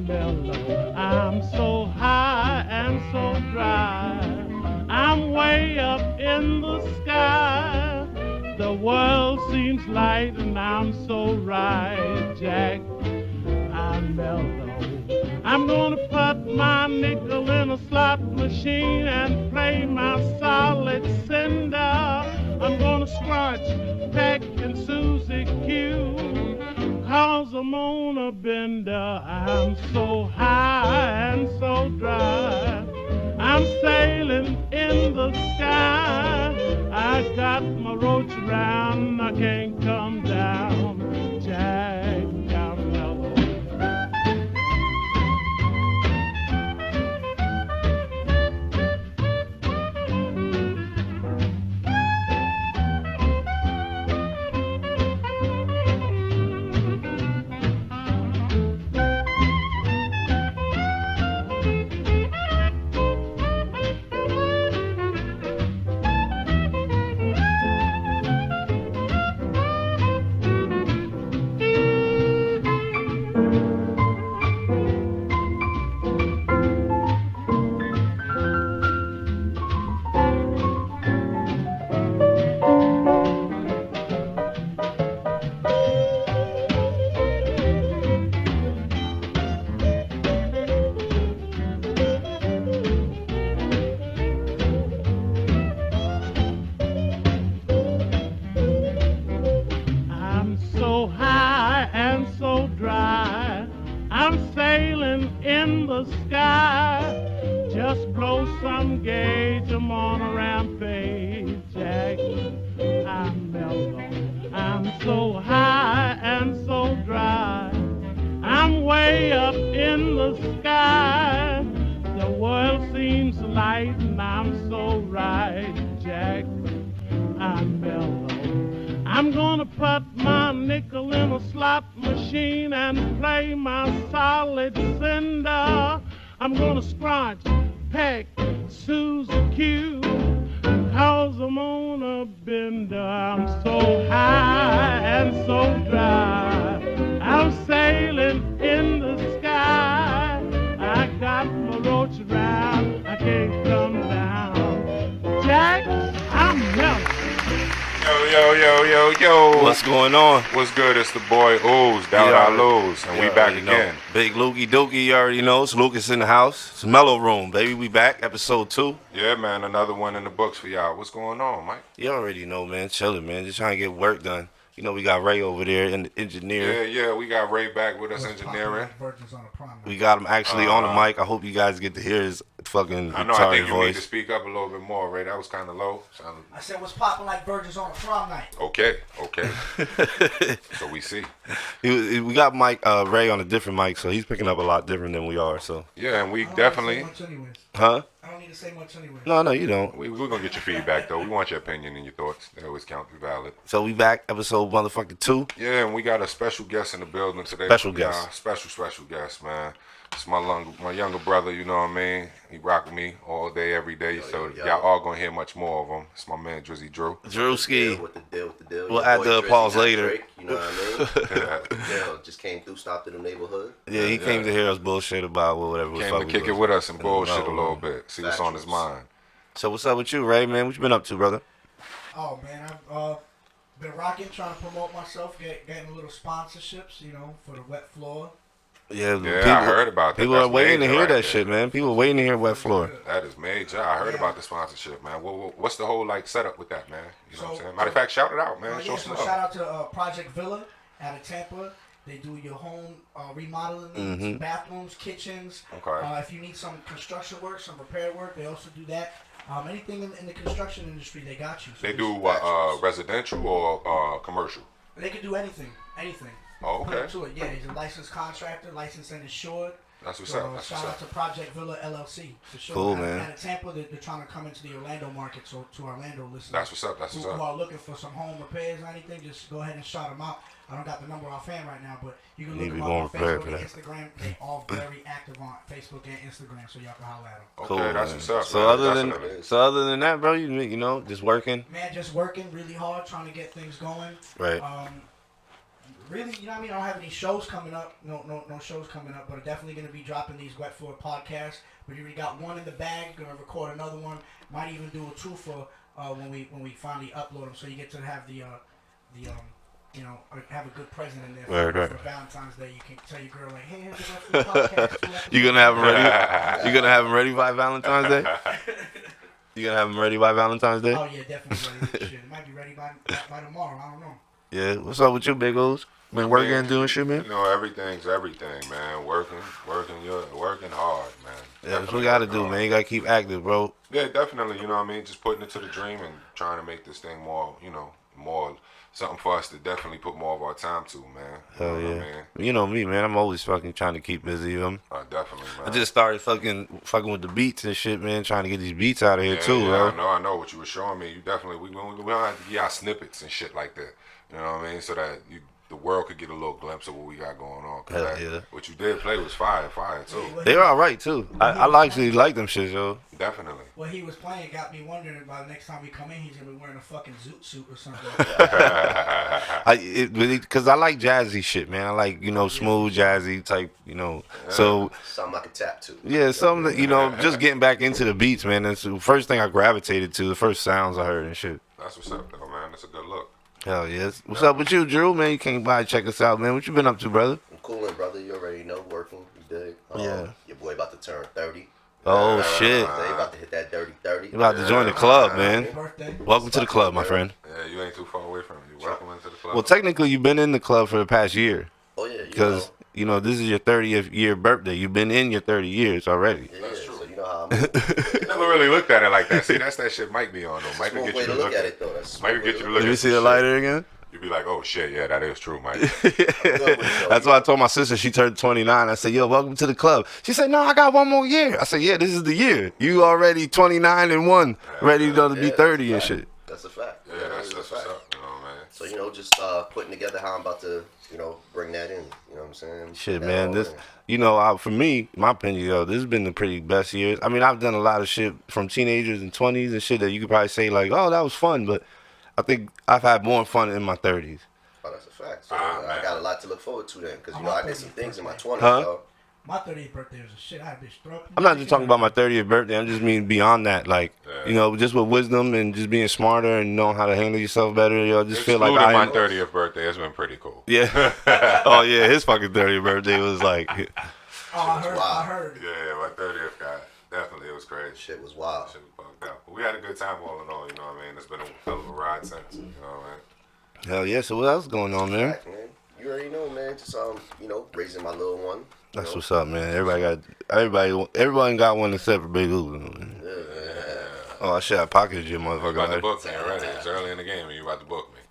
I'm mellow. I'm so high and so dry. I'm way up in the sky. The world seems light and I'm so right, Jack. I'm mellow. I'm gonna put my nickel in a slot machine and play my solid cinder. I'm gonna scratch Peck and Susie Q, cause I'm on a bender. I'm so high and so dry. I'm sailing in the sky. I got my roach around, I can't come down, Jack. I'm mellow. I'm so high and so dry. I'm sailing in the sky. Just blow some gauge, I'm on a rampage, Jack. I'm mellow. I'm so high and so dry. I'm way up in the sky. The world seems light and I'm so right, Jack. I'm mellow. I'm gonna put my nickel in a slot machine and play my solid cinder. I'm gonna scratch, peck, Susie Q, cause I'm on a bender. I'm so high and so dry. I'm sailing in the sky. I got my roach around, I can't come down. Jack, I'm mellow. Yo. What's going on? What's good? It's the boy OOZE, down our lows, and we back again. Big Lukey Dookie, you already know. It's Lucas in the house. It's MELLO-ROOM, baby. We back, episode 2. Yeah, man, another one in the books for y'all. What's going on, Mike? You already know, man. Chilling, man. Just trying to get work done. You know, we got Ray over there, and the engineer. Yeah, we got Ray back with us engineering. We got him actually on the mic. I hope you guys get to hear his fucking I know, I think you voice. need to speak up a little bit more, Ray. That was kind of low. I said, what's popping like virgins on a prom night? Okay. So we see. We got Ray on a different mic, so he's picking up a lot different than we are. So yeah, and we I don't definitely. Need to say much anyways. Huh? I don't need to say much anyway. No, you don't. We're gonna get your feedback though. We want your opinion and your thoughts. They always count as valid. So we back, episode motherfucking 2. Yeah, and we got a special guest in the building today. Special guest, man. It's my younger brother, you know what I mean? He rock with me all day, every day. So y'all all gonna hear much more of him. It's my man Drizzy Drew. Drewski. With the deal. We'll add the pause later. Drake, you know what I mean? Just came through, stopped in the neighborhood. Yeah, he came to hear us bullshit about whatever. Came to kick it with us and bullshit a little bit. See what's on his mind. So what's up with you, Ray, man? What you been up to, brother? Oh, man, I've been rocking, trying to promote myself, getting a little sponsorships, you know, for the wet floor. Yeah, I heard about that. People are waiting to hear that shit, man. People are waiting to hear wet floor. That is major. I heard about the sponsorship, man. What's the whole setup with that, man? You know what I'm saying? Matter of fact, shout it out, man. Show some love. Shout out to Project Villa out of Tampa. They do your home remodeling needs, bathrooms, kitchens. Okay. If you need some construction work, some repair work, they also do that. Anything in the construction industry, they got you. So they do residential or commercial? They can do anything. Oh, okay. To it. Yeah, he's a licensed contractor, licensed and insured. That's what's up. Shout out to Project Villa LLC for sure. Cool, man. Out of Tampa, they're trying to come into the Orlando market. So to Orlando listeners, that's what's up. Who are looking for some home repairs or anything, just go ahead and shout them out. I don't got the number offhand right now, but you can look them up on Facebook and Instagram. They all very active on Facebook and Instagram, so y'all can holler at them. Okay, cool, that's man. what's up. So other than that, bro, you know, just working. Man, just working really hard, trying to get things going. Right. really, you know what I mean? I don't have any shows coming up. No shows coming up, but I'm definitely gonna be dropping these Wet Floor podcasts. We already got one in the bag. Gonna record another one. Might even do a two for when we finally upload them, so you get to have the have a good present in there for Valentine's Day. You can tell your girl like, hey, here's the Wet Floor podcast. You gonna have them ready? You gonna have them ready by Valentine's Day? You gonna have them ready by Valentine's Day? Oh yeah, definitely ready. Shit, it might be ready by tomorrow. I don't know. Yeah, what's up with you, Big O's? Been working and doing shit, man? You know, everything's everything, man. Working hard, man. Yeah, that's what we gotta do, man. You gotta keep active, bro. Yeah, definitely, you know what I mean? Just putting it to the dream and trying to make this thing more, more something for us to definitely put more of our time to, man. Hell yeah. You know me, man. I'm always fucking trying to keep busy, Definitely, man. I just started fucking with the beats and shit, man. Trying to get these beats out of here, too, bro. I know what you were showing me. You definitely, we don't have to get our snippets and shit like that. You know what I mean? So that the world could get a little glimpse of what we got going on. Yeah. What you did play was fire too. They were alright too. I actually like them shit, yo. Definitely. What he was playing got me wondering about the next time we come in, he's gonna be wearing a fucking zoot suit or something. Because I like jazzy shit, man. I like smooth jazzy type, So something I could tap to. Yeah, something just getting back into the beats, man. That's the first thing I gravitated to. The first sounds I heard and shit. That's what's up, though, man. That's a good look. Hell yes. What's up with you, Drew? Man, you came by and check us out, man. What you been up to, brother? I'm coolin', brother. You already know, working. You dig? Yeah. Your boy about to turn 30. Oh, shit. You about to hit that dirty 30. You about to join the club, man. Birthday. Welcome to the club, my friend. Yeah, you ain't too far away from it. You're welcome into the club. Well, technically, you've been in the club for the past year. Oh, yeah. Because, this is your 30th year birthday. You've been in your 30 years already. Yeah, That's true. So you know how I'm You never really looked at it like that. See, that's that shit Mike be on, though. Mike will get you to look at it. Mike will get you to look at it. Let me see the lighter again. You'd be like, oh, shit, yeah, that is true, Mike. That's why I told my sister she turned 29. I said, yo, welcome to the club. She said, no, I got one more year. I said, yeah, this is the year. You already 29 and 1, ready to be 30 and shit. That's a fact. Yeah, that's what's up, man. So, just putting together how I'm about to, bring that in. You know what I'm saying? Shit, man, this, for me, my opinion, this has been the pretty best years. I mean, I've done a lot of shit from teenagers and 20s and shit that you could probably say like, oh, that was fun, but I think I've had more fun in my 30s. Oh, that's a fact. So I got a lot to look forward to then, because I did some things in my 20s. Huh? My 30th birthday was a shit. I had bitch throw up. I'm not just talking about my 30th birthday. I'm just mean beyond that, like just with wisdom and just being smarter and knowing how to handle yourself better. Just feel like my 30th birthday has been pretty cool. Yeah. Oh yeah, his fucking 30th birthday was like. I heard. Yeah, my 30th guy. Definitely, it was crazy. Shit was wild. Shit was fucked up. But we had a good time all in all, you know what I mean? It's been a hell of a ride since, you know what I mean? Hell yeah, so what else going on, man? Fact, man. You already know, man. Just raising my little one. That's what's up, man. Everybody got one except for Big Ooze. Yeah. Oh, shit, I pocketed you, motherfucker. You about to book me already. It's early in the game and you about to book me.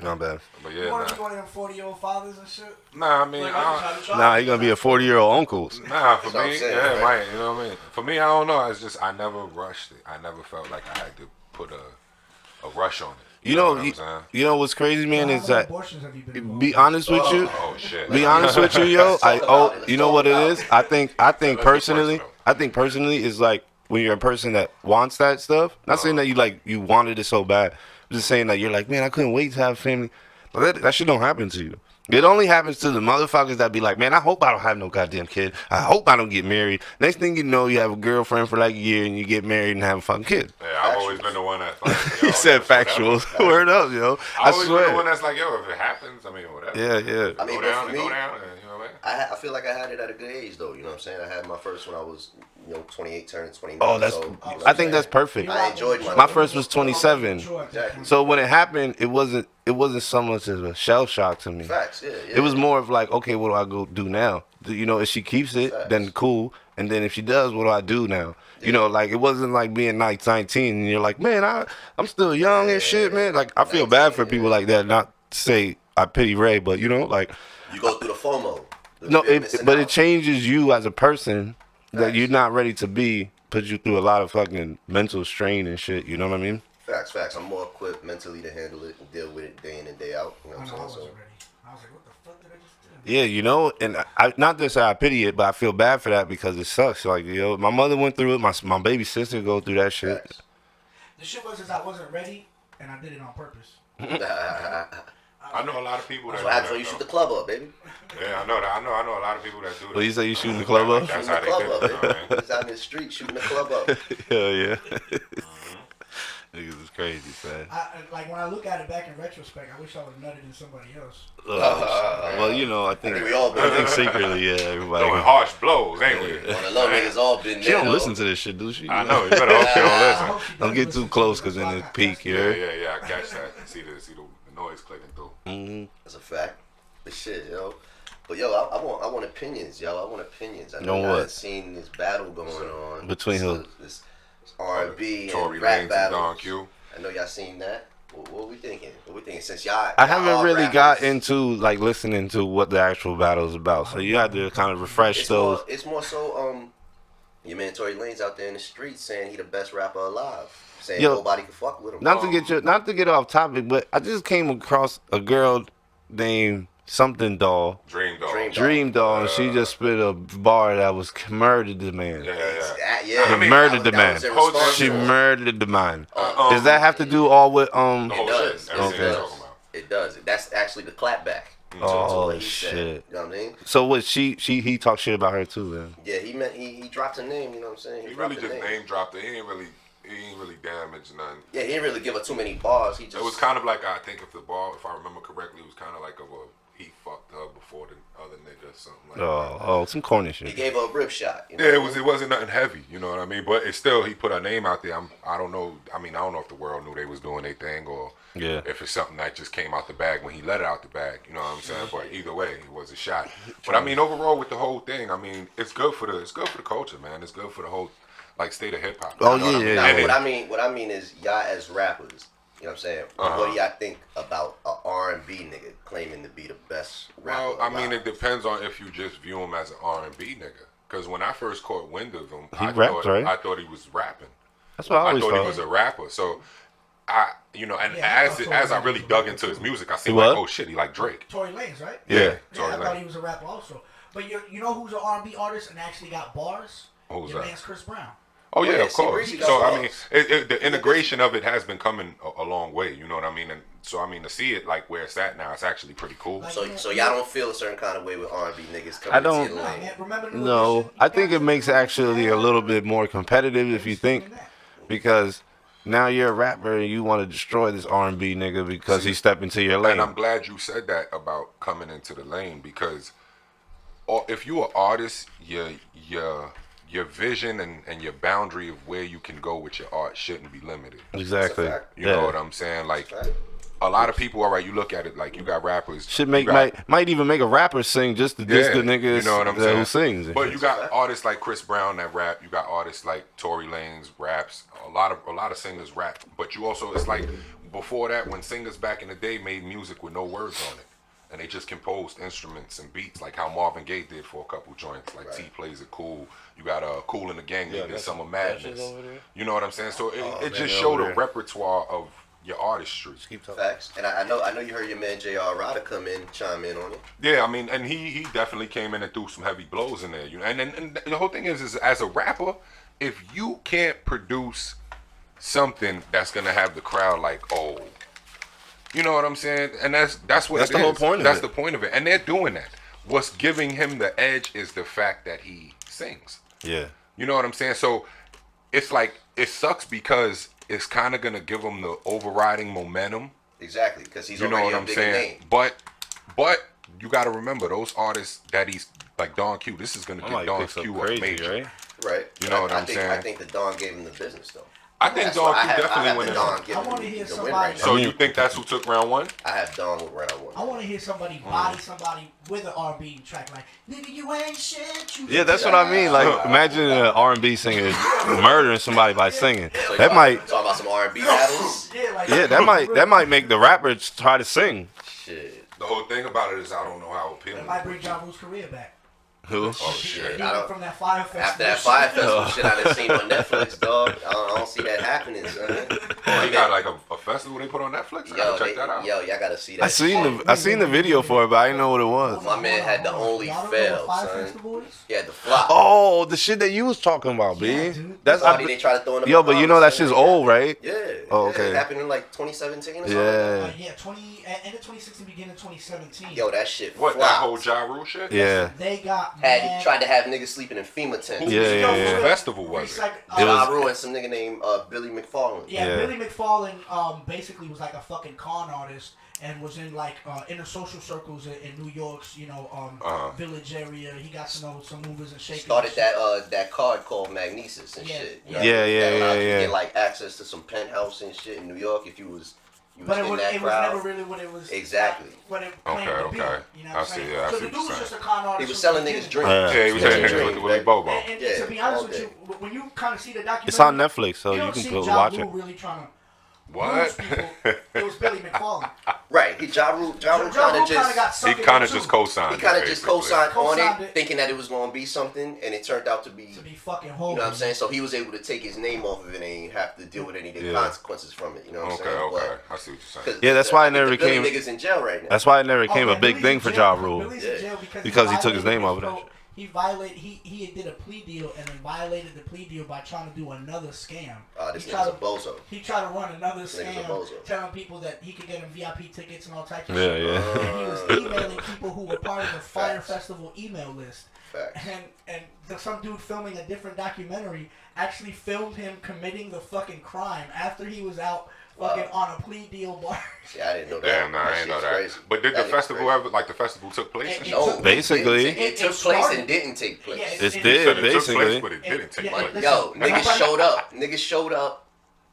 Not bad. But You want to be one of them 40-year-old fathers and shit? Nah, I mean, Nah, he gonna be a 40-year-old uncle. Nah, for me, saying, right, you know what I mean? For me, I don't know. It's just, I never rushed it. I never felt like I had to put a rush on it. You know what's crazy, man, is that, be honest with you, be honest with you, yo, you know what it is? I think personally is like, when you're a person that wants that stuff, not saying that you wanted it so bad, I'm just saying that you're like, man, I couldn't wait to have a family, but that shit don't happen to you. It only happens to the motherfuckers that be like, man, I hope I don't have no goddamn kid. I hope I don't get married. Next thing you know, you have a girlfriend for like a year and you get married and have a fucking kid. Yeah, I've always been the one that he said factuals. Word up, yo. I always swear. been the one that's like, yo, if it happens, I mean, whatever. Yeah. I mean, go down, for me, you know what I mean? I feel like I had it at a good age, though. You know what I'm saying? I had my first when I was, 28, turning 29. Oh, I think that's perfect. I enjoyed my first was 27. Exactly. So when it happened, it wasn't so much as a shell shock to me. Facts, yeah. It was more of like, okay, what do I go do now? If she keeps it, then cool. And then if she does, what do I do now? Like, it wasn't like being 19 and you're like, man, I'm still young and shit, man. Like, I feel bad for people like that. Not to say I pity Ray, but, like. You go through the FOMO. But it changes you as a person that you're not ready to be, puts you through a lot of fucking mental strain and shit. You know what I mean? Facts. I'm more equipped mentally to handle it and deal with it day in and day out. You know what I'm saying? I was like, what the fuck did I just do? Yeah, and I not to say I pity it, but I feel bad for that because it sucks. Like, my mother went through it. My baby sister go through that shit. Facts. The shit was I wasn't ready, and I did it on purpose. I know a lot of people that. That's what happens when you shoot the club up, baby. Yeah, I know that. I know a lot of people that do that. Well, you say you shooting the club up? That's Shooting how the club they up, do it, baby. man. He's out in the street shooting the club up. Hell yeah. Niggas is crazy, man. Like when I look at it back in retrospect, I wish I would have nutted in somebody else. Well, you know, I think we all been I think there. secretly, yeah, everybody. Throwing harsh blows, ain't we? On the low, niggas all been there. She don't though. listen to this shit, do she? I know. You better hope she don't listen. Don't get too close, cause then it peak, you heard? Yeah. I catch that. See the noise clicking through. Mm-hmm. That's a fact. But shit, yo. But yo, I want opinions, yo. I want opinions. I know On you what? guys seen this battle going on Between who? This R&B Tory and rap Lanez and battle. Don Q. I know y'all seen that. What we thinking? What we thinking? Since y'all, I haven't really rappers, got into like listening to what the actual battle is about, so you had to kind of refresh those. It's more so. Your man Tory Lanez out there in the streets saying he the best rapper alive. Saying Yo, nobody can fuck with him. Not to get off topic, but I just came across a girl named something doll, Dream Doll, and she just spit a bar that was murdered the man. Yeah. Murdered the man. She murdered. murdered the man. Does that have to do all with It does. Okay. It does. That's actually the clapback. Oh He shit! said, you know what I mean? So what? He talked shit about her too, then. Yeah, he dropped a name. You know what I'm saying? He really just name dropped it. He ain't really damaged nothing. Yeah, he didn't really give her too many bars. He just. It was kind of like, I think if I remember correctly, it was kind of like he fucked her before the other nigga or something like that. Oh, some corny shit. He gave her a rip shot. You know Yeah, it wasn't nothing heavy, you know what I mean? But it's still, he put her name out there. I don't know. I mean, I don't know if the world knew they was doing their thing or if it's something that just came out the bag when he let it out the bag. You know what I'm saying? But either way, it was a shot. But I mean, overall with the whole thing, I mean, it's good for the culture, man. It's good for the whole state of hip hop. Oh yeah. What I mean is y'all as rappers. You know what I'm saying? What do y'all think about a R&B nigga claiming to be the best rapper? Well, I mean, it depends on if you just view him as an R&B nigga. Because when I first caught wind of him, I thought he was rapping. That's what I always thought. He was a rapper. So, as I really dug into his music, I seen what? like, oh shit, he like Drake. Tory Lanez, right? Yeah. I thought he was a rapper also. But you know who's an R&B artist and actually got bars? Who's Your that? man's Chris Brown. Oh yeah, of course. So I mean, bars. the integration of it has been coming a long way. You know what I mean? And so I mean, to see it like where it's at now, it's actually pretty cool. So y'all don't feel a certain kind of way with R&B niggas coming into your lane? No, I think it makes actually a little bit more competitive if you think, because now you're a rapper and you want to destroy this R&B nigga because he stepped into your lane. And I'm glad you said that about coming into the lane, because if you're an artist, your vision and your boundary of where you can go with your art shouldn't be limited. Exactly. You know what I'm saying? Like, a lot of people, all right, you look at it like you got rappers. Might even make a rapper sing just to diss the niggas you know what I'm saying? who sings. But you got artists like Chris Brown that rap. You got artists like Tory Lanez raps. A lot of singers rap. But you also, it's like before that, when singers back in the day made music with no words on it, and they just composed instruments and beats, like how Marvin Gaye did for a couple joints. Like T Plays It Cool. You got Cool in the Gang. They did Summer Madness. You know what I'm saying? So it just showed a repertoire of your artistry. Facts. And I know you heard your man J.R. Ryder chime in on it. Yeah, I mean, and he definitely came in and threw some heavy blows in there. You know, and the whole thing is as a rapper, if you can't produce something that's gonna have the crowd like, oh, you know what I'm saying? And that's what that's it the is. whole point. That's the point of it, and they're doing that. What's giving him the edge is the fact that he sings. Yeah. You know what I'm saying? So it's like, it sucks because it's kind of gonna give him the overriding momentum. Exactly, because he's you know already what I'm a bigger saying. name. But you got to remember those artists that he's like Don Q. This is gonna get Don Q up major. Right. You know what I'm saying? I think that Don gave him the business though. I think Don Q definitely went in. I want to hear somebody. Right so you think that's who took round one? I have Don with round one. I want to hear somebody body somebody with an R&B track like, nigga, you ain't shit. Yeah, that's what I mean. Like, imagine an R&B singer murdering somebody by singing. So That might. talk about some R&B battles. Yeah, that might make the rapper try to sing. Shit. The whole thing about it is I don't know how appealing. It might bring Ja Rule's career back. Who? Oh shit! I don't, from that Fire Festival. after that Fire Festival shit I done seen on Netflix, dog. I don't see that happening, son. Oh, he got like a festival they put on Netflix. I gotta check that out. Yo, y'all gotta see that. I seen the video for it, but I didn't know what it was. My man had the only fail, son. He had the flop. Oh, the shit that you was talking about, Yeah, B. dude. That's They tried to throw in the but you know that shit's old, right? Yeah. Oh, Yeah, okay. it happened in like 2017 or something. Yeah. End of 2016, beginning of 2017. Yo, that shit What, flopped. that whole Ja Rule shit? Yeah. They got Tried to have niggas sleeping in FEMA tents. Yeah. Whose festival was it? Ja Rule and some nigga named Billy McFarland. Yeah, Billy McFarland basically was like a fucking con artist and was in like inner social circles in New York's, village area. He got to know some movers and shakers. Started that card called Magnesis and shit. Yeah. That allowed you to get like access to some penthouse and shit in New York if you was But in that it was crowd. never really what it was. Exactly. What it claimed to be. You know what I'm saying? I So see the what dude you're was saying. just a con artist. He was selling niggas drinks. Yeah, he was selling niggas with the Willy Bobo. And to be honest with you, when you kind of see the documentary, It's on Netflix, so you you don't can see go Ja watch Rule it. really trying to What? lose people. It was Billy McFarland. Right. Ja Rule kind of got He sucked kind of into just co-signed. He kind of just co-signed on Co-signed it, it. thinking that it was going to be something, and it turned out to be fucking you whole. know what I'm saying? So he was able to take his name off of it and ain't have to deal with any of the Yeah. consequences from it. You know what I'm saying? Okay. I see what you're saying. Yeah, that's why it never the Billy became. niggas in jail right now. That's why it never became Oh, a big Billy's thing in for jail. Ja Rule. Billy's in jail Because he took his name violated off of that shit. He violated. He did a plea deal and then violated the plea deal by trying to do another scam. This He nigga's tried a bozo. He tried to run another This nigga's a scam, bozo. telling people that he could get them VIP tickets and all types of Yeah, shit. yeah. And he was emailing people who were part of the Fire Festival email list. Facts. And some dude filming a different documentary actually filmed him committing the fucking crime after he was out fucking on a plea deal bar. See, I didn't know that. Damn, nah, I ain't know shit's that. crazy. But did the That nigga's festival crazy. ever, like the festival took place? and shit? No, Basically. it took It place started. and didn't take place. Yeah, It's You said did it took basically. place, but it didn't take Yeah, place. listen, Yo, niggas nobody- showed up. Niggas showed up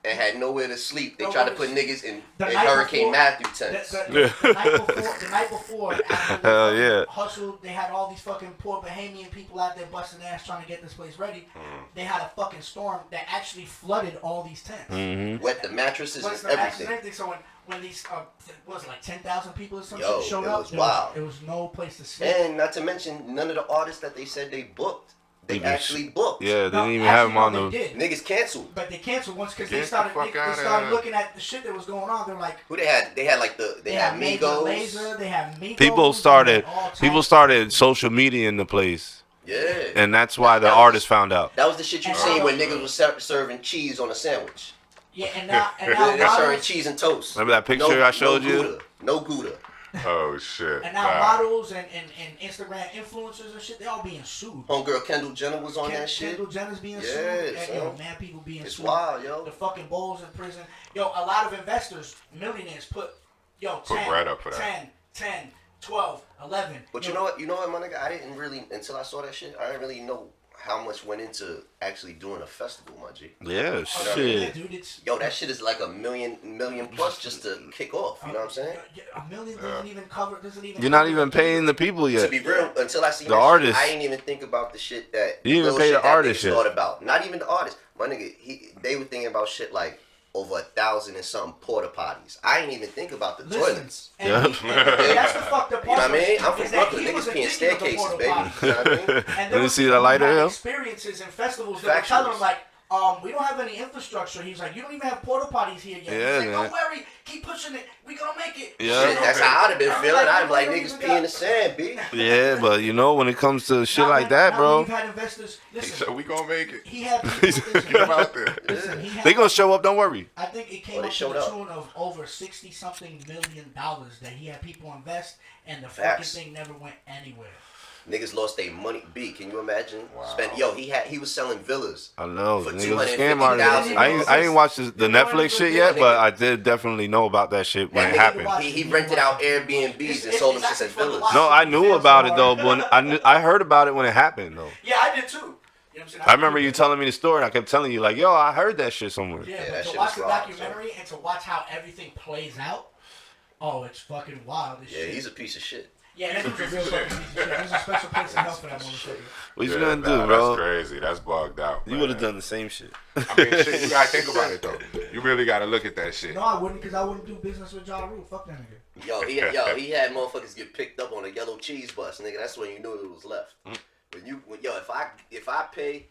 and had nowhere to sleep. They tried to put niggas in The night Hurricane before- Matthew tents. The night before, after they Hell fucking yeah. hustled, they had all these fucking poor Bahamian people out there busting ass trying to get this place ready. They had a fucking storm that actually flooded all these tents. Mm-hmm. Wet the mattresses Plus and the mattress and everything. everything. So when these, what was it, like 10,000 people or some Yo, shit showed it up, was there wild. there was no place to sleep. And not to mention, none of the artists that they said they booked, they actually booked. Yeah, they No, didn't even actually, have him on no, the. they did. Niggas canceled. But they canceled once because Get they the started fuck they outta started here. looking at the shit that was going on. They're like, Who they had? They had like they had Major Migos. Lazer, they had Migos. People they started. had all People types. started social media in the place, Yeah. and that's why the That was- artists found out. That was the shit you And seen now- when niggas was serving cheese on a sandwich. Yeah, and now They're serving models, cheese and toast. Remember that picture I showed you? Gouda. No Gouda. Oh shit. and now Wow. models and Instagram influencers and shit, they all being sued. Homegirl Kendall Jenner was on that shit. Kendall Jenner's being Yeah, sued. And, yo, son. man, people being It's sued. wild, yo. The fucking Bulls in prison. Yo, a lot of investors, millionaires, put 10, bread up for that. 10, 12, 11. But you know what, my nigga, I didn't really, until I saw that shit, I didn't really know how much went into actually doing a festival, my G. Yeah, Yeah, shit. dude, it's Yo, that shit is like a million plus just to kick off. You know what I'm saying? A million doesn't even cover. Doesn't even. You're not cover even the- paying the people To yet. be real, until I see The that artist. shit, I ain't even think about the shit that You didn't even little pay the shit that artist niggas yet. thought about. Not even the artist. My nigga, they were thinking about shit like over 1,000 and something porta potties. I ain't even think about the Listen, toilets. and Yeah. that's the fucked up You know part. what I mean? I'm from is that Brooklyn. he was Niggas peeing addicted to the staircases, porta baby. potties. You know what I mean? And Let there me was see people that who lighter had here. experiences in festivals that were telling Factuals. them like, we don't have any infrastructure. He's like, you don't even have porta potties here yet. Yeah, He's like, man. don't worry, keep pushing it. We gonna make it. Yeah. Shit, that's how I'd have been I'm feeling. like, I'd be like, we don't niggas even pee got- in the sand, B. Yeah, but you know when it comes to shit Now, like that, now bro, We've had investors. He Listen, said we gonna make it. he had people. Get him out there. Listen, he had, they gonna show up. Don't worry. I think it came Oh, they up to showed the up. tune of over $60-something million that he had people invest, and the Facts. fucking thing never went anywhere. Niggas lost their money. B, can you imagine? Wow. He was selling villas. I know. For Niggas a scam artist. $250,000. I ain't watched the Netflix shit yet, but I did definitely know about that shit when That it nigga happened. He rented out Airbnbs and sold them shit as villas. No, I knew about it though, but I heard about it when it happened though. Yeah, I did too. You know what I'm saying? I remember you telling me the story, and I kept telling you like, "Yo, I heard that shit somewhere." Yeah, that but shit to watch was the wild, documentary and to watch how everything plays out, oh, it's fucking wild as Yeah, shit. he's a piece of shit. Yeah, that dude's a real fucking piece of shit. There's a special place in hell for that motherfucker. What you Yeah, gonna nah, do, bro? That's crazy. That's bugged out. You man. would have done the same shit. I mean, shit, you gotta think about it though. You really gotta look at that shit. No, I wouldn't, because I wouldn't do business with Ja Rule. Fuck that nigga. Yo, he had motherfuckers get picked up on a yellow cheese bus, nigga. That's when you knew it was left. if I pay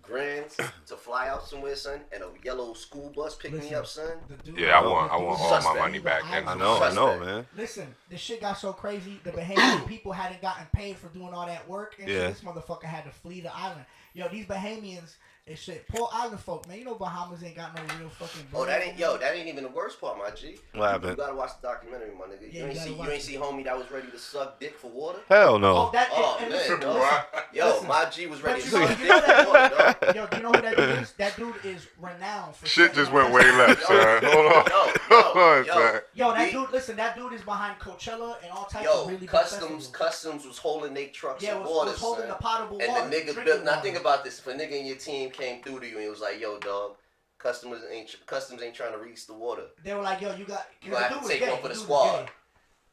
grands to fly out somewhere, son, and a yellow school bus pick me up, son. Yeah, I want all my money back. I know, man. Listen, this shit got so crazy. The Bahamian people hadn't gotten paid for doing all that work, and shit, this motherfucker had to flee the island. Yo, these Bahamians. And shit, poor island folk, man. You know Bahamas ain't got no real fucking. That ain't even the worst part, my G. What happened? You gotta watch the documentary, my nigga. Yeah, you ain't see homie that was ready to suck dick for water? Hell no. Man, dog. Yo, my G was ready to suck dick for for water, dog. Yo, do you know who that dude is? That dude is renowned for. Shit just went way left, son. Hold on, son. Yo, that dude. Listen, that dude is behind Coachella and all types of really Customs was holding their trucks of water, was holding the potable water. And the nigga built. Now think about this: if a nigga in your team came through to you and he was like, "Yo, dog, customs ain't trying to reach the water." They were like, "Yo, you have to take one for the squad."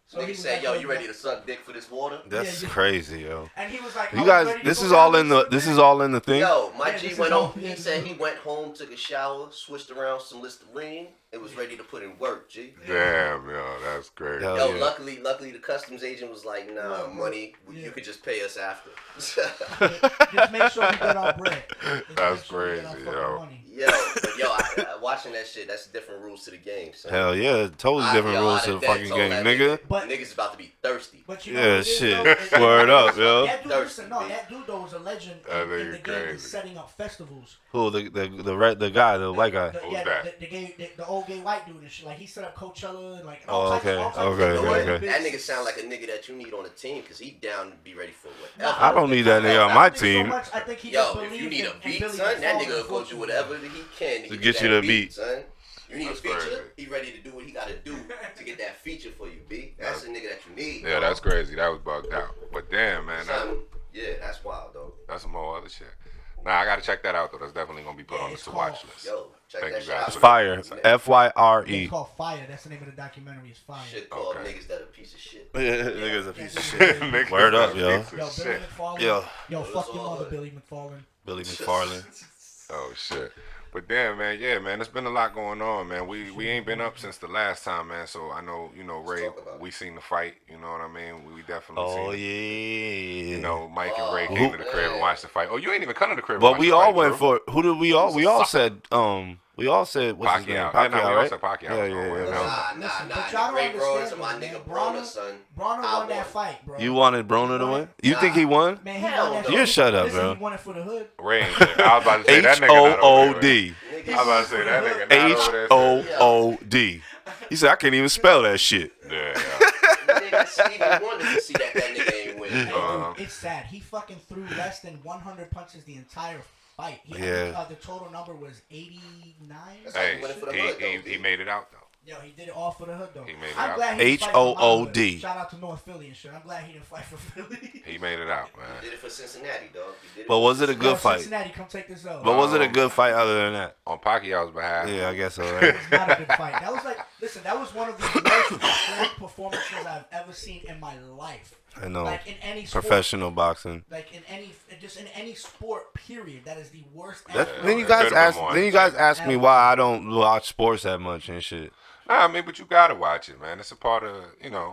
So nigga said, "Yo, you ready to suck dick for this water?" That's crazy, yo. And he was like, "You guys, this is all in the thing." Yo, my G went home. He said he went home, took a shower, switched around some Listerine, and was ready to put in work. G. Damn, yo, that's crazy. Yo, luckily the customs agent was like, "Nah, money, you could just pay us after." Just make sure we get our bread. That's crazy, yo. Watching that shit, that's different rules to the game, son. Hell yeah, totally different rules to the fucking game, nigga. But niggas about to be thirsty. But you know shit. Word up, yo. That dude though was a legend in the game of setting up festivals. Who, the guy, the white guy? The old gay white dude and shit. Like he set up Coachella and like okay. That nigga sound like a nigga that you need on a team because he down to be ready for whatever. I don't need that nigga on my team. I think he if you need a beat, son, that nigga will go do whatever he can to get you the beat. Son. You need a feature, he ready to do what he got to do to get that feature for you, B. That's the nigga that you need. Yeah, that's crazy. That was bugged out. But damn, man. That's wild, though. That's some more other shit. Nah, I got to check that out, though. That's definitely going to be put on the to-watch list. Yo, check Thank that you shit guys. out. It's Fire. FYRE. It's called Fire. That's the name of the documentary. It's Fire. Shit called niggas that a piece of shit. Niggas a piece of shit. Word up, yo. Yo, Billy McFarlane. Yo, fuck your mother, Billy McFarlane. Billy McFarlane. Oh, shit. But damn, man, yeah, man, there's been a lot going on, man. We ain't been up since the last time, man. So I know, Ray, we seen the fight. You know what I mean? We definitely seen it. Yeah. Mike and Ray came to the crib and watched the fight. Oh, you ain't even come to the crib. But we all went for who did we all? We all said what's his name? Pacquiao, right? Pacquiao. Yeah. But y'all don't understand, my nigga Broner, son. Broner won that fight, bro. You wanted Broner to win? You think he won? Man, he won that You shut up, bro. He won it for the hood. Ray ain't shit. I was about to say that nigga not over there. HOOD. I was about to say that nigga not over there. HOOD. He said I can't even spell that shit. Yeah. Stevie Wonder to see that nigga ain't winning. It's sad. He fucking threw less than 100 punches the entire fight. The total number was 89. Hey, he made it out though. Yo, he did it all for the hood though. He made it I'm out. glad he HOOD. Shout out to North Philly and shit. I'm glad he didn't fight for Philly. He made it out, man. He did it for Cincinnati, dog. But was it a good fight? Cincinnati, come take this out. But was it a good fight other than that? On Pacquiao's behalf. Yeah, I guess so. Right? It was not a good fight. That was like, listen, that was one of the most great performances I've ever seen in my life. I know. Like in any sport, professional boxing. Like in any sport, period. That is the worst. Then you guys ask me why I don't watch sports that much and shit. Nah, I mean, but you gotta watch it, man. It's a part of,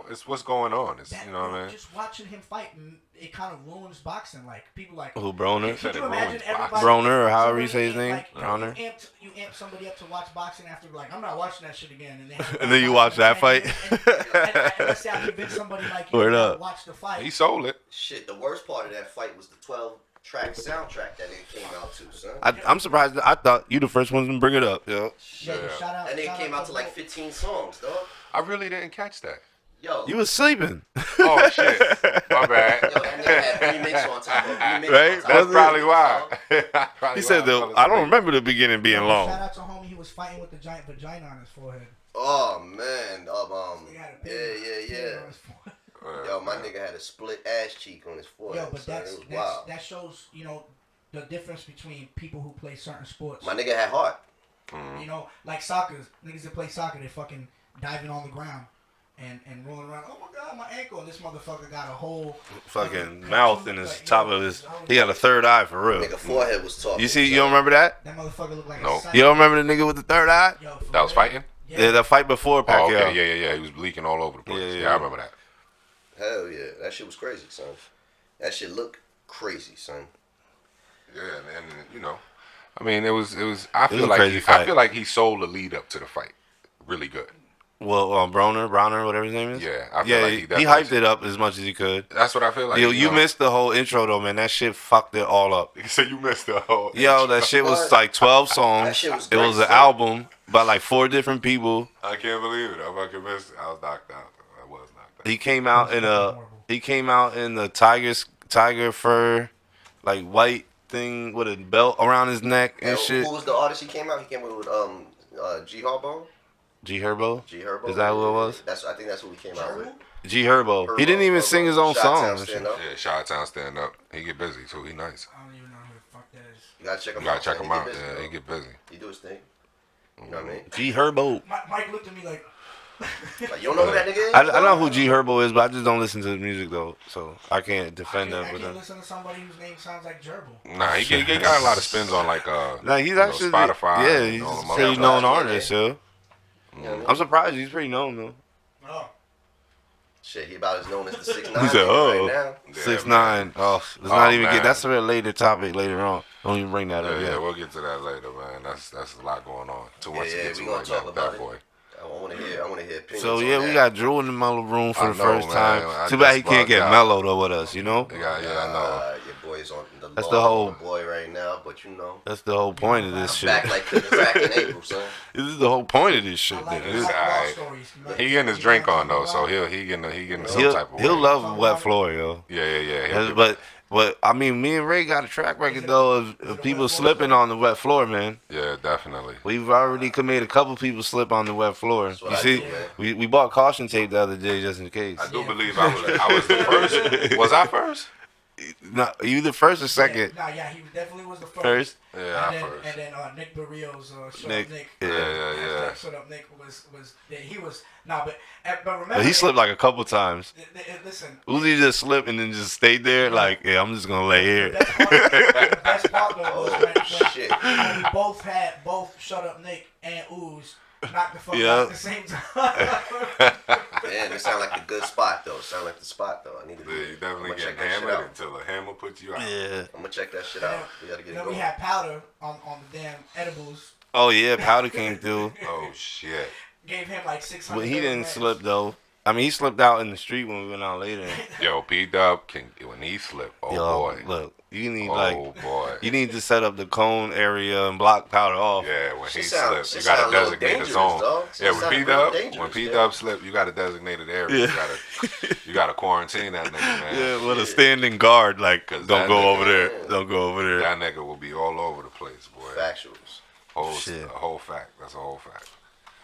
it's what's going on. It's, you know what I mean? Just watching him fight, it kind of ruins boxing. Like people like who Broner? Could you imagine everybody? Broner, or however you say his name, Broner. You amp somebody up to watch boxing after, like, I'm not watching that shit again, and then you watch that fight. And let's say I convince somebody like you to watch the fight. He sold it. Shit, the worst part of that fight was the 12-track soundtrack that it came out to, son. I'm surprised. I thought you the first one to bring it up, yo. Shout out. That nigga came out to like 15 songs, dog. I really didn't catch that. Yo. You was sleeping. Oh, shit. My bad. Yo, that nigga had remix on top of remix. Right? That's probably why. He said, I don't remember the beginning being long. Shout out to homie, he was fighting with the giant vagina on his forehead. Oh, man. Yeah. Yo, my nigga had a split ass cheek on his forehead. Yo, but that shows, the difference between people who play certain sports. My nigga had heart. Like soccer, niggas that play soccer, they fucking diving on the ground and rolling around. Oh my god, my ankle! And this motherfucker got a whole fucking mouth in his top of his. He got a third eye for real. Nigga forehead was talking. You don't remember that? That motherfucker looked like no. a You don't remember the nigga with the third eye? Yo, that was fighting? Yeah, the fight before Pacquiao. Oh, okay, yeah. He was leaking all over the place. Yeah, I remember that. Hell yeah, that shit was crazy, son. That shit looked crazy, son. Yeah, and you know, I mean, it was. I feel like he sold the lead up to the fight really good. Well, Browner, whatever his name is. Yeah, I feel like he hyped it up as much as he could. That's what I feel like. You missed the whole intro though, man. That shit fucked it all up. So you missed the whole. Yo, that shit was like 12 songs. That shit was it was an album by like 4 different people. I can't believe it. I fucking missed it. I was knocked out. I was knocked out. He came out in a tiger fur, like white thing with a belt around his neck and shit. Who was the artist he came out? He came with G Herbo. G Herbo? G Herbo. Is that who it was? I think that's who he came out with. G Herbo. He didn't even sing his own songs. Yeah, Chi-Town stand up. He get busy too. He nice. I don't even know who the fuck that is. You gotta check him out. You gotta check him out. Yeah, he get busy. He do his thing. You know what I mean? G Herbo. Mike looked at me like. Like, you don't know who that nigga is? I know who G Herbo is, but I just don't listen to his music though, so I can't defend him. I can't listen to somebody whose name sounds like Gerbil. Nah, he got a lot of spins on like he's actually Spotify. Yeah, he's a pretty known artist, yo. I'm surprised he's pretty known though. Oh. Shit, he about as known as the 6ix9ine He said, right now. 6ix9ine. Oh, let's not even get. That's a related topic later on. Don't even bring that up. Yeah, we'll get to that later, man. That's a lot going on. Too much to get to right now with that boy. I want to hear opinions. So yeah, we got Drew in the Mellow Room for the first time. Too bad he can't get Mellow though with us, you know. Yeah, I know. Your boy's on the that's the whole boy right now, but you know. That's the whole point of this shit. Back like back in April, son. This is the whole point of this shit. Like he getting his drink on though, so he getting some type of way. He'll love wet floor, yo. Yeah. But I mean, me and Ray got a track record though of people slipping on the wet floor, man. Yeah, definitely. We've already made a couple people slip on the wet floor. You see, we bought caution tape the other day just in case. I do believe I was the first. Was I first? No, you the first or second? He definitely was the first. Yeah, first. And then Nick Barrios, Shut Nick. Up Nick. Yeah. Shut Up Nick was he was but remember. But he slipped like a couple times. Listen. Uzi just slipped and then just stayed there like, yeah, I'm just gonna lay here. The best part though was when both Shut Up Nick and OOZE knocked the fuck out at the same time. Man, it sound like the good spot though. Sound like the spot though. I need to. You definitely get hammered until a hammer puts you out. Yeah. I'm gonna check that shit out. We gotta get it going. We had powder on the damn edibles. Oh yeah, powder came through. Oh shit. Gave him like 600. But he didn't slip though. I mean, he slipped out in the street when we went out later. Yo, P-Dub when he slipped. Oh boy. Look, you need boy. You need to set up the cone area and block powder off. Yeah, when he slipped, you gotta designate a zone. Yeah, when P-Dub slipped, you got a designated area. Yeah. You gotta quarantine that nigga, man. Yeah, with a standing guard, like, don't go over there. Don't go over there. That nigga will be all over the place, boy. Factuals. A whole fact. That's a whole fact.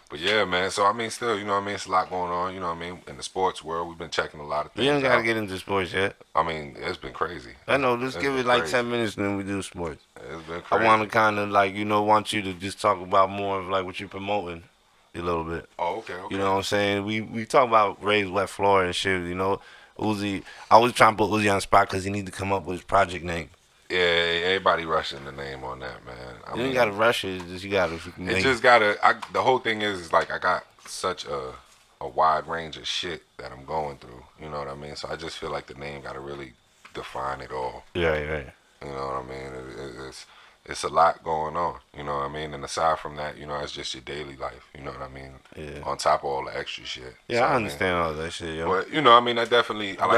But yeah, man. So I mean, still, you know what I mean. It's a lot going on. You know what I mean. In the sports world, we've been checking a lot of things. We ain't gotta get into sports yet. I mean, it's been crazy. I know. Just give it like 10 minutes, and then we do sports. It's been crazy. I want to kind of like want you to just talk about more of like what you're promoting a little bit. Oh, okay. You know what I'm saying? We talk about Ray's wet floor and shit. You know, Uzi. I was trying to put Uzi on the spot because he need to come up with his project name. Yeah, everybody rushing the name on that, man. You ain't gotta rush it. You gotta. The whole thing is like I got such a wide range of shit that I'm going through. You know what I mean? So I just feel like the name gotta really define it all. Yeah. You know what I mean? It's a lot going on. You know what I mean? And aside from that, you know, it's just your daily life. You know what I mean? Yeah. On top of all the extra shit. Yeah, so, I understand all that shit, yo. But you know, I mean, I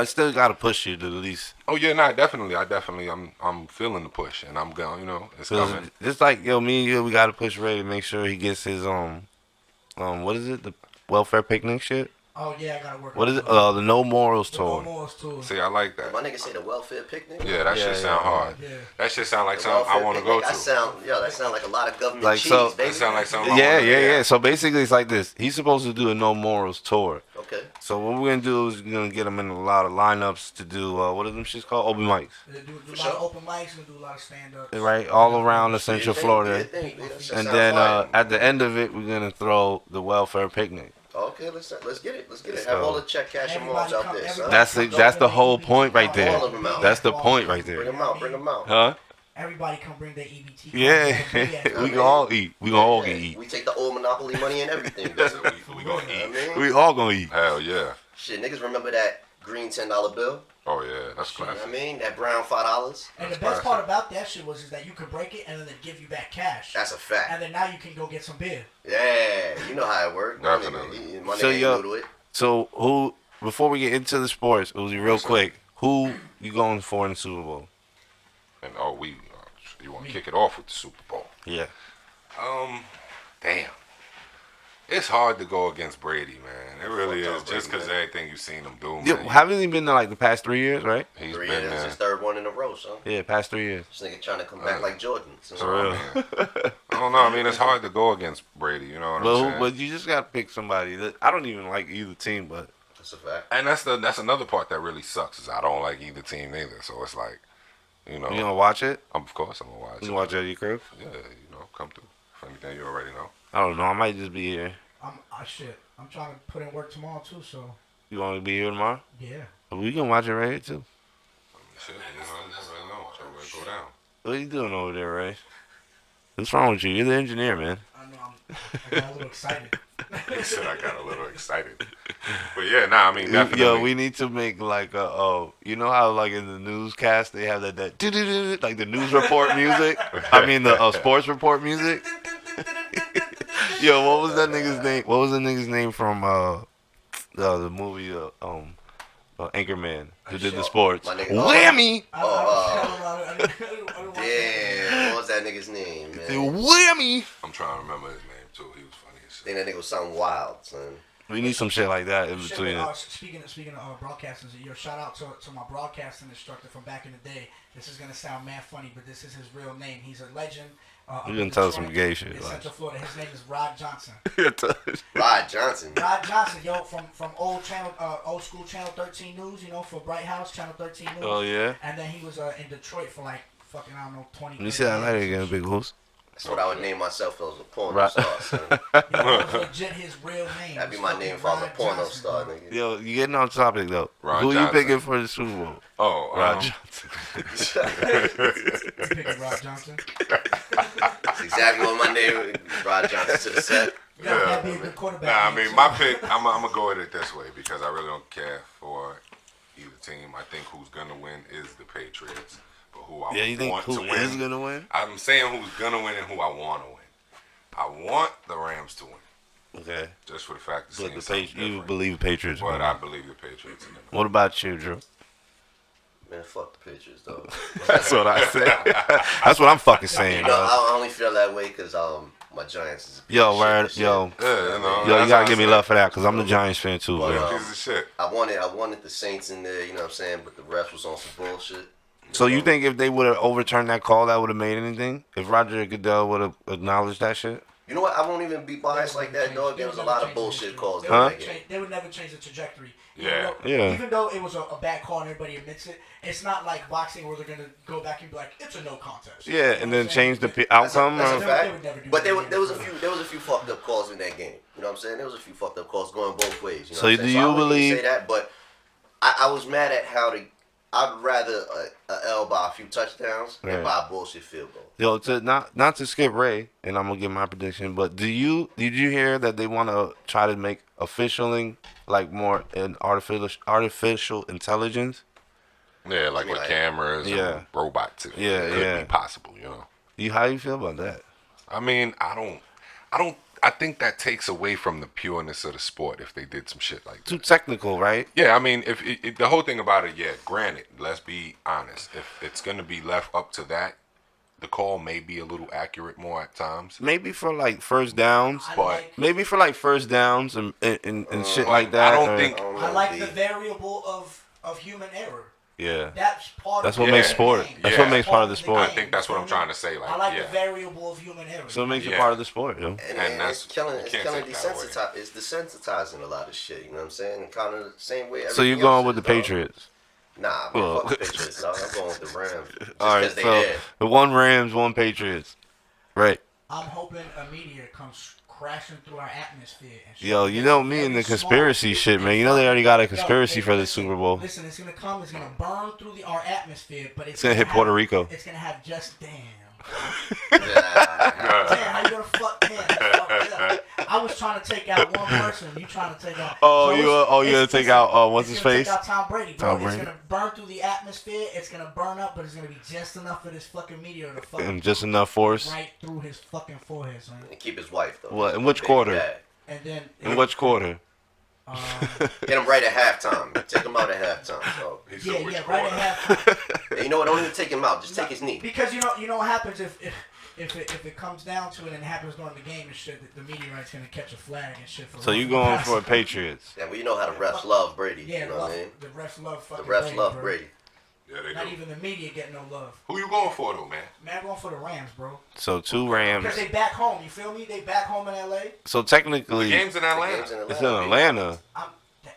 still gotta push you to the least. Oh yeah, definitely. I'm feeling the push, and I'm going. You know, it's coming. Just like me and you, we gotta push Ray to make sure he gets his what is it? The welfare picnic shit. Oh yeah, I gotta work. What is it? The No Morals tour. No Morals tour. See, I like that. My nigga say the welfare picnic. Yeah, that shit sound hard. Yeah. That shit sound like something I want to go to. That sound like a lot of government cheese, so, baby. That sound like something. Yeah. So basically, it's like this. He's supposed to do a No Morals tour. Okay. So what we're gonna do is we're gonna get him in a lot of lineups to do what are them shits called? Open mics. Do a lot of open mics and do a lot of stand ups. Right, all around the Central Florida. And then at the end of it, we're gonna throw the welfare picnic. Okay, let's get it. Let's get it. Have all the check cash and malls out there, son. That's the whole point right there. All of them out. That's the point right there. Bring them out. Huh? Everybody come bring their EBT. Yeah, we can all eat. We gonna all eat. We take the old Monopoly money and everything. we gonna eat. We all gonna eat. Hell yeah. Shit, niggas remember that green $10 bill? Oh yeah, that's You know classic. what I mean? That brown $5. And the best part about that shit is that you could break it and then they give you back cash. That's a fact. And then now you can go get some beer. Yeah, you know how it works. Definitely. My nigga ain't new to it. So who? Before we get into the sports, Uzi, real quick, who you going for in the Super Bowl? And you want to kick it off with the Super Bowl? Yeah. Damn. It's hard to go against Brady, man. It really is. Brady, Just because man. everything you've seen him do, man. Yo, haven't he been there like the past 3 years, right? He's 3 been years. It's there. his third one in a row, son. Yeah, past 3 years. This nigga trying to come back like Jordan. So. For real. I don't know. I mean, it's hard to go against Brady. You know what I'm saying? But you just gotta pick somebody. I don't even like either team, but That's a fact. And that's another part that really sucks is I don't like either team either. So it's like, you know. you gonna watch it? Of course I'm gonna watch You it. gonna watch it at your crib? Yeah, you know, come through. If anything, you already know. I don't know. I might just be here. I'm trying to put in work tomorrow too, so You want to be here tomorrow? yeah. We can watch it right here too. Shit, you know, you never know. So we'll go down. What are you doing over there, Ray? What's wrong with you? You're the engineer, man. I know I got a little excited. He said I got a little excited. But yeah, I mean, definitely. Yo, we need to make like you know how like in the newscast they have that doo-doo-doo, like the news report music. I mean the sports report music. Yo, what was that nigga's name? What was the nigga's name from the movie Anchorman who did the sports? Whammy. Damn, what was that nigga's name, man? Whammy. I'm trying to remember his name too. He was funny as I shit. think that nigga was something wild, son. We need some shit like that in Shit, between it. speaking of broadcasters, shout out to my broadcasting instructor from back in the day. This is gonna sound mad funny, but this is his real name. He's a legend. You gonna tell us some gay shit? In Like. Central Florida. His name is Rod Johnson. Rod Johnson. Rod Johnson, yo, from old school Channel 13 News, for Bright House, Channel 13 News. Oh yeah. And then he was in Detroit for like fucking, I don't know, 20 Let me see that later again, big host. That's what I would name myself if I was a porno Right. star, son. That was legit his real name. That'd be It's my fucking name if I was a Rod porno Johnson, star, bro. nigga. Yo, you getting on topic though? Rod Who Johnson. you picking for the Super Bowl? Oh, Rod Johnson. You picking Rod Johnson? That's exactly what my name is. Rod Johnson to the set. You gotta be a good quarterback. Nah, I man, mean, too. my pick, I'm going to go at it this way because I really don't care for either team. I think who's going to win is the Patriots. But who I Yeah, you think want who to win, is gonna win? I'm saying who's going to win and who I want to win. I want the Rams to win. Okay. Just for the fact that But the something you different. believe the Patriots But win. I believe the Patriots are going to win. What about you, Drew? Man, fuck the Patriots, though. That's what I said. That's what I'm fucking saying, You know, bro. I only feel that way because my Giants is a piece Yo, of word, shit. yo, Yeah, you that's gotta how I give me said. love for that because I'm the Giants fan too, But, bro. Piece of shit. I wanted the Saints in there, you know what I'm saying? But the refs was on some bullshit. So you think if they would have overturned that call, that would have made anything? If Roger Goodell would have acknowledged that shit? You know what? I won't even be biased like that, dog. There was a lot of bullshit calls. Huh? They would never change the trajectory. Yeah. Yeah. Even though it was a bad call and everybody admits it, it's not like boxing where they're gonna go back and be like, it's a no contest. Yeah, You know and what then I'm saying? change the That's outcome. a or- They would fact. never do But that there was a again. few fucked up calls in that game. You know what I'm saying? There was a few fucked up calls going both ways. You know So what I'm do saying? you I wouldn't even believe- say that? But I was mad at how I'd rather a L by a few touchdowns than Right. by a bullshit field goal. Yo, to not to skip Ray, and I'm gonna give my prediction. But did you hear that they want to try to make officialing like more an artificial intelligence? Yeah, like with Like- cameras Yeah. and robots. Yeah, it could yeah. be possible, you know. How you feel about that? I mean, I think that takes away from the pureness of the sport if they did some shit like Too that. technical, right? Yeah, I mean, if the whole thing about it, yeah, granted, let's be honest. If it's going to be left up to that, the call may be a little accurate more at times. Maybe for like first downs. I But- like, Maybe for like first downs and shit like that. I don't or- think. I like the variable of human error. Yeah. That's part. That's of what the makes game. sport. That's what makes part of the sport. I think that's what I'm trying to say. Like, I like yeah. the variable of human error. So it makes it Yeah. part of the sport, yo. And that's- it's killing. you It's can't killing take that away. It's desensitizing a lot of shit. You know what I'm saying? Kind of the same way. So you're everything going else with the is, dog. Patriots. Nah, Well- man, fuck the Patriots, dog. I'm going with the Rams. Just All right, 'cause they so there. the one Rams, one Patriots. Right. I'm hoping a meteor comes crashing through our atmosphere. And Yo, you know me and the conspiracy shit, man. You know they already got a conspiracy for the Super Bowl. Listen, it's gonna come. It's gonna burn through our atmosphere, but It's gonna hit Puerto Rico. It's gonna have just damn. Yeah. Damn, how you gonna fuck? Damn, that's fucked up. I was trying to take out one person. You trying to take out? Oh, you gonna take out what's his face? Take out Tom Brady, bro. Tom Brady. It's gonna burn through the atmosphere. It's gonna burn up, but it's gonna be just enough for this fucking meteor to fucking and just enough force right through his fucking forehead, son. And keep his wife though. What? In which quarter? And then In which quarter? Get him right at halftime. Take him out at halftime. So. Yeah, right at halftime. And you know what? Don't even take him out. Just take his knee. Because you know what happens if it comes down to it and it happens during the game and shit, the meteorite's gonna catch a flag and shit. For So you going for Patriots? Yeah, well, you know how the refs love Brady. Yeah, you know what I mean? the refs love fucking The refs Brady, love bro. Brady. Yeah, they Not do. even the media get no love. Who you going for though, man? Man, I'm going for the Rams, bro. So 2 Rams. Because they back home, you feel me? They back home in LA. So technically, The game's in Atlanta. it's in Atlanta. I'm,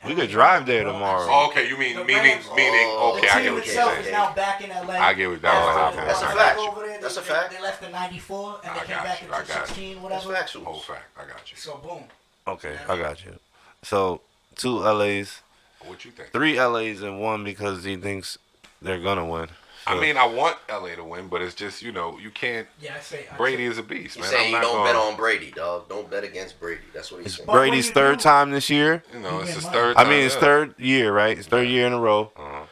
We could drive there tomorrow. Oh, okay, you mean The meaning Rams- okay, I the get team what you're itself is saying. now back in LA. I get what that was happening. That's a I fact. got you. Over there, That's a they, fact. They left in '94 and they I came got back you, into I got 16, That's whatever. factual. Whole fact, I got you. So boom. Okay, I got you. So 2 LAs, What you think? 3 LAs, and 1 because he thinks they're gonna win. I mean, I want LA to win, but it's just, you can't. Yeah, Brady is a beast, He's man. saying I'm you not don't bet going. on Brady, dog. Don't bet against Brady. That's what he's It's saying. But when Brady's you 3rd do- time this year. It's his Yeah, third. I time, mean, his yeah. 3rd year, right? His 3rd year in a row.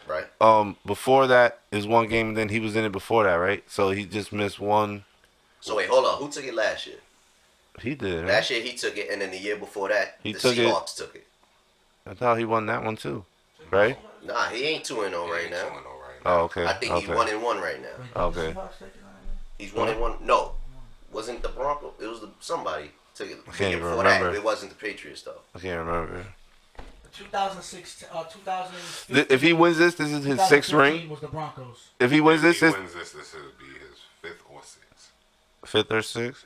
Right. Before that is 1 game, and then he was in it before that, right? So he just missed 1. So wait, hold on. Who took it last year? He did. Right? Last year he took it, and then the year before that, He the took it. Seahawks took it. I thought he won that one too, right? Nah, he ain't 2-0 right He now. ain't 2-0 right now. Oh, okay. I think he's okay. 1-1 right now. Okay. He's 1-1. No, wasn't the Broncos? It was somebody took it. I can't The year even before remember. that, it wasn't the Patriots though. I can't remember. 2006, 2015. If he wins this is his 6th 2015 ring. was the Broncos. If he wins If this, he wins this would be his 5th or 6th. 5th or 6th.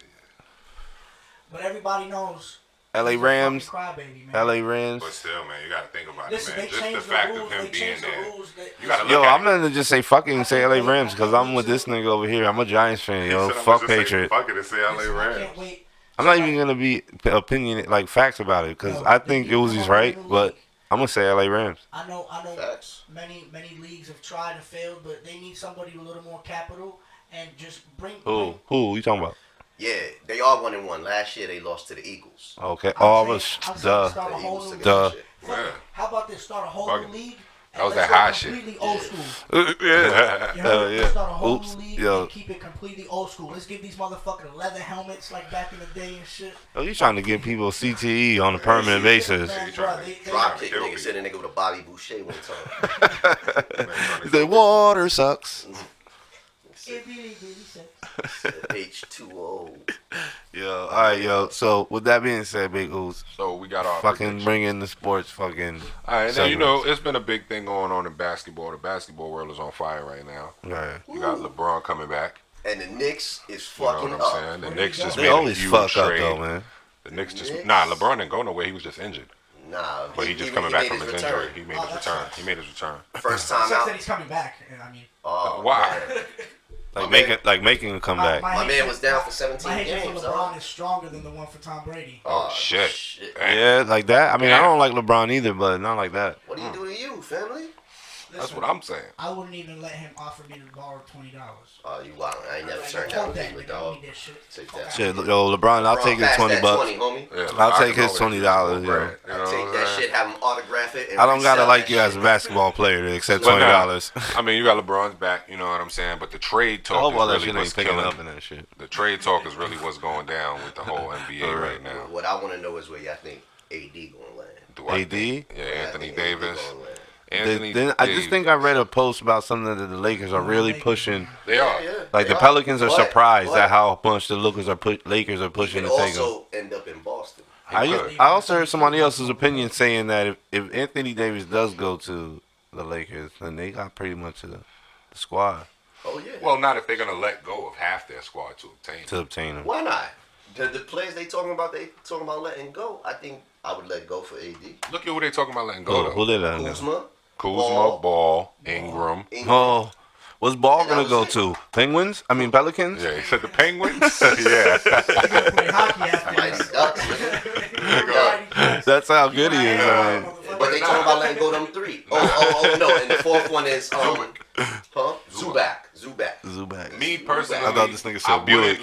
But everybody knows. LA he's a Rams. fucking crybaby, man. LA Rams. But still, man, you gotta think about Listen, it, man. they Just the changed the fact rules. of him They being changed the there. rules. You gotta look Yo, at I'm it. gonna just say fucking say LA Rams because I'm with this nigga over here. I'm a Giants fan, He yo. said, "I'ma Fuck just say Patriots. Fuck it and say LA Listen, I Rams. can't wait. I'm not even gonna be opinion like facts about it because I think Uzi's right, but I'm gonna say LA Rams. I know Facts. many leagues have tried and failed, but they need somebody with a little more capital and just bring. Who you talking about? Yeah, they are 1-1. Last year they lost to the Eagles. Okay. I'm Oh, I saying- was I'm saying duh. start a The whole Eagles new took it Duh. last year. Fuck it. Yeah. How about this? Start a whole Fuck new it. league. That and was let's that go high shit. completely old school. Yeah. You know, Yeah. let's start a whole Oops. new league Yo. and keep it completely old school. Let's give these motherfuckers leather helmets like back in the day and shit. Oh, you trying to give people CTE on a permanent basis? Man, He trying bro, to they- Drop kick kill nigga me. said a nigga with a Bobby Boucher one time. The water sucks. It really sucks. H2O. Yo, all right, yo. So with that being said, Big Ooze, So we got our fucking predictions. bring in the sports, fucking. All right, now segments. it's been a big thing going on in basketball. The basketball world is on fire right now. Right. You got LeBron coming back. And the Knicks is You know fucking what up. I'm saying? The Where Knicks they just go? They made a always huge fuck up trade. though, man. The Knicks just Knicks? LeBron didn't go nowhere. He was just injured, Nah, but he just coming back made from his return. injury. He made Oh, his that's return. nice. He made his return. First It time sucks out. that he's coming back. And I mean, Oh, Why? man. Making him come back. My man was down for 17 my hatred games, for LeBron dog. is stronger than the one for Tom Brady. Oh, shit. Yeah, like that. I mean, I don't like LeBron either, but not like that. What do you do to you, family? That's Listen, what I'm saying. I wouldn't even let him offer me to borrow $20. Oh, you wild. I ain't never Like, turned fuck down that, Taylor, nigga. I dog. don't need that shit. Take Fuck that. out. Shit, yo, LeBron, I'll take his Pass that $20. 20, homie. Yeah, I'll I take can his always $20, use yo. bread, you know I'll what take I'm that saying? shit, have him autograph it, and I don't gotta resell like that you as a shit. basketball player to accept But nah, $20. I mean, you got LeBron's back. You know what I'm saying? But the trade I talk hope all that is really shit ain't what's picking killing. up in that shit. The trade talk is really what's going down with the whole NBA right now. What I want to know is where y'all think AD gonna land. Do I AD? think- Yeah, Where y'all Anthony think AD Davis. gonna land. Anthony Then I just Davis. think I read a post about something that the Lakers are really pushing. They are. Like they the Pelicans are But- surprised but at how much the Lakers are pushing He to could take them. also end up in Boston. He I also heard somebody else's opinion saying that if Anthony Davis does go to the Lakers, then they got pretty much the squad Oh yeah. Well, not if they're gonna let go of half their squad to obtain. to obtain him. Why not? The players they talking about letting go. I think I would let go for AD. Look at who they talking about letting go. Who though. did that? Kuzma. Kuzma, Ball, Ingram. Oh, what's Ball And that gonna was go it. to? Penguins? I mean Pelicans? Yeah, he said the Penguins. yeah. He's gonna play hockey after Nice this. ducks. Nigga, That's how good he is. I mean. But they talking about letting go them 3. Oh, no. And the 4th one is Zubac. Me personally, I thought this nigga said Buick.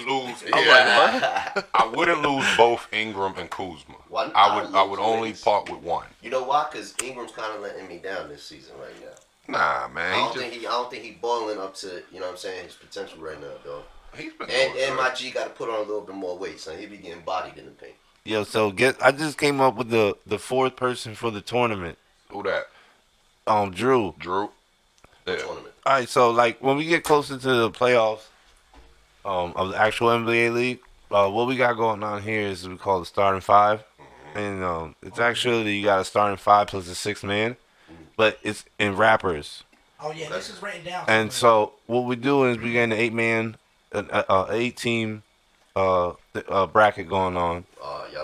I wouldn't lose both Ingram and Kuzma. I would only part with one. You know why? Because Ingram's kind of letting me down this season right now. Nah, man. I don't think he balling up to, you know what I'm saying, his potential right now, though. He's been and my G got to put on a little bit more weight, son. He be getting bodied in the paint. Yo, so I just came up with the 4th person for the tournament. Who that? Drew. Yeah. Tournament. All right, so like when we get closer to the playoffs of the actual NBA league, what we got going on here is we call the starting 5, and it's actually you got a starting 5 plus a 6th man, but it's in rappers. Oh yeah, this is written down. And so what we do is we get an 8-man, 8-team bracket going on.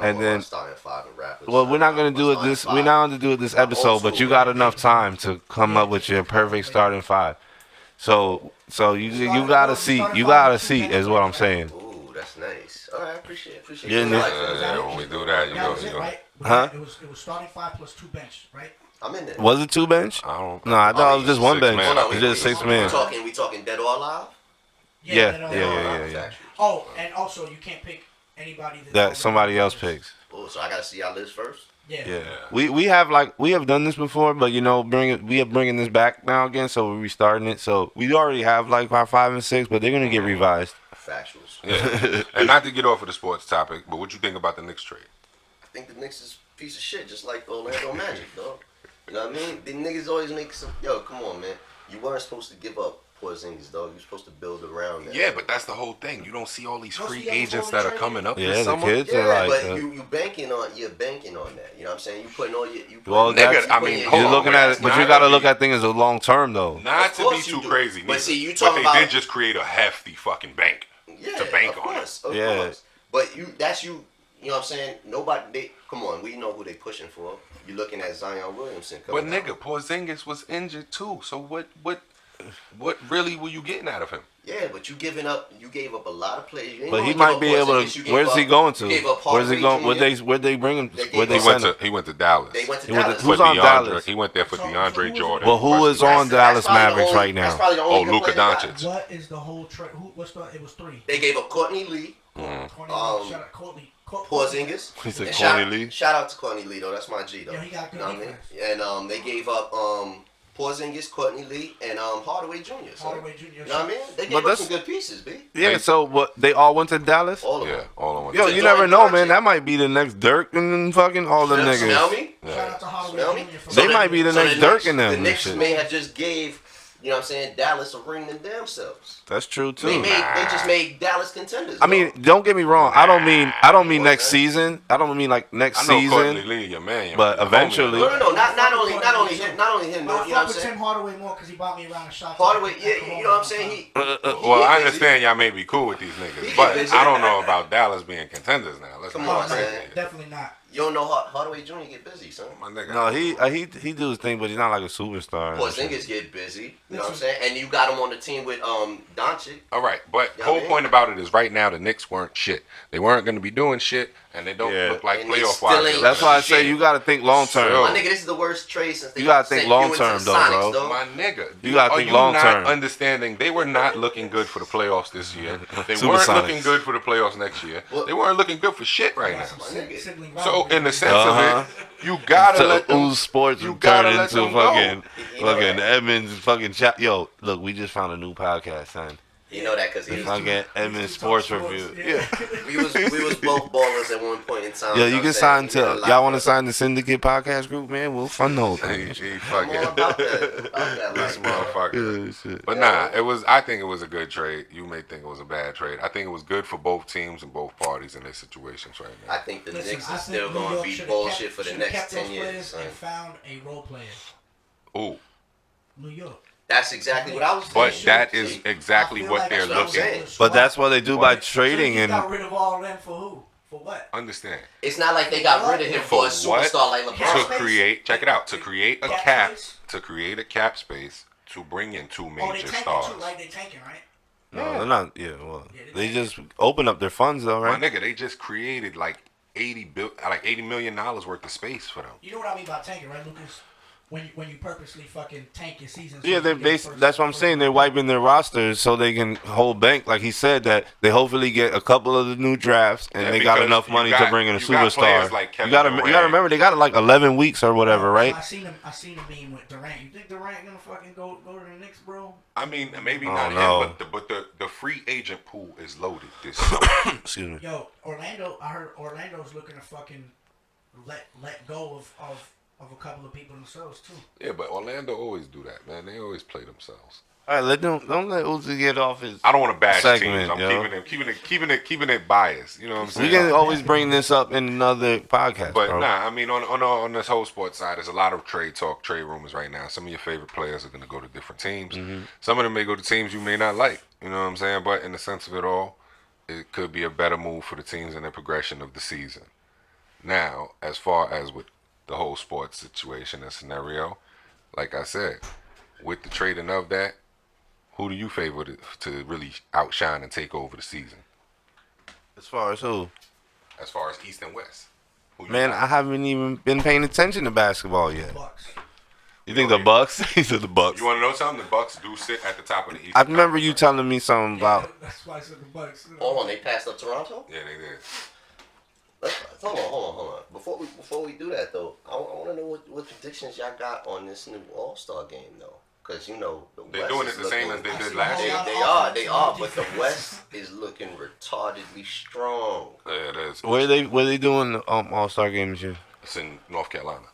And then, well, we're not gonna do it this. We're not gonna do it this episode, but you got enough time to come up with your perfect starting 5. So you got a seat. You got a seat, is what I'm saying. Ooh, that's nice. All right, appreciate it. Yeah, when we do that, you go. Right? Huh? It was starting 5 plus 2 bench, right? I'm in there. Was it 2 bench? I don't. No, I thought it was just 1 bench. Man. It's just 6 man. We talking dead or alive? Yeah. Oh, and also you can't pick anybody That somebody else picks. Oh, so I gotta see y'all list first. Yeah. We have done this before, but we are bringing this back now again, so we're restarting it. So we already have like our 5 and 6, but they're gonna get revised. Factuals. Yeah. And not to get off of the sports topic, but what you think about the Knicks trade? I think the Knicks is a piece of shit, just like Orlando Magic, dog. You know what I mean? The niggas always make some. Yo, come on, man. You weren't supposed to give up Porzingis, dog. You're supposed to build around that. Yeah, but that's the whole thing. You don't see all these free agents that are coming up. Yeah, this the summer. kids Yeah, are like. but you're banking on that. You know what I'm saying? You putting all your. Well, you're looking at it, but you got to look at things as a long term though. Not to be too crazy, but see, you but talking they about. did just create a hefty fucking bank to bank on it. Of course. But you know what I'm saying? Come on, we know who they pushing for. You're looking at Zion Williamson. But nigga, Porzingis was injured too. So what really were you getting out of him? Yeah, but you gave up a lot of players. But he might be able to. Where's he going to? Where's he going? Where'd they bring him? He went to Dallas. They went to Dallas. Who's on Dallas? He went there for DeAndre Jordan. Well, who is on Dallas Mavericks right now? Luka Doncic. What is the whole trade? It was 3. They gave up Courtney Lee. Shout out Courtney. Porzingis. He said Courtney Lee. Shout out to Courtney Lee though. That's my G though. Yeah, he got good defense. And they gave up Porzingis, Courtney Lee, and Hardaway Jr. Hardaway Jr. You know what I mean? They gave up some good pieces, B. Yeah, so what? They all went to Dallas? All of them. all of them. Yo, you never know, man. That might be the next Dirk and fucking all them niggas. Smell me? Shout out to Hardaway Jr. They might be the next Dirk in them. The Knicks may have just gave, you know what I'm saying, Dallas a ring them damn selves. That's true too. They just made Dallas contenders. I mean, don't get me wrong. I don't mean next season. I don't mean like next season. Courtney Lee, your man, but eventually. No. Not only him. No, you know what I'm saying? Tim Hardaway more because he bought me around the shop. Hardaway, yeah, you know what I'm saying? Well, I understand y'all may be cool with these niggas, but I don't know about Dallas being contenders now. Let's Come on, man. Definitely not. You don't know Hardaway Jr. get busy, son. My nigga. No, he do his thing, but he's not like a superstar. Porzingis get busy. You know what I'm saying? And you got him on the team with Doncic. All right, but the whole point about it is right now the Knicks weren't shit. They weren't going to be doing shit, and they don't look like playoff wise. That's why I say you got to think long term. My nigga, this is the worst trade since they You got to think long term, though, bro. My nigga, you got to think long term. Understanding they were not looking good for the playoffs this year. They weren't looking good for the playoffs next year. They weren't looking good for shit right now. So in the sense of it, you gotta let them. OOZE Sports turn into fucking Edmonds fucking chat. Yo, look, we just found a new podcast, son. You know that because he was fucking Edmonds Sports Review. Yeah. we was both ballers at one point in time. Yeah, you can sign to. Y'all want to sign the Syndicate podcast group, man? We'll fund the whole thing. He fucking about that this motherfucker. Shit. But nah, it was. I think it was a good trade. You may think it was a bad trade. I think it was good for both teams and both parties in their situations right now. I think the Knicks is still going to be bullshit for the next 10 years. And found a role player. Ooh. New York. That's exactly what I was saying. But that is exactly what they're looking. But that's what they do by trading so and. Got rid of all of them for who? For what? Understand? It's not like they got rid of him for a superstar like LeBron. To create, check it out. To create a cap, to create a cap space to bring in two major stars. Too, right? They tanking, right? No, they're not. Yeah, well, they just open up their funds though, right? My nigga, they just created like $80 million worth of space for them. You know what I mean by tanking, right, Lucas? When you purposely fucking tank your season. Yeah, that's what I'm saying. They're wiping their rosters so they can hold bank. Like he said, that they hopefully get a couple of the new drafts, and they got enough money to bring in a superstar. Like you gotta remember they got like 11 weeks or whatever, right? I seen him being with Durant. You think Durant gonna fucking go to the Knicks, bro? I mean, maybe not him, but the free agent pool is loaded this summer. Excuse me. Yo, Orlando. I heard Orlando's looking to fucking let go of a couple of people themselves too. Yeah, but Orlando always do that, man. They always play themselves. All right, don't let OOZE get off his. I don't want to bash segment, teams. I'm keeping it biased. You know what I'm saying? We can always bring this up in another podcast. But bro. I mean, on this whole sports side, there's a lot of trade talk, trade rumors right now. Some of your favorite players are going to go to different teams. Mm-hmm. Some of them may go to teams you may not like. You know what I'm saying? But in the sense of it all, it could be a better move for the teams in the progression of the season. Now, as far as with the whole sports situation and scenario, like I said, with the trading of that, who do you favor to really outshine and take over the season? As far as who? As far as East and West. Man, I haven't even been paying attention to basketball yet. Bucks. You think the Bucks? He said the Bucks. You want to know something? The Bucks do sit at the top of the East. I remember you telling me something about. That's why I said the Bucks. Hold on, they passed up Toronto? Yeah, they did. Hold on. Before we do that though, I want to know what predictions y'all got on this new All-Star game though, because you know they're doing it the same as they did last year. They are, but the West is looking retardedly strong. Yeah, it is. Where they doing the All-Star games here? It's in North Carolina.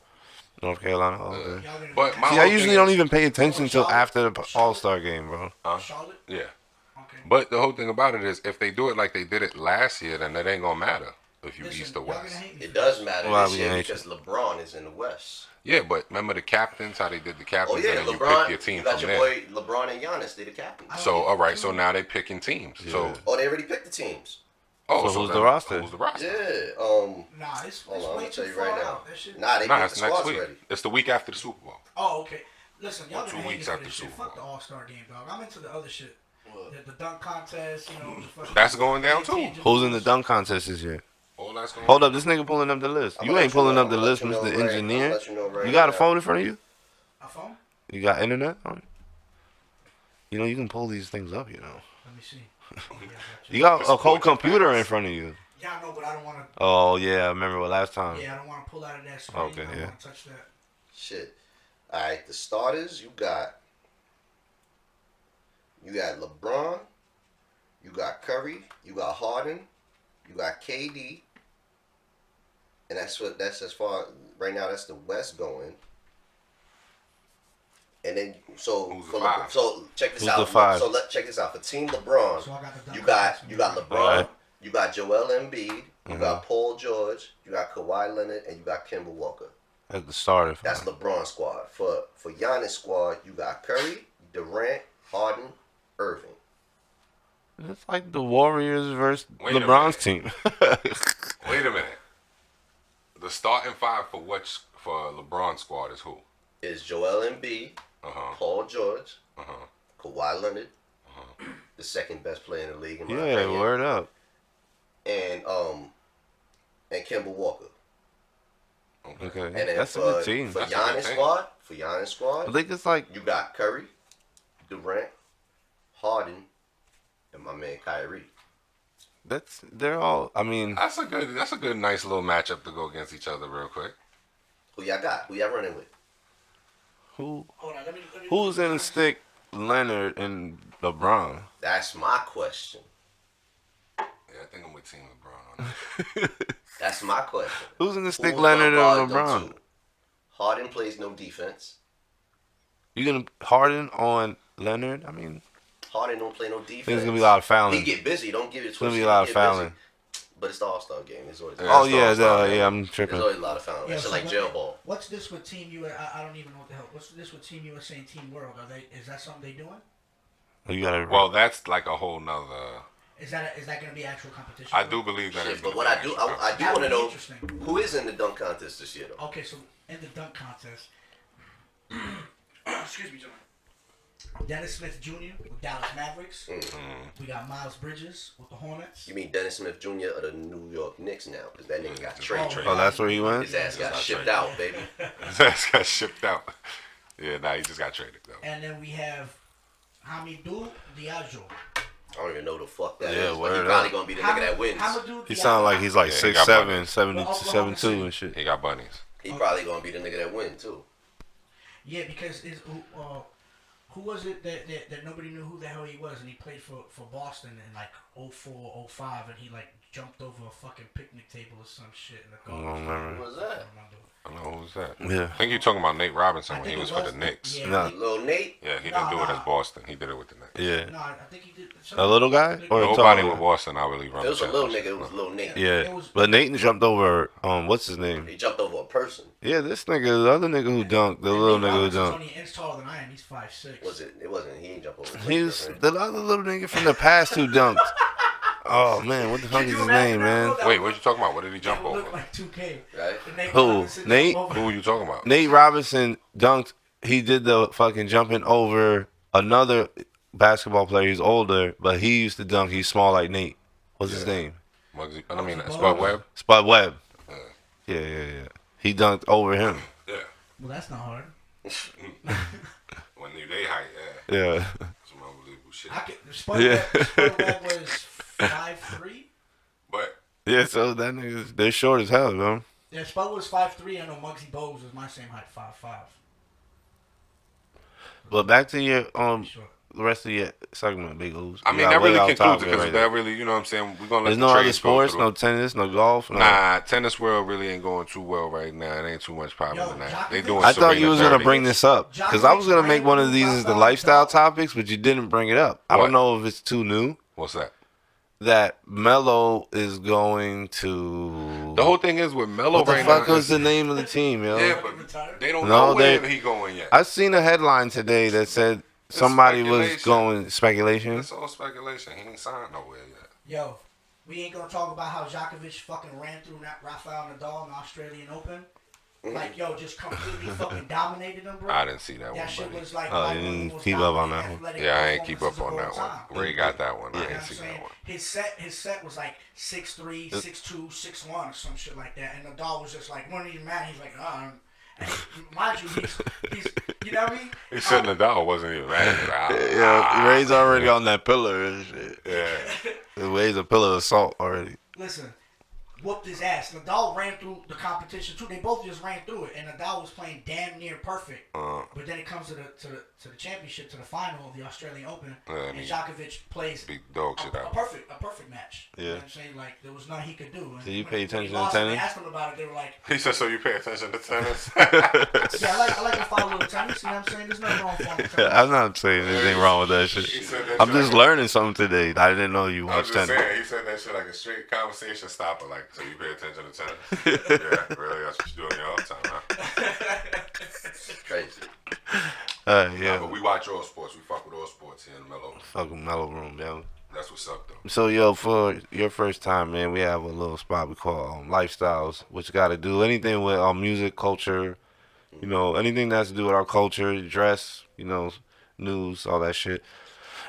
North Carolina. Okay. But See, I usually don't even pay attention until after the All-Star game, bro. Charlotte? Yeah. Okay. But the whole thing about it is, if they do it like they did it last year, then it ain't gonna matter if you East or West. It does matter this year because LeBron is in the West. Yeah, but remember the captains, how they did the captains, and then LeBron, you pick your team you got from your there. boy LeBron and Giannis, they the captains. So, all right, so now they picking teams. Yeah. So, they already picked the teams. so who's the roster? Who's the roster? Yeah. Nah, it's Hold on, way I'm too tell you far right now. out. That shit. Nah, they picked the It's next squads week. already. It's the week after the Super Bowl. Oh, okay. Listen, y'all Or 2 been weeks hating for after this shit. Super Bowl. Fuck the All-Star game, dog. I'm into the other shit. The dunk contest, you know. The fucking That's going down, too. Who's in the dunk contest this year? All that's going Hold up, this nigga pulling up the list. You ain't pulling up the list, Mr. Engineer. You got a phone in front of you? A phone? You got internet on? You know, you can pull these things up, you know. Let me see. You got a whole computer in front of you. Yeah, I know, but I don't want to. Oh, yeah, I remember what last time. Yeah, I don't want to pull out of that screen. Okay, I don't yeah. want to touch that. Shit. All right, the starters, you got LeBron, you got Curry, you got Harden, you got KD, and that's as far right now. That's the West going. And then Who's the five? So check this Who's out. the five? So check this out. For Team LeBron, So I got the you got LeBron, Right. you got Joel Embiid, you got Paul George, you got Kawhi Leonard, and you got Kemba Walker. That's the starter. That's LeBron squad. For Giannis squad, you got Curry, Durant, Harden, Irving. It's like the Warriors versus Wait a LeBron's team. Wait a minute. The starting five for LeBron squad is who? Is Joel Embiid, Paul George, Kawhi Leonard, the second best player in the league in my Yeah, opinion, word up. and Kemba Walker. Okay, And then that's a good team. For That's a good Giannis squad, I think it's like you got Curry, Durant, Harden, and my man Kyrie. they're all. I mean, That's a good, nice little matchup to go against each other real quick. Who y'all got? Who y'all running with? who Hold on, let me who's in the stick? Leonard and LeBron. That's my question. Yeah, I think I'm with Team LeBron on that. That's my question. Who's in the stick? Who's Leonard gonna and guard them LeBron. two? Harden plays no defense. You gonna Harden on Leonard? I mean, Harden don't play no defense. there's gonna be a lot of fouling. He get busy. Don't give it. It's gonna be a lot of fouling. But it's the All-Star game. It's always. Yeah. Oh That's yeah, all yeah, I'm There's tripping. always a lot of fouling. Yeah, It's so like what- jail ball. What's this with Team USA? I don't even know what the hell. What's this with Team USA and Team World? Is that something they doing? You gotta. Well, that's like a whole nother. Is that going to be actual competition? I do believe that. Shit, it's but gonna what be I do, extra. I do That want would to be know interesting. who is in the dunk contest this year though. Okay, so in the dunk contest, excuse me, gentlemen. Dennis Smith Jr. with Dallas Mavericks. We got Miles Bridges with the Hornets. You mean Dennis Smith Jr. of the New York Knicks now? Because that nigga got traded. Oh, that's where he went? His ass got shipped out, baby. His ass got shipped out. Yeah, nah, he just got traded, though. And then we have Hamidou Diallo. I don't even know the fuck that Yeah, is, but he probably going to be the nigga that wins. He sound like he's like 6'7", 7'2" and shit. He got bunnies. He probably going to be the nigga that wins, too. Yeah, because who was it that nobody knew who the hell he was, and he played for Boston in like 04, 05, and he like jumped over a fucking picnic table or some shit in the car. I don't remember. Who was that? I don't know who was that. Yeah. I think you're talking about Nate Robinson when he was for the Knicks. Yeah, Nah. Lil Nate? Yeah, he didn't do it as Boston. He did it with the Knicks. Yeah. No, I think he did. A little guy? Or Nobody tall? with Boston, I really run. It was a little nigga. It was Lil Nate. Yeah. But Nathan jumped over, what's his name? He jumped over a person. Yeah, this nigga, the other nigga who dunked, the little nigga who dunked. Only an inch taller than I am. He's 5'6". Was it? It wasn't. He ain't jump over. He's the other little nigga from the past who dunked. Oh, man, what the fuck is his name, man? Wait, what you talking about? What did he jump It over? looked like 2K. Right? Who? Nate? Who are you talking about? Nate Robinson dunked. He did the fucking jumping over another basketball player. He's older, but he used to dunk. He's small like Nate. What's his name? Muggsy, I mean, Spud Webb. Spud Webb. Yeah. He dunked over him. Yeah. Well, that's not hard. When they height, Yeah. Some unbelievable shit. Spud Webb was 5'3". But Yeah, so that nigga, they're short as hell, bro. Yeah, Spud was 5'3". I know Muggsy Bogues was my same height, 5'5". But back to your Sure. the rest of your segment, Big Ooze. I mean, that really concludes it because that really, you know what I'm saying? We're gonna let There's the no other trades go sports, through. no tennis, no golf. No. Nah, tennis world really ain't going too well right now. It ain't too much popping in that. They doing. I thought you was gonna Serena bring Dirty. this up because I was gonna make one of these as the lifestyle topics, but you didn't bring it up. I What? don't know if it's too new. What's that? That Mello is going to. The whole thing is with Mello What the right fuck now. was the name of the team, yo? Yeah, but they don't No, know where he going yet. I seen a headline today that said somebody was speculation. going speculation. It's all speculation. He ain't signed nowhere yet. Yo, we ain't gonna talk about how Djokovic fucking ran through Rafael Nadal in the Australian Open. Like, yo, just completely fucking dominated him, bro. I didn't see that That one, shit buddy. was like, Oh, like you one of the didn't most keep up on dominant that one. athletic Yeah, I ain't keep up performances on of that all one. time. Ray got that one. You know I what ain't I'm seen saying? that one. His set was like 6'3", 6'2", 6'1", or some shit like that. And Nadal was just like, wasn't even mad. He's like, and mind you, he's you know what I mean? He said Nadal wasn't even mad. Yeah, Ray's already on that pillar and shit. Yeah. Ray's a pillar of salt already. Listen, whooped his ass. Nadal ran through the competition too. They both just ran through it, and Nadal was playing damn near perfect. But then it comes to the championship, to the final of the Australian Open, and Djokovic plays Big dog shit out. a perfect match. Yeah. You know what I'm saying? Like, there was nothing he could do. And Did you when- pay when attention he to lost, tennis? They asked him about it. They were like, He said, so you pay attention to tennis? yeah, I like to follow a little tennis. You know what I'm saying? There's nothing wrong with following tennis. I'm not saying anything wrong with that shit. He said that I'm shit just like- learning something today. I didn't know you I was watched just tennis. saying, he said that shit like a straight conversation stopper. Like, so you pay attention to tennis? Yeah, really? That's what you do in your off time, huh? Crazy. Yeah. But we watch all sports. We fuck with all sports here in Mello. Fucking MELLO-ROOM, yo. That's what's up, though. So, yo, for your first time, man, we have a little spot we call Lifestyles, which got to do anything with our music, culture, you know, anything that has to do with our culture, dress, you know, news, all that shit.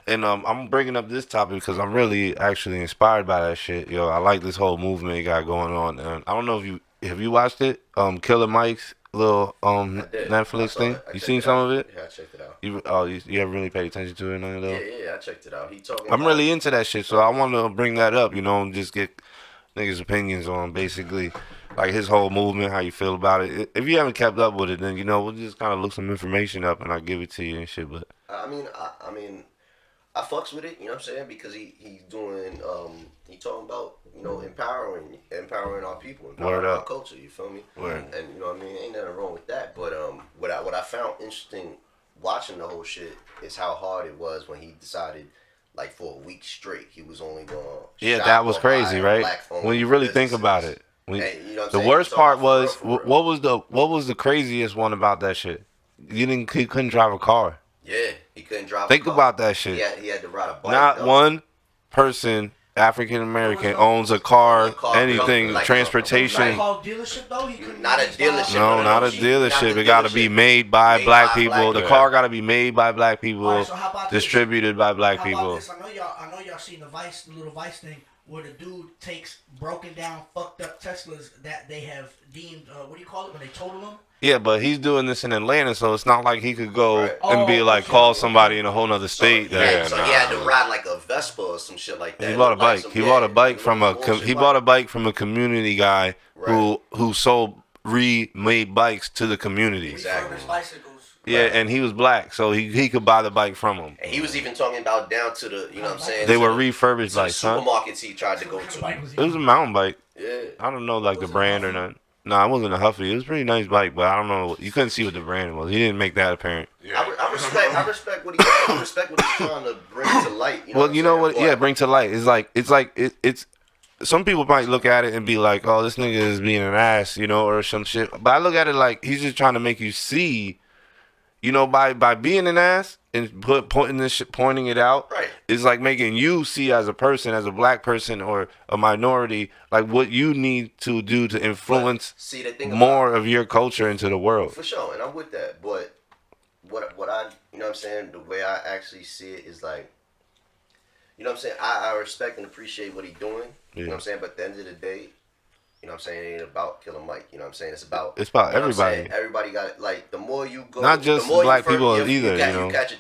And I'm bringing up this topic because I'm really actually inspired by that shit. Yo, I like this whole movement you got going on. And I don't know if you watched it, Killer Mike's little Netflix thing. You seen some of it? Yeah, I checked it out. You haven't really paid attention to it, none of Yeah, those? I checked it out. He talking. I'm about, really into that shit, so I want to bring that up, you know, and just get niggas' opinions on basically like his whole movement, how you feel about it. If you haven't kept up with it, then, you know, we'll just kind of look some information up and I'll give it to you and shit. But I mean, I fucks with it. You know what I'm saying? Because he's doing he talking about, you know, empowering our people, empowering Word our up. culture. You feel me? Word. And you know what I mean? Ain't nothing wrong with that. But what I found interesting watching the whole shit is how hard it was when he decided, like, for a week straight he was only going. yeah, that was crazy, right? When you really think about it. And, you know what I'm The saying? worst So, part for was real, for real. what was the craziest one about that shit? He couldn't drive a car. Yeah, he couldn't drive. Think a car. about that shit. He had to ride a bike. Not though. one person African American owns a car, anything, like transportation. Dealership though? Not a dealership. No, not a dealership. It got to be made by black people. The car got to be made by black people, distributed by black people. I know y'all seen the little Vice thing where the dude takes broken down, fucked up Teslas that they have deemed, what do you call it when they total them? Yeah, but he's doing this in Atlanta, so it's not like he could go and be like, call somebody in a whole nother state. So he had to ride like a Vespa or some shit like that. He bought a bike. He bought a bike from a community guy who sold remade bikes to the community. Exactly. Yeah, and he was black, so he could buy the bike from him. And he was even talking about down to the, you know what I'm saying? They were refurbished bikes, huh? Supermarkets he tried to go to. It was a mountain bike. Yeah. I don't know like the brand or nothing. No, it wasn't a Huffy. It was a pretty nice bike, but I don't know. You couldn't see what the brand was. He didn't make that apparent. Yeah. I respect what he's trying to bring to light. You know what? Yeah, bring to light. It's some people might look at it and be like, "Oh, this nigga is being an ass," or some shit. But I look at it like he's just trying to make you see. By being an ass and pointing it out, is like making you see as a person, as a black person or a minority, like what you need to do to influence more of your culture into the world. For sure, and I'm with that. But what I, you know what I'm saying, the way I actually see it is like, you know what I'm saying, I respect and appreciate what he's doing. You know what I'm saying, but at the end of the day, you know what I'm saying, it ain't about Killer Mike. You know what I'm saying? It's about everybody. Everybody got it. Like, the more you go, not just black people either. You catch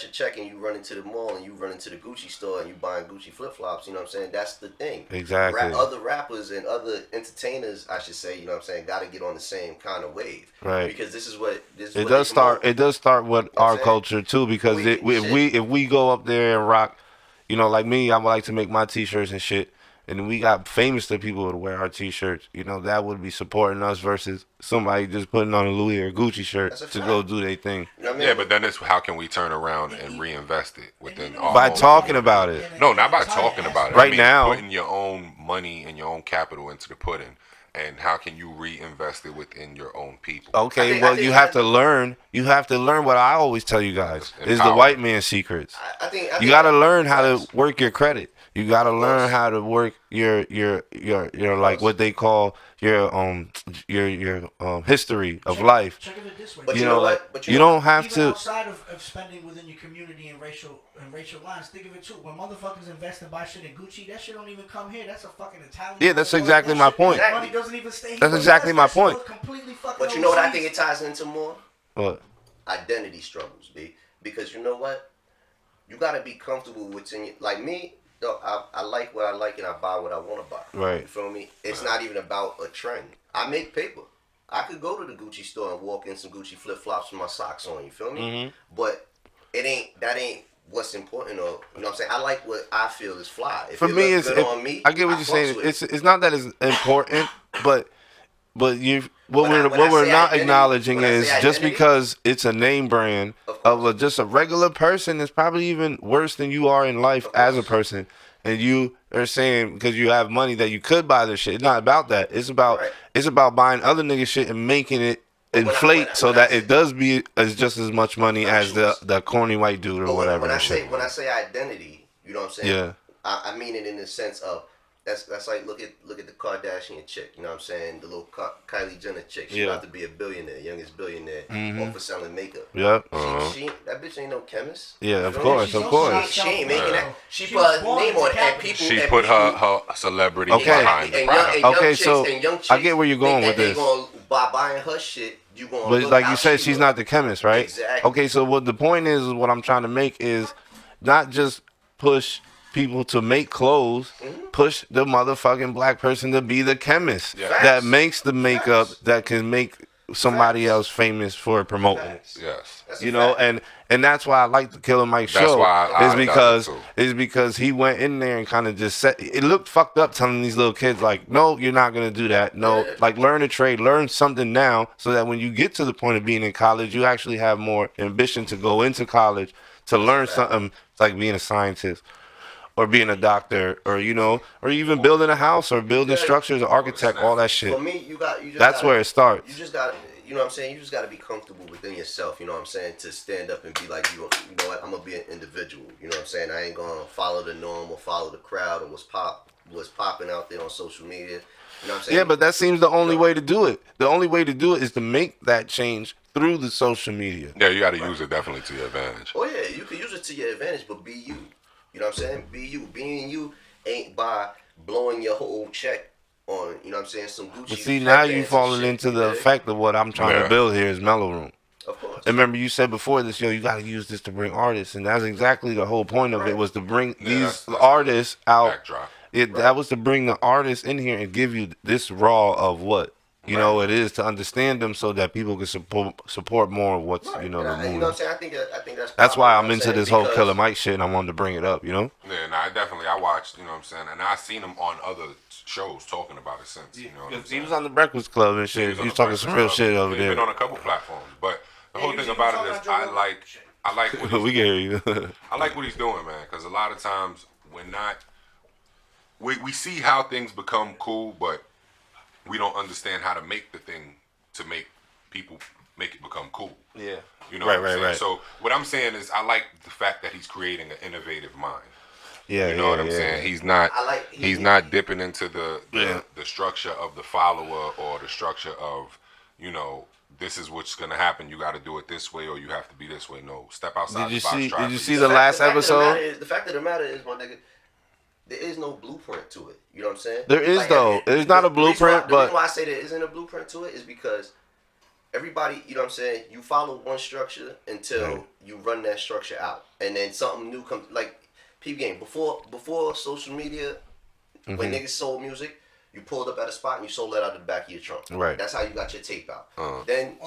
a check and you run into the mall and you run into the Gucci store and you buying Gucci flip flops. You know what I'm saying? That's the thing. Exactly. Other rappers and other entertainers, I should say, you know what I'm saying, got to get on the same kind of wave. Right. Because this is what it does start. It does start with our culture too. Because if we go up there and rock, like me, I would like to make my T-shirts and shit. And we got famous people to wear our T-shirts. That would be supporting us versus somebody just putting on a Louis or Gucci shirt to go do their thing. You know what I mean? Yeah, but then it's how can we turn around and reinvest it within our by talking about it. No, not by talking about it. Right now, putting your own money and your own capital into the pudding. And how can you reinvest it within your own people? Okay, you have to learn. You have to learn what I always tell you guys is the white man's secrets. You got to learn how to work your credit. You got to learn how to work your like what they call your history of life. Check it this way. But you don't have to. Outside of spending within your community and racial lines, think of it too. When motherfuckers invest and buy shit in Gucci, that shit don't even come here. That's a fucking Italian. Yeah, that's exactly my point. Money doesn't even stay here. That's exactly my point. But you know what I think it ties into more? What? Identity struggles, B. Because you know what? You gotta be comfortable with like me. I like what I like and I buy what I want to buy. Right. You feel me? It's not even about a trend. I make paper. I could go to the Gucci store and walk in some Gucci flip flops with my socks on. You feel me? Mm-hmm. But that ain't what's important. Or you know what I'm saying? I like what I feel is fly. If for me, it's on me, I get what you're saying. It's not that it's important, but what we're not acknowledging is just because it's a name brand of just a regular person is probably even worse than you are in life as a person. And you are saying because you have money that you could buy this shit. It's not about that. It's about buying other nigga shit and making it inflate so that it does be as just as much money as the corny white dude or whatever. When I say identity, you know what I'm saying? Yeah. I mean it in the sense of that's like look at the Kardashian chick, you know what I'm saying? The little Kylie Jenner chick. She's about to be a billionaire, youngest billionaire, all for selling makeup. Yep. She that bitch ain't no chemist. Yeah, of course. She ain't making that. She put her name on it, and people. She put her celebrity behind the product. Okay, so I get where you're going with this. By buying her shit, you going. But like you said, she's not the chemist, right? Exactly. Okay, so what the point is what I'm trying to make is not just push people to make clothes, push the motherfucking black person to be the chemist that makes the makeup that can make somebody else famous for promoting. Yes. And that's why I like the Killer Mike show. That's why is because he went in there and kind of just said it looked fucked up telling these little kids like, no, you're not gonna do that. No, like learn a trade, learn something now, so that when you get to the point of being in college, you actually have more ambition to go into college to learn something like being a scientist. Or being a doctor, or or even building a house, or building structures, or architect, all that shit. For me, that's where it starts. You just got you know what I'm saying, you just got to be comfortable within yourself, you know what I'm saying, to stand up and be like, you know what, I'm going to be an individual, you know what I'm saying, I ain't going to follow the norm or follow the crowd or what's popping out there on social media, you know what I'm saying? Yeah, but that seems the only way to do it. The only way to do it is to make that change through the social media. Yeah, you got to use it definitely to your advantage. Oh yeah, you can use it to your advantage, but be you. You know what I'm saying? Be you. Being you ain't by blowing your whole check on, you know what I'm saying, some Gucci. But see, now you falling into the effect of what I'm trying to build here is MELLO-ROOM. Of course. And remember, you said before this, yo, you got to use this to bring artists, and that's exactly the whole point of it, was to bring these artists out. Backdrop. That was to bring the artists in here and give you this raw of what you know it is, to understand them, so that people can support more of what's you know the movie. You know what I'm saying? I think that's why I'm into this whole Killer Mike shit, and I wanted to bring it up. You know? Yeah, no, I watched. You know what I'm saying, and I seen him on other shows talking about it since. You know, he was on the Breakfast Club and shit. He was talking some real shit over there. He's been on a couple platforms, but the whole thing about it is, I like what he's we can hear you. I like what he's doing, man, because a lot of times we see how things become cool, but we don't understand how to make the thing to make people make it become cool. Yeah. You know what I'm saying? So what I'm saying is, I like the fact that he's creating an innovative mind. Yeah. You know what I'm saying? He's not not dipping into the structure of the follower or the structure of, you know, this is what's gonna happen. You got to do it this way, or you have to be this way. No, step outside the box. Did you see the last episode? The fact of the matter is, my nigga, there is no blueprint to it. You know what I'm saying? There is, though. There's not a blueprint, the reason why I say there isn't a blueprint to it is because everybody, you know what I'm saying, you follow one structure until you run that structure out. And then something new comes, like, peep game. Before social media, when niggas sold music, you pulled up at a spot and you sold that out of the back of your trunk. Right. That's how you got your tape out. Then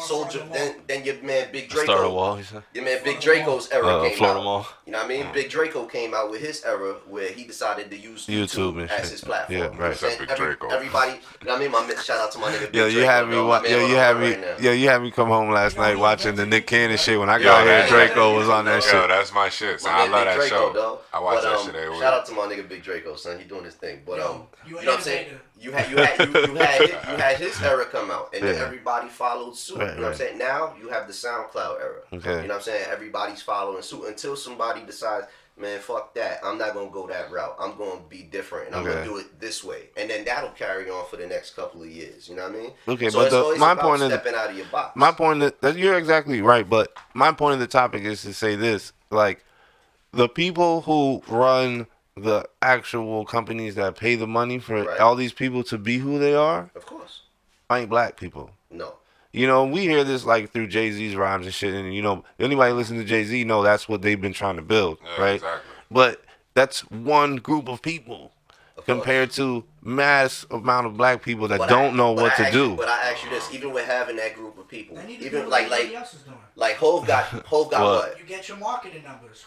then your man Big Draco. Start a wall, you said? Your man Big Draco's era came Florida out. Mall. You know what I mean? Big Draco came out with his era where he decided to use YouTube as his platform. Yeah, right. Big Draco. Everybody, you know what I mean? Shout out to my nigga Big Yo, you had me come home last night watching the Nick Cannon shit. When I got here, Draco was on that shit. Yo, that's my shit. So I love that show. I watch that shit every week. Shout out to my nigga Big Draco, son. He doing his thing. But you know what I'm saying? You had his era come out, and then everybody followed suit. You know what I'm saying? Now you have the SoundCloud era. Okay. You know what I'm saying? Everybody's following suit until somebody decides, man, fuck that. I'm not gonna go that route. I'm gonna be different, and I'm gonna do it this way, and then that'll carry on for the next couple of years. You know what I mean? Okay, so but my point is stepping out of your box. My point is that you're exactly right, but my point of the topic is to say this: like, the people who run the actual companies that pay the money for all these people to be who they are, of course, ain't black people. No. You know, we hear this like through Jay-Z's rhymes and shit, and you know, anybody listen to Jay-Z know that's what they've been trying to build, right? Exactly. But that's one group of people compared to mass amount of black people that don't know what to do. But I ask you this: even with having that group of people, even like Hov got what? You get your marketing numbers.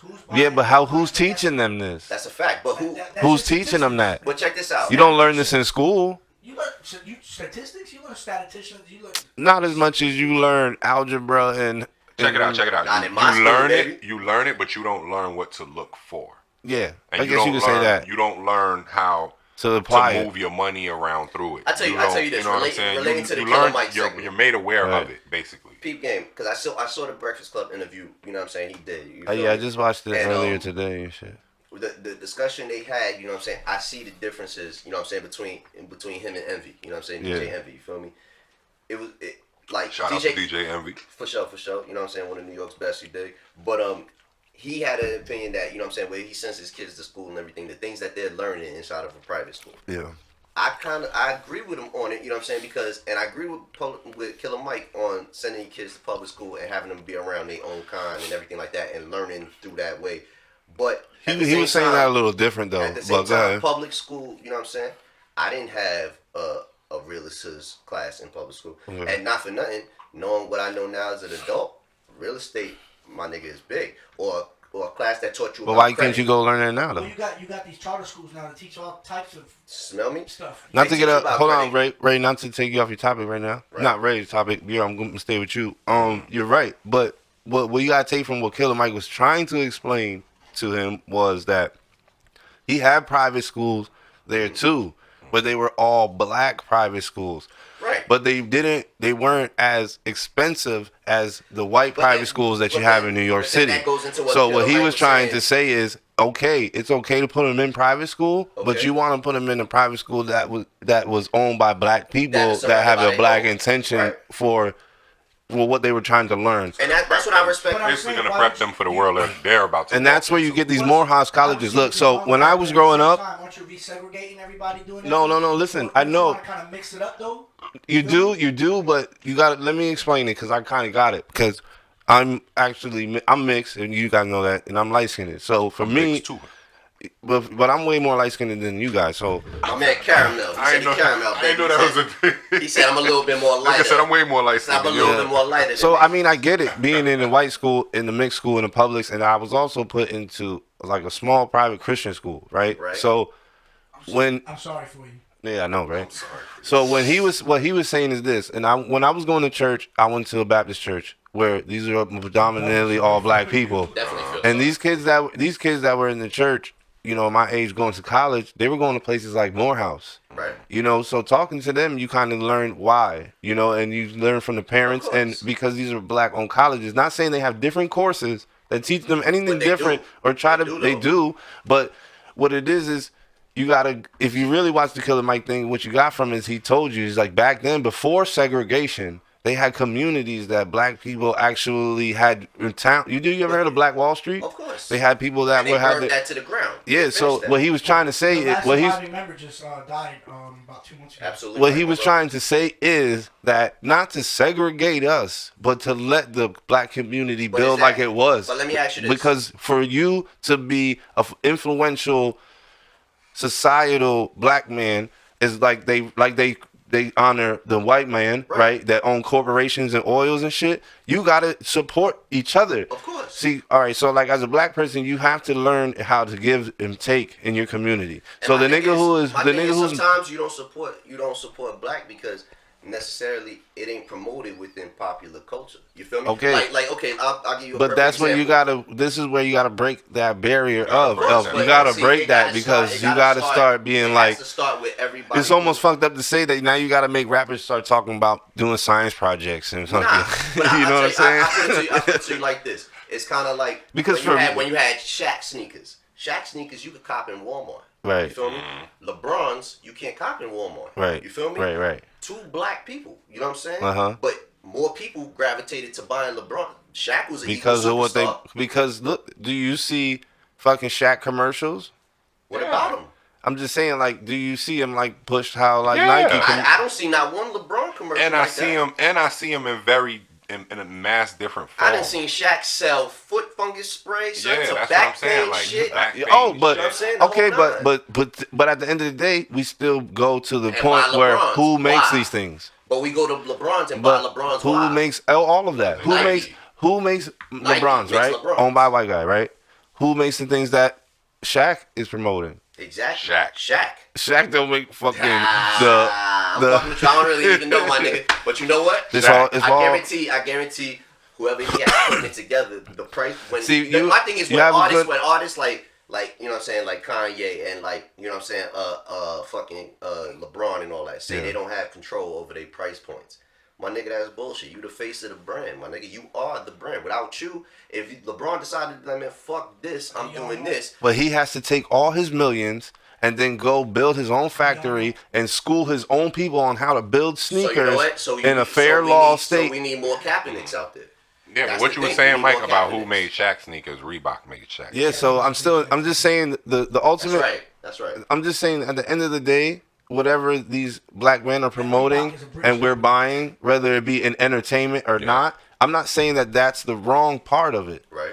Who's teaching them this? That's a fact. But who's teaching them that? But check this out. You don't learn this in school. You learn statistics. You learn statisticians. Not as much as you learn algebra and. Check it out. Not in my school, You learn it, but you don't learn what to look for. Yeah, and I guess you could say that. You don't learn how to apply move your money around through it. I tell you this. You know what I'm saying? Relating to the Killer Mike segment. You're made aware of it, basically. Peep game, because I saw the Breakfast Club interview. You know what I'm saying? He did. I just watched it earlier today and shit. The discussion they had, you know what I'm saying? I see the differences, you know what I'm saying, between him and Envy. You know what I'm saying? DJ Envy, you feel me? Shout out to DJ Envy. For sure. You know what I'm saying? One of New York's best, he did. But he had an opinion that, you know what I'm saying, where he sends his kids to school and everything, the things that they're learning inside of a private school. Yeah. I agree with him on it, you know what I'm saying, because, and I agree with Killer Mike on sending kids to public school and having them be around their own kind and everything like that and learning through that way. But he was saying that a little different though. At the same time, public school, you know what I'm saying, I didn't have a real estate class in public school. Mm-hmm. And not for nothing, knowing what I know now as an adult, real estate, my nigga, is big. Or a class that taught you about why can't you go learn that now, though? Well, you got these charter schools now that teach all types of stuff. Not to get up, hold on, Ray, not to take you off your topic right now. Right. Not Ray's topic. Yeah, I'm going to stay with you. You're right. But what you got to take from what Killer Mike was trying to explain to him was that he had private schools there, too. But they were all black private schools. Right. but they weren't as expensive as the white private schools that you have in New York City. That goes into what So what he was trying saying. to say is, okay, it's okay to put them in private school, but Okay. you want to put them in a private school that was owned by black people That's that have a black own. intention Right. for what they were trying to learn. And that's what I respect. But I'm Basically saying, going to why prep would them for the world that they're about to. And that's where you get these Morehouse colleges. Look, so when I was At growing the same up, time, aren't you resegregating everybody doing No, that? listen, Don't I you know. wanna kind of mix it up though. you do, but you got to let me explain it because I kind of got it because I'm mixed and you guys know that, and I'm light skinned. So for me, too. but I'm way more light skinned than you guys. So My man Caramel. I ain't know that was a thing. He said I'm a little bit more lighter. Like I said, I'm way more light I'm a skinned. little bit more lighter. So than I mean, I get it being in the white school, in the mixed school, in the publics, and I was also put into like a small private Christian school, right? Right. So when I'm sorry for you. yeah, I know, right? I'm sorry. So what he was saying is this, and when I was going to church, I went to a Baptist church where these are predominantly all black people, Definitely feel and these kids that were in the church, you know, my age going to college, they were going to places like Morehouse. Right. You know, so talking to them, you kind of learn why, you know, and you learn from the parents, and because these are black-owned colleges, not saying they have different courses that teach them anything But they different do. or try They to, do, they though. do, but what it is you gotta, if you really watch the Killer Mike thing, what you got from is he told you, he's like, back then, before segregation, they had communities that black people actually had in town. You ever heard of Black Wall Street? Of course. They had people that And they would have burned that to the ground. yeah, so Finished that. what he was trying to say The is last surviving member just died about 2 months ago. Absolutely. what right, he was bro. trying to say is that not to segregate us, but to let the black community But build is that- like it was. But let me ask you this. Because for you to be an influential societal black man is like they honor the white man, right? That own corporations and oils and shit. You gotta support each other. Of course. See, all right. So like as a black person, you have to learn how to give and take in your community. So the nigga who's sometimes you don't support black because necessarily it ain't promoted within popular culture. You feel me? Okay. Like okay, I'll give you a But perfect that's where you example. gotta. This is where you gotta break that barrier Of course, of but you gotta see, break it that gotta because start- it you gotta start it being has like. to start with everybody. It's almost fucked up to say that now you gotta make rappers start talking about doing science projects and something. Nah, but You know what I'm saying? I put it to you like this. It's kind of like Because when you had Shaq sneakers. Shaq sneakers you could cop in Walmart. Right. You feel me? LeBrons you can't cop in Walmart. Right. You feel me? Right. Two black people. You know what I'm saying? Uh-huh. But more people gravitated to buying LeBron. Shaq was an Because equal of what they. superstar. Because look, do you see fucking Shaq commercials? What about him? I'm just saying, like, do you see him like push how like Yeah. Nike? I don't see not one LeBron commercial. And like I see him in a mass different form. I done seen Shaq sell foot fungus spray, son, Yeah, to that's what I'm back saying. pain Like shit. back pain Oh, but shit. You know what I'm saying? The okay, whole but at the end of the day, we still go to the And point buy where LeBrons. who makes Why? these things? But we go to LeBron's and buy But LeBron's. who Why? makes all of that? Nike. Who makes LeBrons, makes right? LeBrons. Owned by a white guy, right? Who makes the things that Shaq is promoting? Exactly. Shaq. Shaq don't make fucking I'm fucking with you. I don't really even know my nigga. But you know what? It's all- it's all- I guarantee whoever he has putting it together, the price when See, my thing is you when have a artists good- like you know what I'm saying, like Kanye and like, you know what I'm saying, fucking LeBron and all that say they don't have control over their price points. My nigga, that's bullshit. You the face of the brand, my nigga. You are the brand. Without you, if LeBron decided, I mean, fuck this, I'm doing this. But he has to take all his millions and then go build his own factory and school his own people on how to build sneakers So you know what? in a fair law So state. we need more Kaepernicks out there. Yeah, That's but what the you were thing. saying, We Mike, need about more who Kaepernicks. made Shaq sneakers, Reebok made Shaq. Yeah, so I'm just saying the ultimate. That's right. That's right. I'm just saying at the end of the day, whatever these black men are promoting and we're buying, whether it be in entertainment or not, I'm not saying that that's the wrong part of it. Right.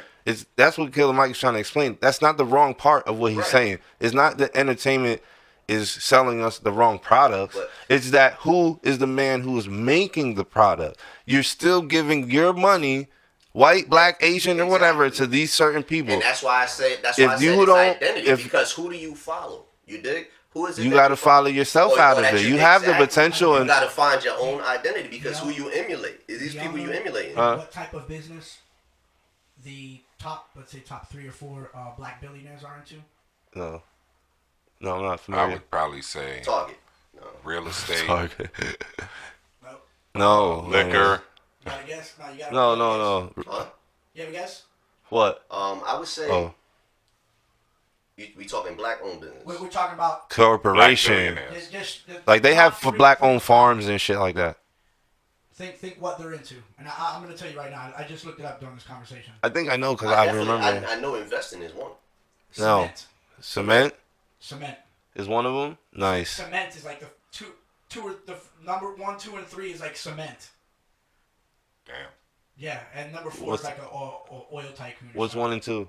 That's what Killer Mike is trying to explain. That's not the wrong part of what he's Right. saying. It's not that entertainment is selling us the wrong products. But- it's that who is the man who is making the product. You're still giving your money, white, black, Asian, or whatever, to these certain people. And that's why I say If it's you don't- identity, if- because who do you follow? You dig? Who is it? You that got to follow yourself or out of that it. You have the exactly. potential, You and got to find your own identity because who Yeah. you emulate. Is these people you emulate? What type of business the let's say top 3 or 4 black billionaires are into? no, I'm not I familiar. would probably say Target. No. real estate, Target. No. Liquor. You got a guess? No, you got. No. Huh? You have a guess? What? I would say. Oh. We talking black-owned business. We're talking about Corporation. Like they have black-owned farms and shit like that. Think what they're into, and I'm gonna tell you right now. I just looked it up during this conversation. I think I know because I remember. I know investing is one. Cement. No. Cement is one of them. Nice. Cement is like the two or the number 1, 2, and 3 is like cement. Damn. Yeah, and number 4 is like a oil tycoon. What's 1 and 2?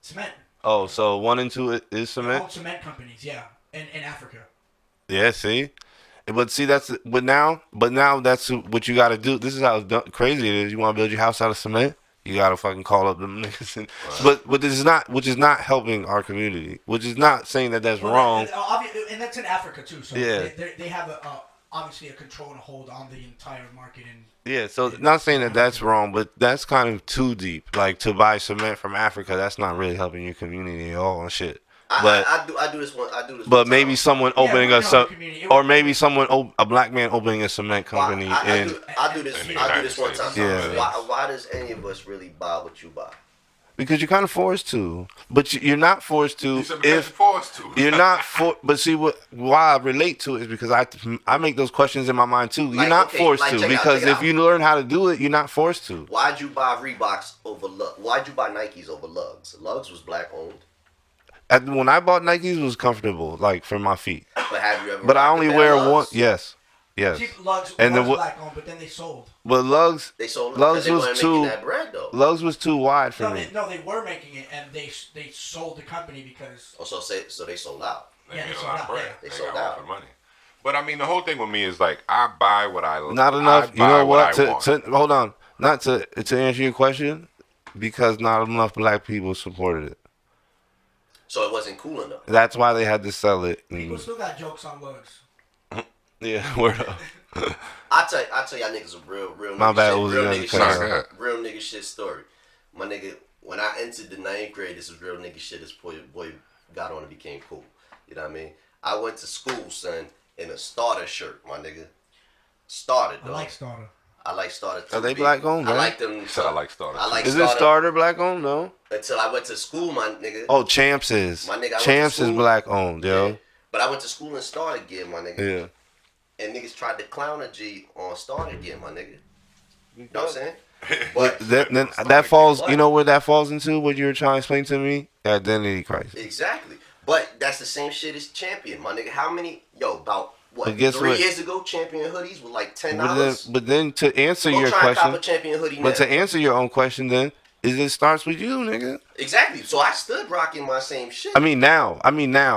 Cement. Oh, so 1 and 2 is cement. All cement companies, yeah, in Africa. Yeah, see, but now that's what you got to do. This is how crazy it is. You want to build your house out of cement, you got to fucking call up them niggas. But this is not, which is not helping our community. Which is not saying that that's wrong. And that's in Africa too. So yeah, they have obviously a control and a hold on the entire market. And yeah, so not saying that that's wrong, but that's kind of too deep. Like to buy cement from Africa, that's not really helping your community at all and shit. But I do this one. But maybe someone opening or maybe a black man opening a cement company. I do this one time. Yeah. Why does any of us really buy what you buy? Because you're kind of forced to, but you're not forced to. You're not but see why I relate to it is because I make those questions in my mind too. You're not forced to because if you learn how to do it, you're not forced to. Why'd you buy Reeboks over Lugs? Why'd you buy Nikes over Lugs? Lugs was black owned. When I bought Nikes, it was comfortable, like for my feet. But have you ever? But I only wear one. Yes. Lugs black owned, but then they sold. But Lugs was too. That bread, though. Lugs was too wide for me. They were making it, and they sold the company because. Oh, so they sold out. Yeah, they sold out. They sold out for money. But I mean, the whole thing with me is like I buy what I. Not enough. You know what? Hold on. Not to answer your question, because not enough black people supported it. So it wasn't cool enough. That's why they had to sell it. People still got jokes on Lugs. Yeah, word up. I tell y'all niggas a real my nigga bad, shit. Real nigga shit story. My nigga, when I entered the 9th grade, this was real nigga shit. This boy got on and became cool. You know what I mean? I went to school, son, in a starter shirt, my nigga. Starter, though. I like starter too. Are they black owned, right? I like them. I like starter. Is it starter black owned? No. Until I went to school, my nigga. Oh, Champs is. My nigga, Champs is black owned, yo. Yeah. But I went to school and starter gear, my nigga. Yeah. And niggas tried to clown a G on starter gear, my nigga. You know what I'm saying? But that falls. You know where that falls into? What you were trying to explain to me? Identity crisis. Exactly. But that's the same shit as Champion, my nigga. How many? About what? 3 years ago, Champion hoodies were like $10. But then to answer your question, a Champion hoodie but to answer your own question, then it starts with you, nigga. Exactly. So I stood rocking my same shit. I mean now,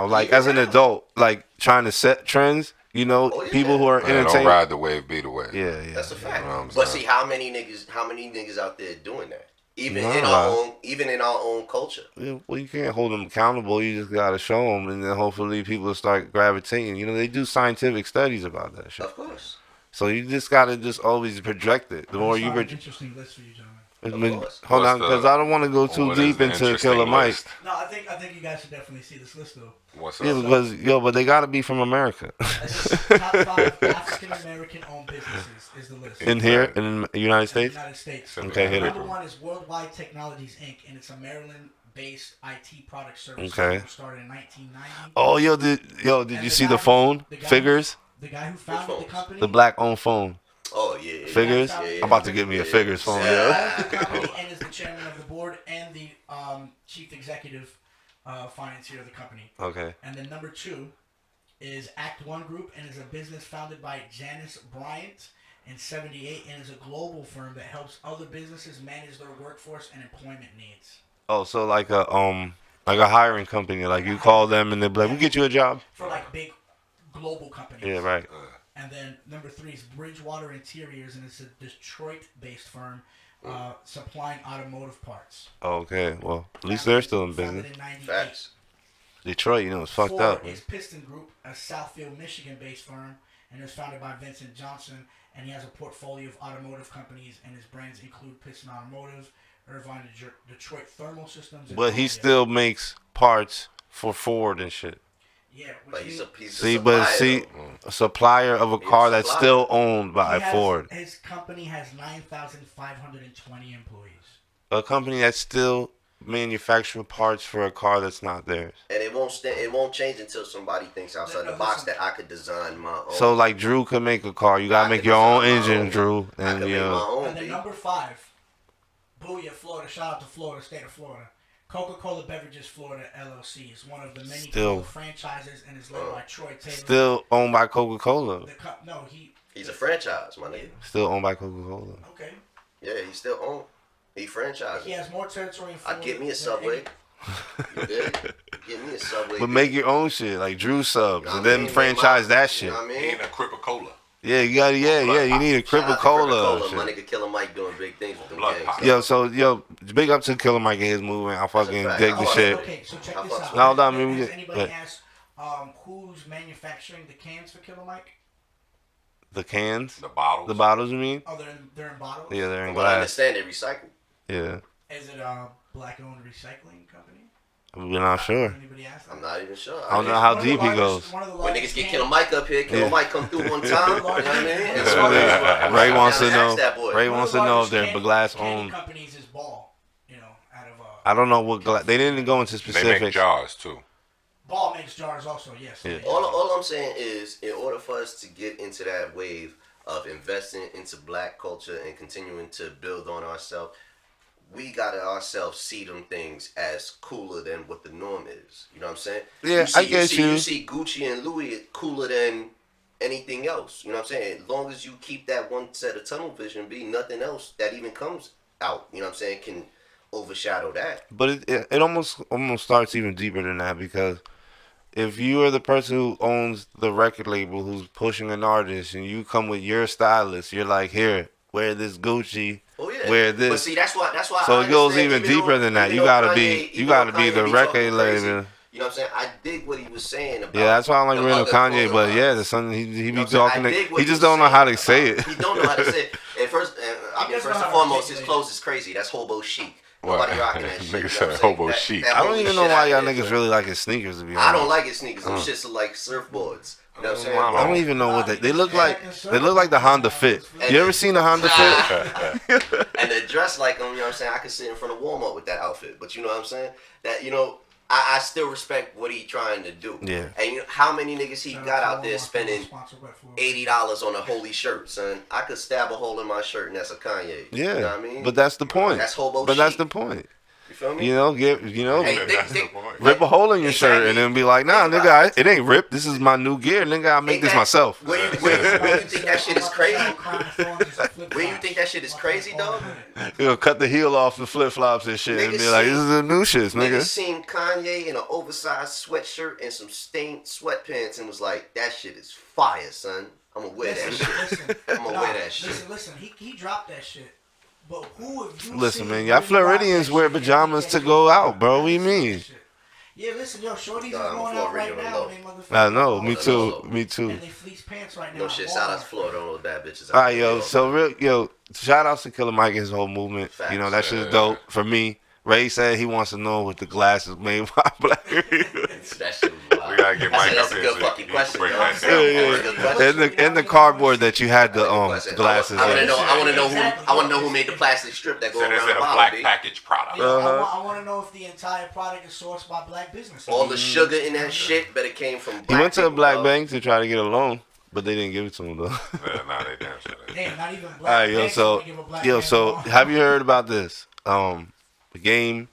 like even as an adult, like trying to set trends. You know, people who are entertained. Don't ride the wave, be the wave. Yeah. That's a fact. But see, how many niggas out there doing that? Even in our own culture. Yeah, well, you can't hold them accountable. You just gotta show them, and then hopefully people will start gravitating. You know, they do scientific studies about that shit. Of course. So you just gotta always project it. The more you interesting list for you, gentlemen. Hold on, because I don't want to go too deep into Killer Mike. No, I think you guys should definitely see this list though. What's up? Yeah, because but they gotta be from America. Top 5 African American owned businesses is the list. In the United States. United States. Okay, hit it. Number 1 is Worldwide Technologies Inc. and it's a Maryland-based IT product service. Okay. Started in 1990. Oh, did you see the phone figures? The guy who founded the company. The black-owned phone. Oh yeah. Figures. I'm about to get me a Figures phone. Yeah. The company and is the chairman of the board and the chief executive financier of the company. Okay. And then number 2 is Act One Group and is a business founded by Janice Bryant in '78 and is a global firm that helps other businesses manage their workforce and employment needs. Oh, so like a hiring company, like you call them and they're like, "We'll get you a job." For like big global companies. Yeah, right. And then number 3 is Bridgewater Interiors and it's a Detroit-based firm supplying automotive parts. Okay, well, at least they're still in business. Facts. Detroit, it's fucked up. 4 is Piston Group, a Southfield, Michigan-based firm, and it was founded by Vincent Johnson, and he has a portfolio of automotive companies, and his brands include Piston Automotive, Irvine Detroit Thermal Systems. But he still makes parts for Ford and shit. Yeah, but he's a a supplier of a car that's still owned by Ford. His company has 9,520 employees. A company that's still manufacturing parts for a car that's not theirs. And it won't change until somebody thinks outside the box that I could design my own. So like Drew could make a car. You gotta make your own engine, Drew. And you know. And the number 5, Booyah, Florida. Shout out to Florida, state of Florida. Coca-Cola Beverages Florida LLC is one of the many Cola franchises and is led by Troy Taylor. Still owned by Coca-Cola. He's a franchise, my nigga. Still owned by Coca-Cola. Okay. Yeah, he's still owned. He franchised. He has more territory in Florida. I'd get me a Subway. You did? Get me a Subway. But make your own shit, like Drew Subs, and then franchise that shit. You know what I mean? He ain't a Cripa-Cola. Yeah, you got you need a Cripa-Cola. My nigga Killer Mike doing big things with them gangs. Yo, big up to Killer Mike and his movement. I fucking dig the shit. Okay, so check this out. Hold on, has anybody asked who's manufacturing the cans for Killer Mike? The cans? The bottles? The bottles, you mean? Oh, they're in bottles? Yeah, they're in glass. I understand they recycle. Yeah. Is it a black-owned recycling company? We're not sure. I'm not even sure. I don't know how deep he goes. When niggas get Killer Mike up here, Killer Mike come through one time. You know what I mean? Ray wants to know. Ray wants to know if they're glass owned. Companies is Ball. You know, out of I don't know what glass. They didn't go into specifics. They make jars too. Ball makes jars also. Yes. Yeah. All I'm saying is, in order for us to get into that wave of investing into black culture and continuing to build on ourselves, we gotta ourselves see them things as cooler than what the norm is. You know what I'm saying? Yeah, I get you. You see Gucci and Louis cooler than anything else. You know what I'm saying? As long as you keep that one set of tunnel vision, nothing else that even comes out, you know what I'm saying, can overshadow that. But it almost starts even deeper than that, because if you are the person who owns the record label who's pushing an artist and you come with your stylist, you're like, here, wear this Gucci. Oh yeah. Wear this. But see, that's why. So it goes even deeper than that. You gotta be the record label. You know what I'm saying? I dig what he was saying about. Yeah, that's why I like reading Kanye. But yeah, the son he be talking. He just don't know how to say it. He don't know how to say it. At first, first and foremost, his clothes is crazy. That's hobo chic. Nobody rocking that shit. Nigga said hobo chic. I don't even know why y'all niggas really like his sneakers, to be honest. I don't like his sneakers. Them shits are like surfboards. You know what I'm saying? I don't even know what they look like. They look like the Honda Fit. You ever seen the Honda Fit? And they dress like them. You know what I'm saying? I could sit in front of Walmart with that outfit. But you know what I'm saying? That, you know, I still respect what he trying to do. Yeah. And you know how many niggas he got out there spending $80 on a holy shirt, son? I could stab a hole in my shirt and that's a Kanye. Yeah. You know what I mean? But that's the point. That's hobo But chic. that's the point. You feel me? You know, Hey, rip a hole in your shirt and then be like, nah, nigga, it ain't ripped. This is my new gear, nigga. I make this myself. Where you think that shit is crazy? Where you think that shit is crazy, dog? You know, cut the heel off the flip flops and shit, and be like, this is the new shit, nigga. Niggas seen Kanye in an oversized sweatshirt and some stained sweatpants and was like, that shit is fire, son. I'm gonna wear that shit. I'm gonna wear that shit. Listen, he dropped that shit. But who have you Listen, seen man, y'all Floridians wear pajamas to go out, bro. What do you mean? Yeah, listen, yo, shorties is going out right now. I know, me too. And they fleece pants right now. No shit, shout out to Florida, all those bad bitches. All right, yo, shout outs to Killer Mike and his whole movement. You know, that shit's dope for me. Ray said he wants to know what the glass is made by black. That shit was wild. We gotta get Mike That's up a here. good fucking question. In the cardboard that you had the glasses. I want to know who made the plastic strip that goes around Is the it a bottle, black B. package product? I want to know if the entire product is sourced by black businesses. All the sugar in that shit better came from black He went to a people, black dog. bank to try to get a loan, but they didn't give it to him though. Yeah, nah, they damn sure they. Damn, not even All black right, banks will give a black man a loan. have you heard about this? The game,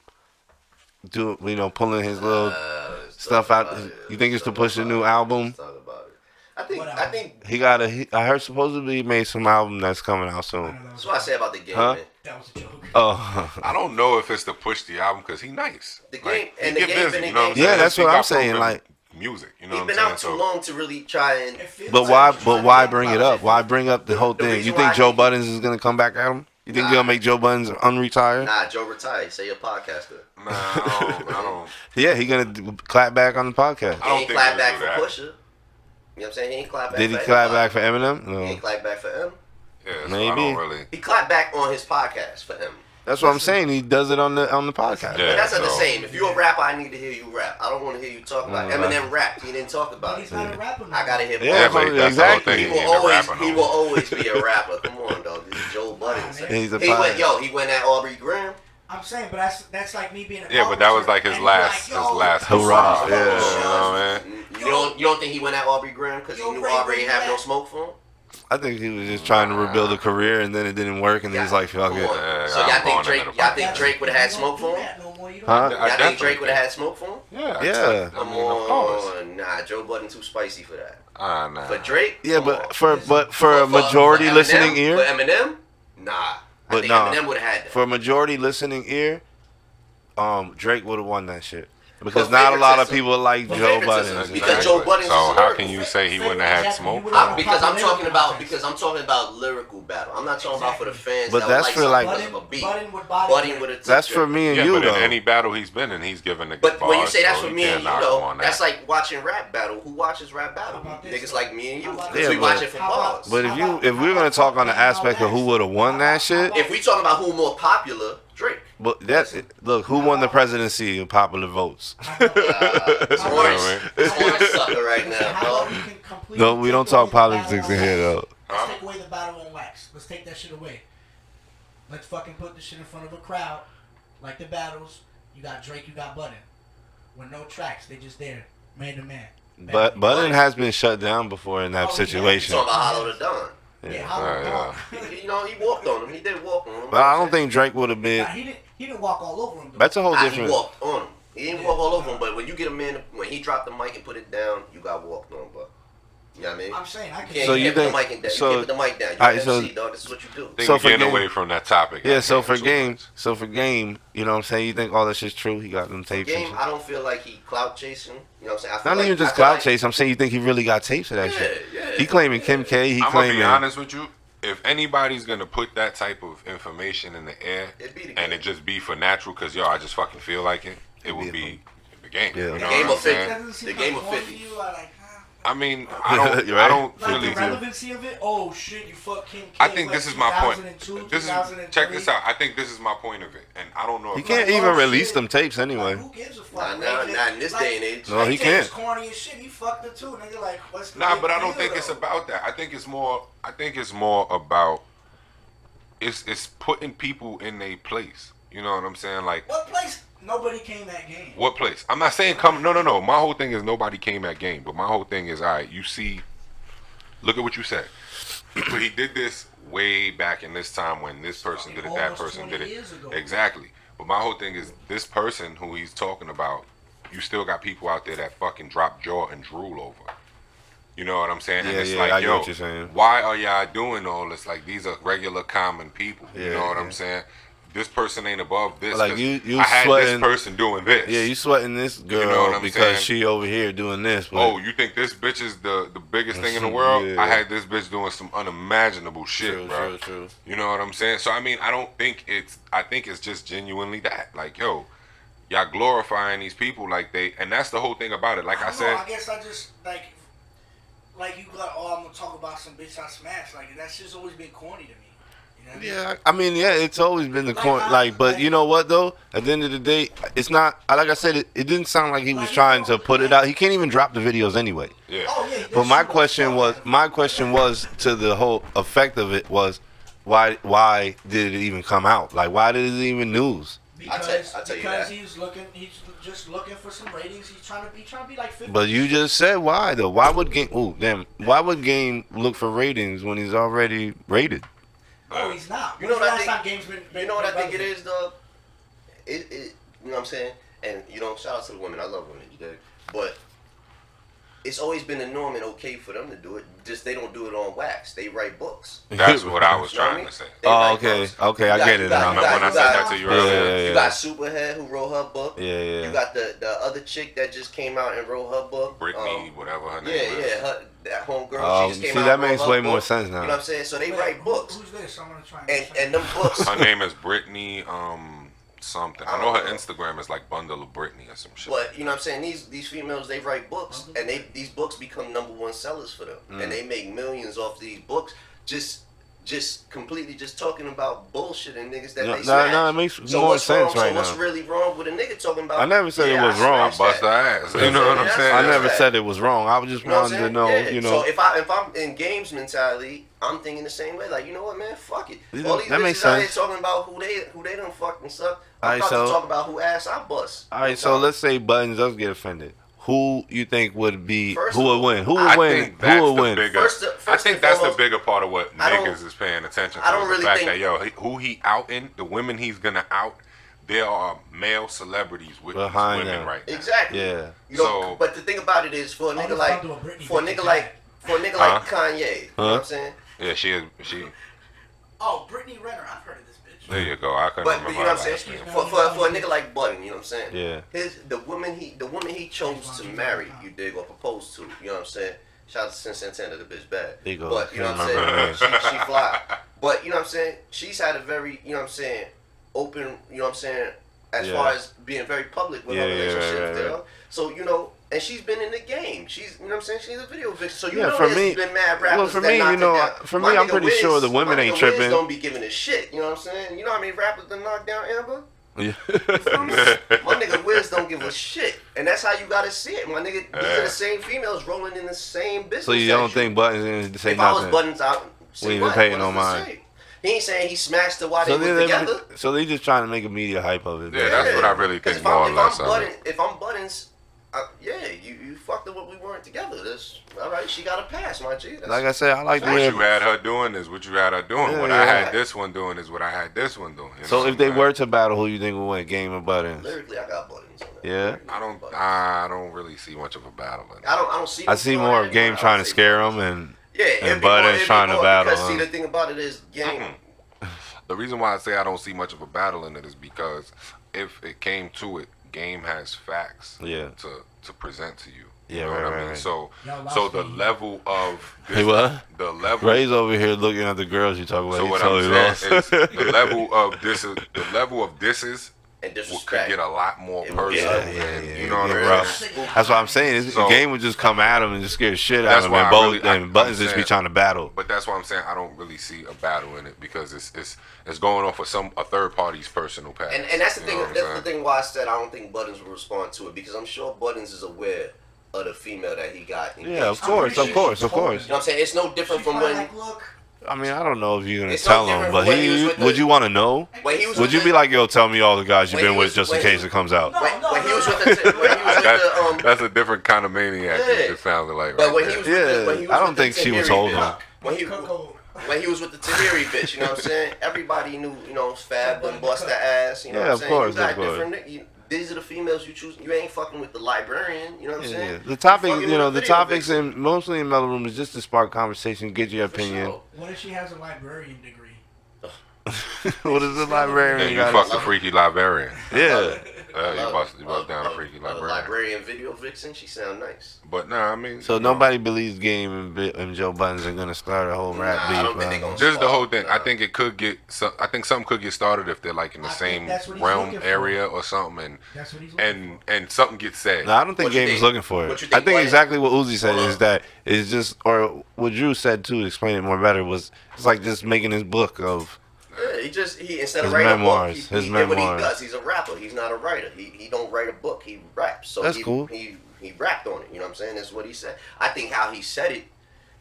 pulling his little stuff out. You think it's to push a new album? I think I heard supposedly he made some album that's coming out soon. that's what I say about the game, Huh? man. That was a joke. Oh, I don't know if it's to push the album because he nice. The game- Like, and he the get game busy, been you know what I'm engaged. saying? Yeah, that's He what got I'm saying, proven like- music, you know He's what been I'm out saying? too long to really try and. but why bring it up? Why bring up the whole The thing? reason You why think I Joe think- Buttons is gonna come back at him? You think they'll make Joe Buttons unretire? Nah, Joe retired. Say you're a podcaster. Nah, I don't. Yeah, he gonna clap back on the podcast. I don't He ain't think clap he'll back do for that. Pusha. You know what I'm saying? He ain't clap back Did he for clap anybody. back for Eminem? He No. ain't clap back for him. Yeah, so Maybe. I don't really. He clapped back on his podcast for him. That's what I'm saying. He does it on the podcast. Yeah, that's not the same. If you're a rapper, I need to hear you rap. I don't want to hear you talk about Eminem rap. He didn't talk about But he's not a rapper. I gotta hear. Yeah, but that's exactly. the whole thing. He will always be a rapper. Come on, dog. This is Joe Budden. He's a He went at Aubrey Graham. I'm saying, but that's like me being a Yeah, but that was like his last hurrah. Yeah, you know, man. You don't think he went at Aubrey Graham because he knew Aubrey ain't have no smoke for him? I think he was just trying to rebuild a career, and then it didn't work, and then he's like, fuck it. So y'all think Drake would have had smoke for him? Huh? Y'all think Drake would have had smoke for him? Yeah. Come on, nah, Joe Budden too spicy for that. Nah. For Drake? Yeah, but for a majority listening ear. For Eminem? Nah. I think Eminem would have had that. For a majority listening ear, Drake would have won that shit. Because not a lot of people like Joe Budden. Because Joe Budden. So how can you say he wouldn't have had smoke? Because I'm talking about lyrical battle. I'm not talking about for the fans. But that's for like Budden would have. That's for me and you but though. in any battle he's been in, he's given the. But when you say that's for me and you though, that's like watching rap battle. Who watches rap battle? Niggas like me and you. Because we watch it for bars. But if we're gonna talk on the aspect of who would have won that shit, if we talking about who more popular, Drake. But look, who won the presidency in popular votes? It's orange sucker right now, bro. No, we don't talk politics in here though. Let's take away the battle on wax. Let's take that shit away. Let's fucking put this shit in front of a crowd, like the battles. You got Drake, you got Budden, with no tracks. They just there, man to man. But Budden has been shut down before in that situation. Talking about Hollow the Don. Yeah, he walked on him. He did walk on him. But I don't think Drake would have been. He didn't walk all over him. Though. That's a whole different. He walked on him. He didn't walk all over him. But when you get a man, when he dropped the mic and put it down, you got walked on, bro. You know what I mean? I'm saying I can. So you think? You can't put the mic down. You MC, dog. This is what you do. So for getting away from that topic. Yeah. So for game, you know what I'm saying? You think all that shit's true? He got them tapes. Game, I don't feel like he clout chasing. You know what I'm saying? Not even just clout chase. I'm saying you think he really got tapes of that shit. Yeah. He claiming Kim K. He I'm claiming. gonna be honest with you. If anybody's gonna put that type of information in the air and it just be for natural, cause I just fucking feel like it would be the game. Yeah. You know the game of 50. The game of 50. I mean, I don't like really. The relevancy of it. Oh shit, you fuck Kim K. I think this is my point. Check this out. I think this is my point of it, and I don't know. He can't even release them tapes anyway. Like, who gives a fuck? Not in this day and age. No, he can't. Corny as shit. He fucked it too. Nigga, like, what's the Nah, but I don't think it's about that. I think it's more about it's putting people in their place. You know what I'm saying? Like what place? Nobody came at game. What place? I'm not saying come. No. My whole thing is nobody came at game. But my whole thing is, all right, you see, look at what you said. But he did this way back in this time when this person did it, that person did it. Exactly. But my whole thing is this person who he's talking about, you still got people out there that fucking drop jaw and drool over. You know what I'm saying? Yeah, and it's I like, get what you're saying. Why are y'all doing all this? Like, these are regular common people. You know what I'm saying? This person ain't above this. Like you I had sweating, this person doing this. Yeah, you sweating this girl because she over here doing this. But you think this bitch is the biggest thing in the world? Yeah. I had this bitch doing some unimaginable shit, bro. True. You know what I'm saying? So I mean, I think it's just genuinely that. Like, yo, y'all glorifying these people like and that's the whole thing about it. Like I said, I guess I just like you got. Oh, I'm gonna talk about some bitch I smashed. Like that's just always been corny to me. Yeah, I mean, it's always been the corny. But you know what though? At the end of the day, it's not. Like I said, it didn't sound like he was trying to put it out. He can't even drop the videos anyway. Yeah. But my question was to the whole effect of it was, why did it even come out? Like, why did it even news? Because he's just looking for some ratings. He's trying to be like 50. But you just said why though? Why would Game look for ratings when he's already rated? No, he's not. You know what I think? You know what I think it is, though. You know what I'm saying? And shout out to the women. I love women, you dig? But it's always been the norm and okay for them to do it. Just they don't do it on wax. They write books. That's what I was trying to say. Oh, okay. Okay, I get it now. Remember when I said that to you earlier? You got Superhead who wrote her book. Yeah. You got the other chick that just came out and wrote her book. Brittany, whatever her name is. Yeah, that homegirl. She just came out. That makes way more sense now. You know what I'm saying? So they write books. Who's this? I'm gonna try and them books. Her name is Brittany something. I know her Instagram is like Bundle of Brittany or some shit. But you know what I'm saying? These females, they write books, and these books become #1 sellers for them, and they make millions off these books just just completely just talking about bullshit and niggas that they No, smash. it makes So more what's sense wrong? right So what's now. really wrong with a nigga talking about? I never said it was I wrong. smashed Bust her ass. You know what I'm saying? I never said it was wrong. I was just wanted to know, Yeah. you know. So if I'm in games mentality, I'm thinking the same way. Like, you know what, man? Fuck it. All these That makes bitches out here sense. talking about who they done fucked and stuff. I'm Alright, about to so- talk about who ass I bust. All right, so let's say Buttons does get offended. Who you think would be? First Who of would all, win? Who I would win? think that's Who would the win? bigger. First I and think that's the foremost, bigger part of what I don't- niggas is paying attention to. I don't is really the fact think- that who he outing, the women he's gonna out, there are male celebrities with these Behind women them. right now. Exactly. Yeah. You know, So- but the thing about it is, for a nigga let's like, not do a Britney for a bitch nigga again. like, Kanye, you know what I'm saying? Yeah, she. Oh, Brittany Renner. I've heard of this bitch. There you go. I couldn't But remember. you know what I'm her saying? last name. For a nigga like Button, you know what I'm saying? Yeah. The woman he chose to marry, you dig, or propose to, you know what I'm saying? Shout out to Sin Santana, the bitch bad. There you go. But you know what I'm Remember saying? She fly. But you know what I'm saying? She's had a very, you know what I'm saying, open, you know what I'm saying, as Yeah. far as being very public with her Yeah, relationships, right. right. So, you know, and she's been in the game. She's, you know what I'm saying? She's a video vixen. So you Yeah, know for there's me- been mad rappers well, for that me, knocked you know, it down. for My me, I'm nigga pretty sure the women my ain't nigga tripping. Wiz don't be giving a shit. You know what I'm saying? You know how many rappers done knocked down Amber? Yeah. My nigga Wiz don't give a shit, and that's how you gotta see it. My nigga, these are the same females rolling in the same business. So you don't as you. think Buttons didn't say If I was nothing? Buttons out, We ain't even paying no mind. He ain't saying he smashed her while So they were together. they just trying to make a media hype of it. Yeah, that's what I really 'Cause think more or less. If I'm Buttons, yeah, you fucked her when we weren't together. That's all right. She got a pass, my G. That's, Like I said, I like the What way. you had her doing is what you had her doing. Yeah, What yeah. I had this one doing is what I had this one doing. You know So what if I'm they saying? were to battle, who you think would win? Game or Buttons? lyrically, I got Buttons on that. Yeah. I don't really see much of a battle in it. I don't see. I see them more going of Game at it, trying I to say scare Buttons. them and Yeah, and Buttons trying to battle. Because see, the thing about it is, Game. The reason why I say I don't see much of a battle in it is because if it came to it, Game has facts Yeah. to present to you. Yeah, You know what I right, mean? right. So Y'all so lost the me. level of Hey, what? the level Ray's over here looking at the girls you talk about. so He what totally I'm lost. saying is the level of disses And could disrespect. get a lot more It will personal. get- yeah, You know what get I'm rough. saying? That's what I'm saying. This So- Game would just come at him and just scare the shit out That's of him. why And, I both, really- and I'm Buttons just be saying- trying to battle. But that's why I'm saying I don't really see a battle in it because it's going off of a third party's personal past. And that's the You thing. know what I'm That's the saying? thing why I said I don't think Buttons will respond to it, because I'm sure Buttons is aware of the female that he got. Yeah, of engaged course, to. of course, of course. You know what I'm saying? It's no different from when Like, look, I mean, I don't know if you're gonna It's tell no him, different but from when he was with would the- you want to know? when he was Would with you the- be like, yo, tell me all the guys you've when been he with was- just in when case he- it comes out? No, when he was with the That's a different kind of maniac. Yeah. It sounded like. but right when there. he was Yeah, with the, when he was I don't with the think she was Tahiri holding bitch, him. when he was with the Tahiri bitch, you know what I'm saying? Everybody knew, you know, Fab and bust the ass, you know Yeah, what I'm of saying? course, You got of course. different these are the females you choose. You ain't fucking with the librarian, you know what I'm Yeah, saying? the topic, fucking you know, with a the video topics vixen. in mostly in Mellow Room is just to spark conversation, get your For opinion. sure. what if she has a librarian degree? What is the Yeah, librarian you got? fucked a freaky librarian. Yeah, You bust down a freaky librarian. Librarian video vixen, she sound nice. But nah, I mean. so you know, nobody believes Game and Joe Buttons are gonna start a whole rap Nah, I don't beef. think they gonna This is the whole thing. Nah. I think it could get. I think something could get started if they're like in the I think same that's what he's realm looking for. area or something, That's what he's looking and something gets said. No, I don't think What you Game is think? looking for What it. you I think, think Wayne? exactly what Uzi said Hold is on. that it's just, or what Drew said too, to explain it more better, was it's like just making his book of. Yeah, he instead of His writing memoirs, a book, his he did what he memoirs. does. He's a rapper. He's not a writer. He don't write a book. He raps. So That's cool. He rapped on it. You know what I'm saying? That's what he said. I think how he said it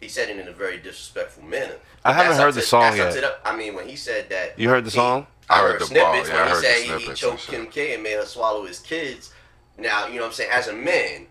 in a very disrespectful manner. I haven't That's heard up the to- song that's up yet. to the- I mean, when he said that. You heard the song? I heard the bar, snippets yeah, I when he heard the said he snippets and choked shit. Kim K and made her swallow his kids. Now, you know what I'm saying? As a man,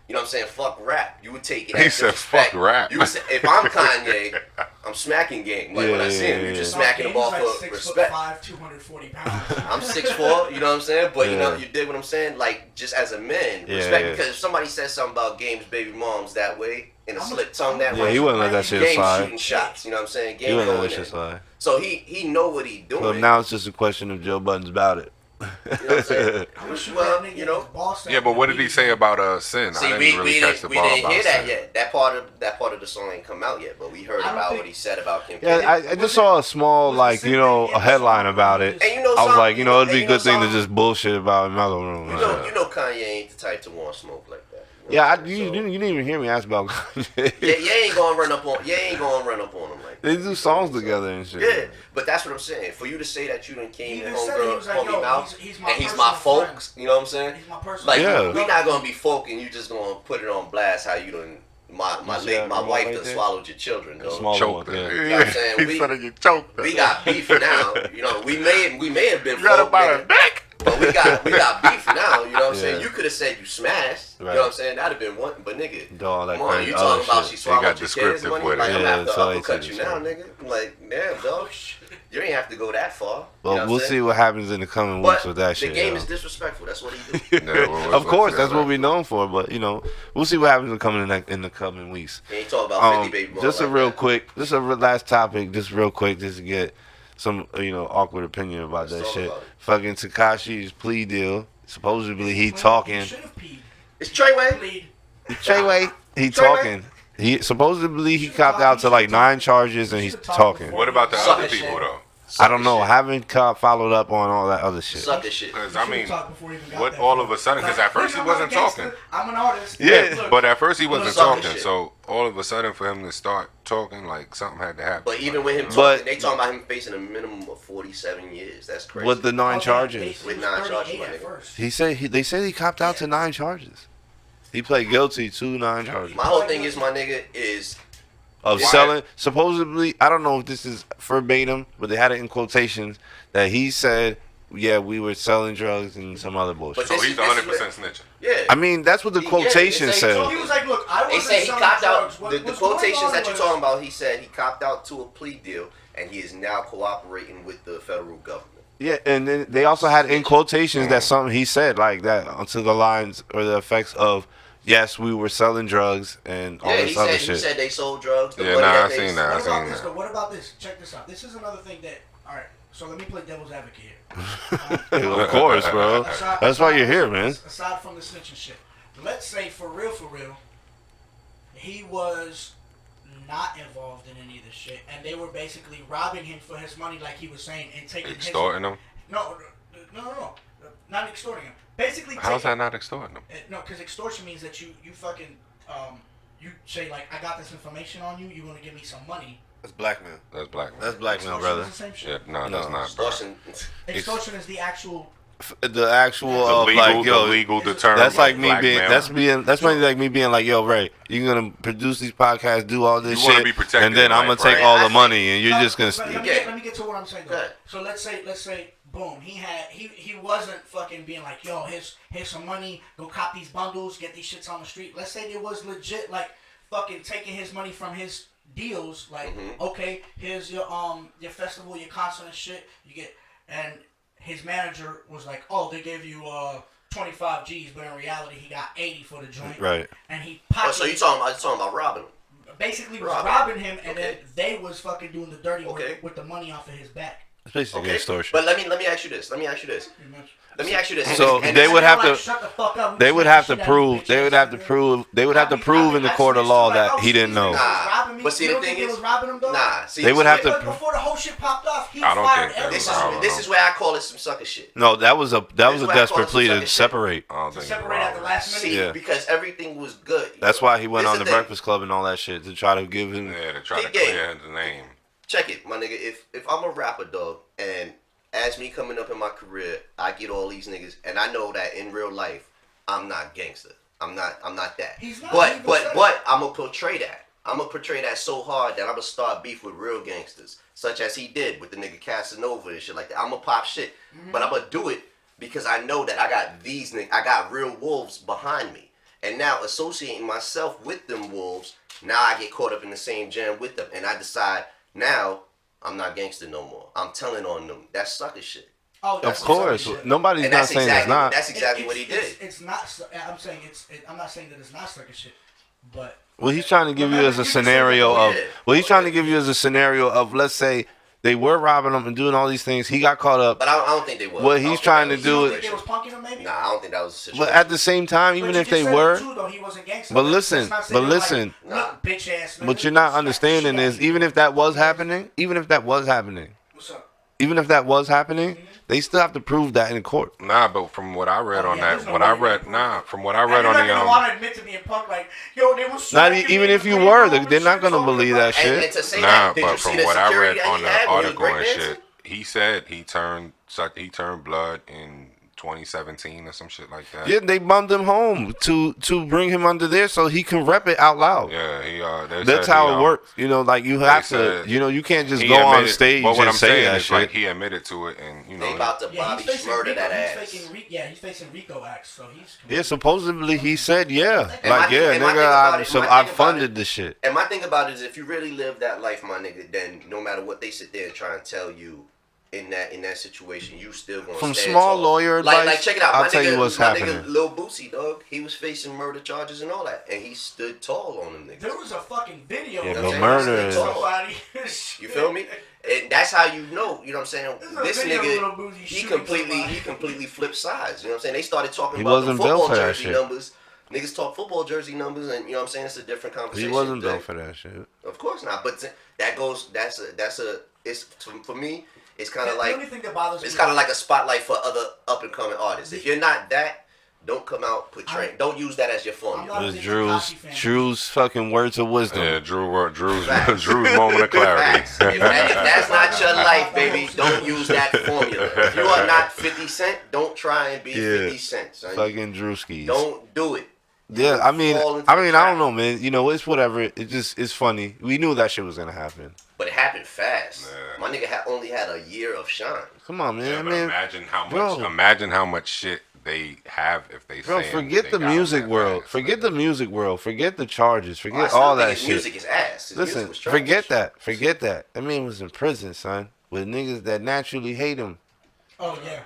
you know what I'm saying? Fuck rap. You would take it He as said, disrespect. "Fuck rap." You would say, if I'm Kanye, I'm smacking Game. Like when I see him, Yeah, you're just yeah. smacking him off like for 6'5", respect. 240 pounds. I'm 6'4", you know what I'm saying? But you know, Yeah. you dig what I'm saying? Like, just as a man, Yeah, respect. yeah. Because if somebody says something about Game's baby moms that way, in a I'm- slick tongue that Yeah, way, he wouldn't let that shit Game slide. shooting shots, you know what I'm saying? He Game wouldn't let going that in. shit slide. So he know what he doing. So now it's just a question of Joe Buttons about it. You know what I'm saying? I'm gonna shoot Well, that nigga you know. in his ball sack Yeah, but what did and he say about Sin? See, I we didn't really catch the didn't bar about hear that Sin. yet. That part of the song ain't come out yet, but we heard I don't about think- what he said about Kim Yeah, K. I just saw a small, was like, the you know, same a thing headline in the about song. it. And you know I was something? like, you know, it'd be a And you know good thing to something? just bullshit about in Mellow Room. You know Kanye ain't the type to want smoke like that. Yeah, you didn't even hear me ask about Kanye. Yeah, you ain't gonna run up on him like that. They do songs together and shit. Yeah, but that's what I'm saying. For you to say that you done came in homegirl, like, homie mouth, and he's my folks, you know what I'm saying? He's my person. Like, Yeah. we not gonna be folk and you just gonna put it on blast how you done. My wife done swallowed your children, though. Choked, yeah. You know what I'm saying? We got beef now. You know, we may have been folk, nigga, but we got beef now. You know what I'm saying? You could have said you smashed. You know what I'm saying? That'd have been one. But nigga, come on, you talking about she swallowed your kids' money? Like, I'm gonna have to uppercut you now, nigga. I'm like, damn, dog. You ain't have to go that far. Well, we'll see what happens in the coming weeks with that shit. The game is disrespectful. That's what he do. Of course, that's what we're known for. But you know, we'll see what happens in the coming weeks. He ain't talking about 50 baby just a real quick, just a last topic, just real quick, just to get some awkward opinion about that shit. Fucking Tekashi's plea deal. Supposedly he talking. It's Treyway. Treyway. He talking. Supposedly he copped out to like 9 charges and he's talking. What about the other people though? I don't know. I haven't followed up on all that other shit. Suck this shit. Because I mean, what all of a sudden? Because at first he wasn't talking. I'm an artist. Yeah, but at first he wasn't talking. Shit. So all of a sudden, for him to start talking, like something had to happen. But even with him talking, they talking about him facing a minimum of 47 years. That's crazy. With the 9 charges. With 9 charges, my nigga. He said they said he copped out to 9 charges. He pled guilty to 9 charges. My whole thing is, my nigga, is of selling. Supposedly, I don't know if this is verbatim, but they had it in quotations that he said, "Yeah, we were selling drugs and some other bullshit." So he's 100% snitching. Yeah. I mean, that's what the quotation said. He was like, "Look, I They wasn't say he selling copped drugs. out. The quotations that you're talking about, he said he copped out to a plea deal, and he is now cooperating with the federal government. Yeah, and then they also had in quotations that something he said like that onto the lines or the effects of, "Yes, we were selling drugs and all this other shit." He said they sold drugs. Yeah, I seen that. What about this? Check this out. This is another thing that. All right, so let me play devil's advocate here. Of course, bro. That's why you're here, man. Aside from the snitching shit, let's say for real, he was not involved in any of this shit, and they were basically robbing him for his money, like he was saying, and taking extorting him. No, not extorting him. Basically, how's that not extorting him? No, because extortion means that you fucking you say like, I got this information on you. You want to give me some money. That's blackmail. That's blackmail. That's blackmail, brother. Is the same shit? Yeah, no, that's not. Extortion. Extortion is the actual legal deterrent. That's like me being. That's like me being like, "Yo, Ray, you're gonna produce these podcasts, do all this shit, and then I'm gonna take all the money, and you're just gonna." Let me get to what I'm saying though. So let's say, boom, he wasn't fucking being like, "Yo, here's some money, go cop these bundles, get these shits on the street." Let's say it was legit, like fucking taking his money from his deals, like, okay, here's your festival, your concert and shit, you get, and his manager was like, "Oh, they gave you 25 G's," but in reality, he got 80 for the joint. Right. And he pocketed. So you talking about robbing him? Basically, was robbing him, and then they was fucking doing the dirty work with the money off of his back. It's basically extortion. But let me ask you this. So they would have to. They would have to prove. They would have to prove in the court of law that he didn't know. But see, the thing is, they would have to. Before the whole shit popped off, he I don't fired think everybody. This is where I call it some sucker shit. No, that was a desperate plea to separate. To separate at the last minute. See, because everything was good. That's why he went on the Breakfast Club and all that shit to try to give him. Yeah, to try to clear his name. Check it, my nigga. If I'm a rapper, dog, and as me coming up in my career, I get all these niggas, and I know that in real life, I'm not gangster. I'm not that. He's not. But I'm gonna portray that. I'm gonna portray that so hard that I'm gonna start beef with real gangsters, such as he did with the nigga Casanova and shit like that. I'm gonna pop shit, but I'm gonna do it because I know that I got these niggas. I got real wolves behind me, and now associating myself with them wolves, now I get caught up in the same jam with them, and I decide now I'm not gangster no more. I'm telling on them. That's sucker shit. Oh, of course, nobody's not saying it's not. That's exactly what he did. It's not. I'm saying I'm not saying that it's not sucker shit, but. Well, he's trying to give you as a scenario of. Well, he's trying to give you as a scenario of, let's say they were robbing him and doing all these things. He got caught up. But I don't think they were. What he's trying to do is. They was punking him, maybe? Nah, I don't think that was the situation. But at the same time, even if they were. But listen. Bitch ass. What you're not understanding is, even if that was happening, What's up? even if that was happening, they still have to prove that in court. Nah, but from what I read from what I read on the don't want to admit to being punked, like, yo, they was not even if you were, they're not gonna believe that shit. And to say nah, that, but from what I read on the article and shit, shit, he said he turned blood in 2017 or some shit like that. Yeah, they bummed him home to bring him under there so he can rep it out loud. Yeah, that's how it works. You know, like you have to. You know, you can't just go on stage and say that shit. Like he admitted to it, and you know, they about to Bobby murder that ass. He's facing RICO acts, so he's. Yeah, supposedly he said, nigga, I funded the shit. And my thing about it is, if you really live that life, my nigga, then no matter what they sit there and try and tell you. In that situation, you still gonna from stand small tall. lawyer advice. Like check it out. I'll tell you what's happening. Nigga, Lil Boosie, dog, he was facing murder charges and all that, and he stood tall on them niggas. There was a fucking video. Yeah, but murder. Somebody. You feel me? And that's how you know. You know what I'm saying? This nigga, he completely flipped sides. You know what I'm saying? They started talking about the football jersey numbers. Niggas talk football jersey numbers, and you know what I'm saying? It's a different conversation. He wasn't built for that shit. Of course not. But it's for me. It's kind of like it's kind of like a spotlight for other up and coming artists. If you're not that, don't come out portraying. Don't use that as your formula. It was Drew's fucking words of wisdom. Yeah, Drew's moment of clarity. if that's not your life, baby, don't use that formula. If you are not 50 Cent, don't try and be 50 Cent. Son. Fucking Drewskis. Don't do it. Yeah, I mean, I don't know, man. You know, it's whatever. It's funny. We knew that shit was gonna happen. But it happened fast. Yeah. My nigga only had a year of shine. Come on, man. Yeah, I mean, imagine how much shit they have if they. Bro, forget the music world. Forget the music world. Forget the charges. Forget all that shit. Music is ass. Listen, forget that. Forget that. I mean, he was in prison, son, with niggas that naturally hate him. Oh yeah.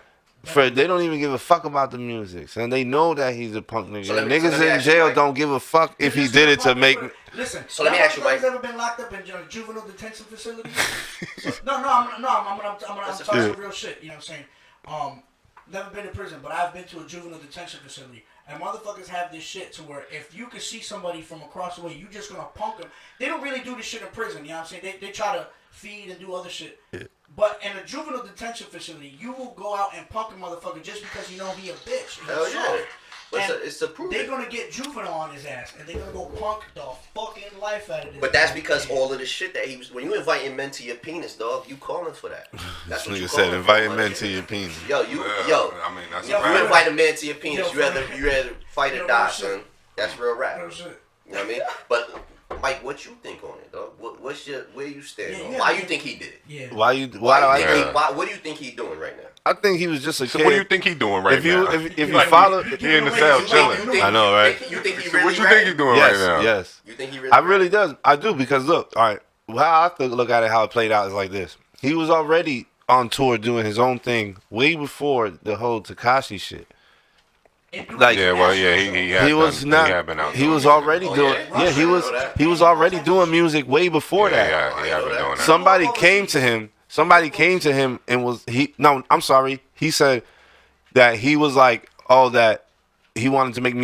They don't even give a fuck about the music, son. They know that he's a punk nigga. Niggas in jail don't give a fuck if he did it to make. Listen. So let me ask you, Mike. Ever been locked up in a juvenile detention facility? No. I'm talking real shit. You know what I'm saying? Never been to prison, but I've been to a juvenile detention facility. And motherfuckers have this shit to where if you can see somebody from across the way, you just gonna punk them. They don't really do this shit in prison. You know what I'm saying? They try to feed and do other shit. Yeah. But in a juvenile detention facility, you will go out and punk a motherfucker just because you know he a bitch. Hell yeah. But it's to prove they're gonna get juvenile on his ass, and they're gonna go punk the fucking life out of this. But that's because all of the shit that he was. When you inviting men to your penis, dog, you calling for that. That's what you said. Inviting men to your penis. I mean, that's you invite a man to your penis. You rather fight or die, son. That's real rap. You know what I mean? But Mike, what you think on it, dog? Where you stand on? Why you think he did it? Yeah. What do you think he doing right now? I think he was just a kid. What do you think he doing right now? If you follow, he in the cell chilling. I know, right? You think he really? What you think he doing right now? Yes. You think he really? I really does. I do because look, all right. How I have to look at it, how it played out is like this. He was already on tour doing his own thing way before the whole Tekashi shit. Like he was already doing he was already doing music way before that. Yeah, he had been doing that. Somebody came to him and he said that he was like, oh, that he wanted to make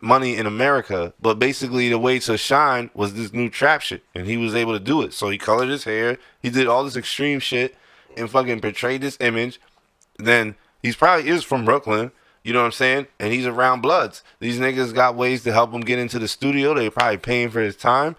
money in America, but basically the way to shine was this new trap shit, and he was able to do it. So he colored his hair, he did all this extreme shit, and fucking portrayed this image. Then he's probably is from Brooklyn. You know what I'm saying? And he's around Bloods. These niggas got ways to help him get into the studio. They probably paying for his time.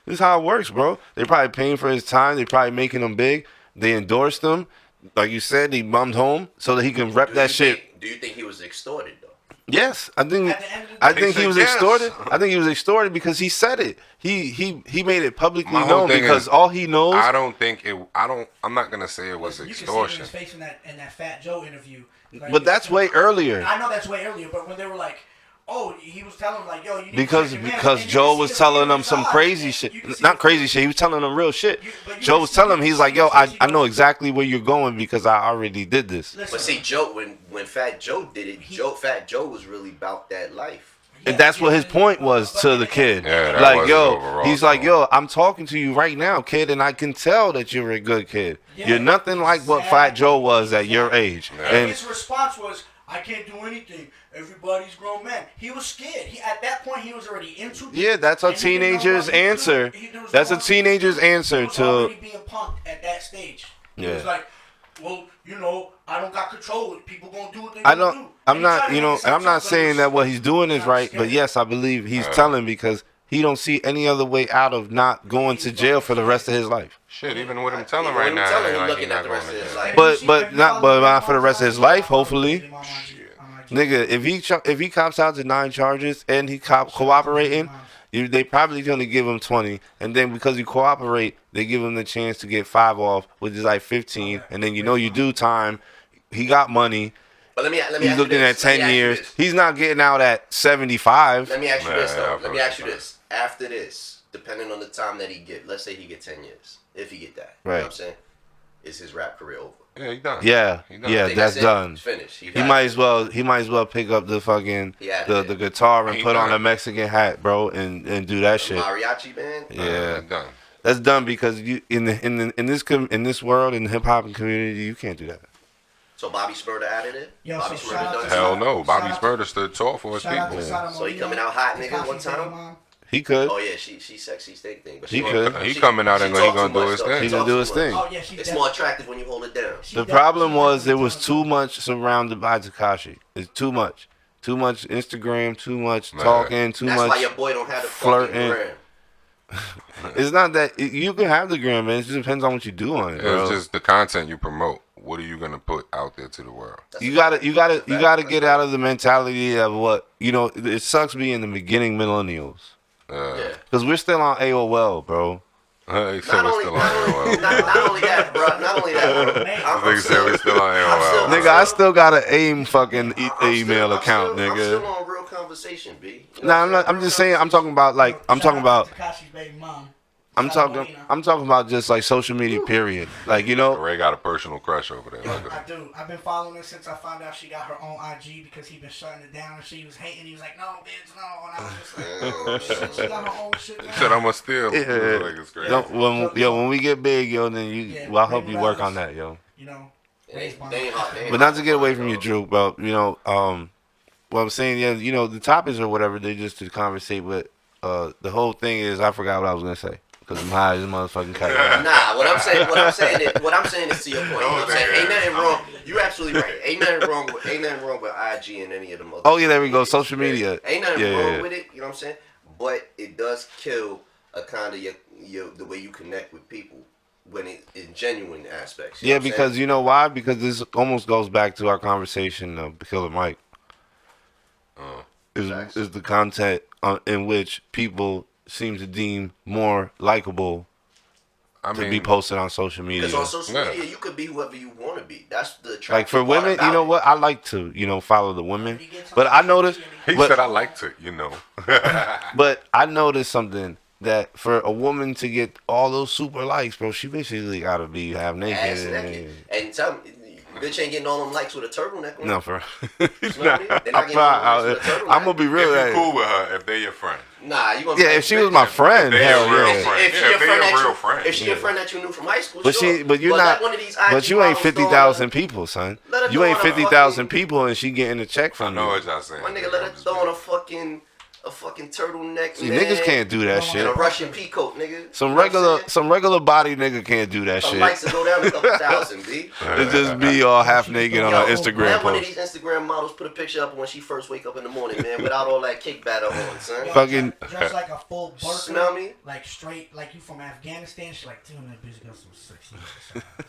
This is how it works, bro. They probably paying for his time. They probably making him big. They endorsed him. Like you said, he bummed home so that he can rep that shit. Do you think he was extorted, though? Yes, I think he was extorted. I think he was extorted because he said it. He made it publicly known because all he knows. I'm not gonna say it was extortion. You can see his face in that Fat Joe interview. Like, but that's way earlier. I know that's way earlier, but when they were like, oh, he was telling him like, yo, you need because Joe was telling them some crazy shit. Not crazy shit. He was telling them real shit. Joe was telling him, he's like, yo, I know exactly where you're going because I already did this. But see, Joe, when Fat Joe did it, Fat Joe was really about that life. And that's what his point was to the kid. Yeah, like, yo, he's like, yo, I'm talking to you right now, kid, and I can tell that you're a good kid. Yeah, you're nothing like what Fat Joe was at your age. Yeah. And his response was, I can't do anything. Everybody's grown man. He was scared. At that point, he was already into. Yeah, that's a teenager's answer. That's a teenager's answer to. He was already being punked at that stage. He was like, well, you know, I don't got control. People gonna do what they I gonna don't. do. I'm not. You know. I'm not saying that what he's doing is right, but yes, I believe he's telling because he don't see any other way out of not going to jail for the rest of his life. Shit, even with him telling right now, he's like looking he's at not the going rest to of his jail. life. But not for the rest of his life. Hopefully, nigga, if he cops out to 9 charges and he cooperating, they probably gonna give him 20, and then because you cooperate, they give him the chance to get 5 off, which is like 15, and then you do time. He got money. But let me He's looking at 10 years. He's not getting out at 75. Let me ask you this though. Let me ask you this. After this, depending on the time that he get, let's say he get 10 years, if he get that, you know what I'm saying, is his rap career over? Yeah, he done. Yeah, that's done. It's finished. He might as well pick up the fucking the guitar and put on a Mexican hat, bro, and do that shit. Mariachi band. Yeah, done. That's done because you in this world in the hip hop community, you can't do that. So Bobby Spurter added it? Yo, Bobby so Spurter done Hell no. Bobby Spurter stood tall for his people. So he coming out hot, nigga, one time? He could. Oh yeah, she sexy steak thing. But he could. He coming out and he gonna do his thing. He gonna do his thing. Oh, yeah, it's more attractive when you hold it down. The problem was it was too much surrounded by Tekashi. It's too much. Too much Instagram, too much talking, too much. That's why your boy don't have the flirting. fucking gram. It's not that you can have the gram, man. It just depends on what you do on it. Bro. It's just the content you promote. What are you gonna put out there to the world? You gotta get out of the mentality of what you know. It sucks being the beginning millennials. Because we're still on AOL, bro. Not only that, bro. Not only that. Nigga said we still on AOL. Nigga, I still got an AIM fucking email account, nigga. I'm still on real conversation, B. Nah, I'm not. I'm just saying. I'm talking about I'm talking about just like social media, period. Like, you know. Ray got a personal crush over there. I do. I've been following her since I found out she got her own IG because he been shutting it down and she was hating. He was like, no, bitch, no. And I was just like, oh, shit, she got her own shit now. He said, I'm going to steal. Yeah. Like, it's crazy. When we get big, yo, then well, I hope you work on that, yo. You know. But not to get away from you, Drew, but, you know, what I'm saying, yeah, you know, the topics or whatever, they're just to conversate, but the whole thing is, I forgot what I was going to say. Because I'm high as a motherfucking cat. Nah, what I'm saying is to your point. You know what I'm saying? Ain't nothing wrong. You're absolutely right. Ain't nothing wrong with IG and any of them other. Oh yeah, there we go. Social media. Ain't nothing wrong with it. You know what I'm saying? But it does kill a kind of the way you connect with people when it in genuine aspects. Yeah, because you know why? Because this almost goes back to our conversation of Killer Mike. Is the content in which people seem to deem more likable to be posted on social media. Because on social media, you could be whoever you want to be. That's the attractive like for women, you know what? I like to, you know, follow the women. But I noticed. He said I like to, you know. But I noticed something that for a woman to get all those super likes, bro, she basically got to be half naked. And tell me, bitch ain't getting all them likes with a turtleneck on. No, for I'm gonna be real. If you cool with her, if they your friend. Nah, you gonna. Yeah, if she was my friend, hell yeah. If she a real friend, if she a friend that you knew from high school, but you're not. But you ain't 50,000 people, son. You ain't 50,000 people, and she getting a check from you. I know what y'all saying. My nigga, let her throw on a fucking turtleneck. See, niggas can't do that shit. And a Russian peacoat, nigga. Some regular body nigga can't do that shit. Some likes to go down a couple thousand, B. It just be all half naked on an Instagram post. One of these Instagram models put a picture up when she first wake up in the morning, man, without all that cake batter on, son. Fucking dressed like a full burqa. Smell me? Like straight, like you from Afghanistan. She's like, damn, that bitch got some sexy.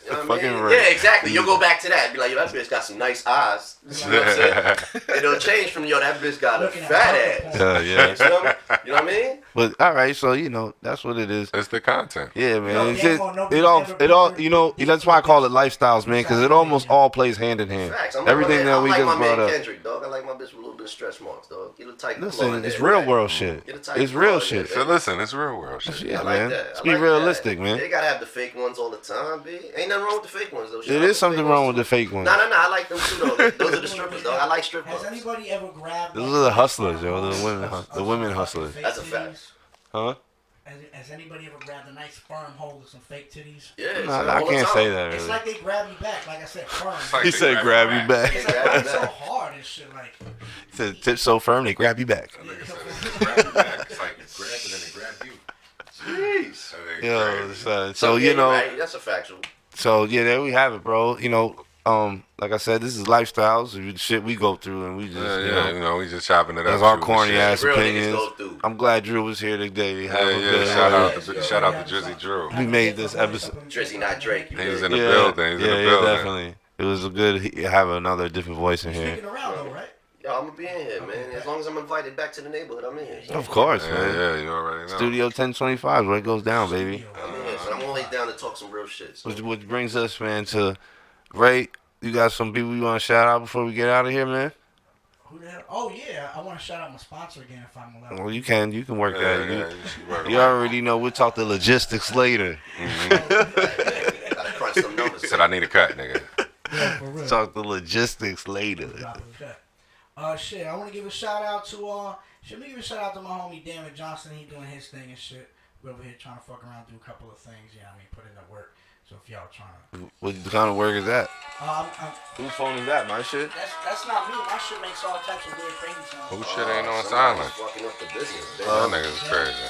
You know what I mean? Yeah, exactly. You'll go back to that. Be like, yo, that bitch got some nice eyes. You know what I'm saying? It'll change from, yo, that bitch got a fat ass. Yeah. You know what I mean? But all right, so you know that's what it is. It's the content. Yeah, man. It all. You know, that's why I call it lifestyles, man, because it almost all plays hand in hand. Facts. Everything that we just brought up. Kendrick, dog. I like my bitch with a little bit of stretch marks, dog. Get a tight. Listen, it's real world shit. It's real shit. So listen, it's real world shit. Yeah, man. Let's be realistic, man. They gotta have the fake ones all the time, B. Ain't nothing wrong with the fake ones, though. There is something wrong with the fake ones. No. I like them too, though. Those are the strippers, dog. I like strip clubs. Has anybody ever grabbed? Those are the hustlers, yo. The women hustlers. That's a fact. Huh? Has anybody ever grabbed a nice firm hold with some fake titties? Yeah, no, I can't say that. Really. It's like they grab you back, like I said, firm. He said grab you back. It's like so hard and shit, like. He said tip so firm they grab you back. Grab you back. It's like you grab and then they grab you. Jeez. Yo, so you know. That's a factual. So yeah, there we have it, bro. You know, like I said, this is lifestyles, shit we go through, and we just, you know, we just chopping it up. That's our corny ass Real opinions. I'm glad Drew was here today. Shout out to Drizzy Drew. We made this episode. Drizzy, not Drake. He was in the building. Definitely. It was good to have another different voice in here. Sticking around though, right? Yo, I'm gonna be in here, man. As long as I'm invited back to the neighborhood, I'm in here. Of course, man. Yeah, you already know. Studio 1025 where it goes down, baby. I'm in here, so I'm always down to talk some real shit. So. Which brings us, man, to Ray. You got some people you want to shout out before we get out of here, man? Who the hell? Oh yeah, I want to shout out my sponsor again if I'm allowed. Well, you can work that. Yeah, you already know. We'll talk the logistics later. Gotta crunch some numbers. Said I need a cut, nigga. Yeah, for real. Talk the logistics later. Shit, I want to give a shout out to let me give a shout out to my homie Damon Johnson. He doing his thing and shit. We're over here trying to fuck around, do a couple of things. Yeah, I mean, put in the work. So if y'all trying to, What kind of work is that? whose phone is that? My shit. That's not me. My shit makes all types of weird crazy sounds. Who shit ain't on silent? Fucking up the business, baby. That nigga's crazy.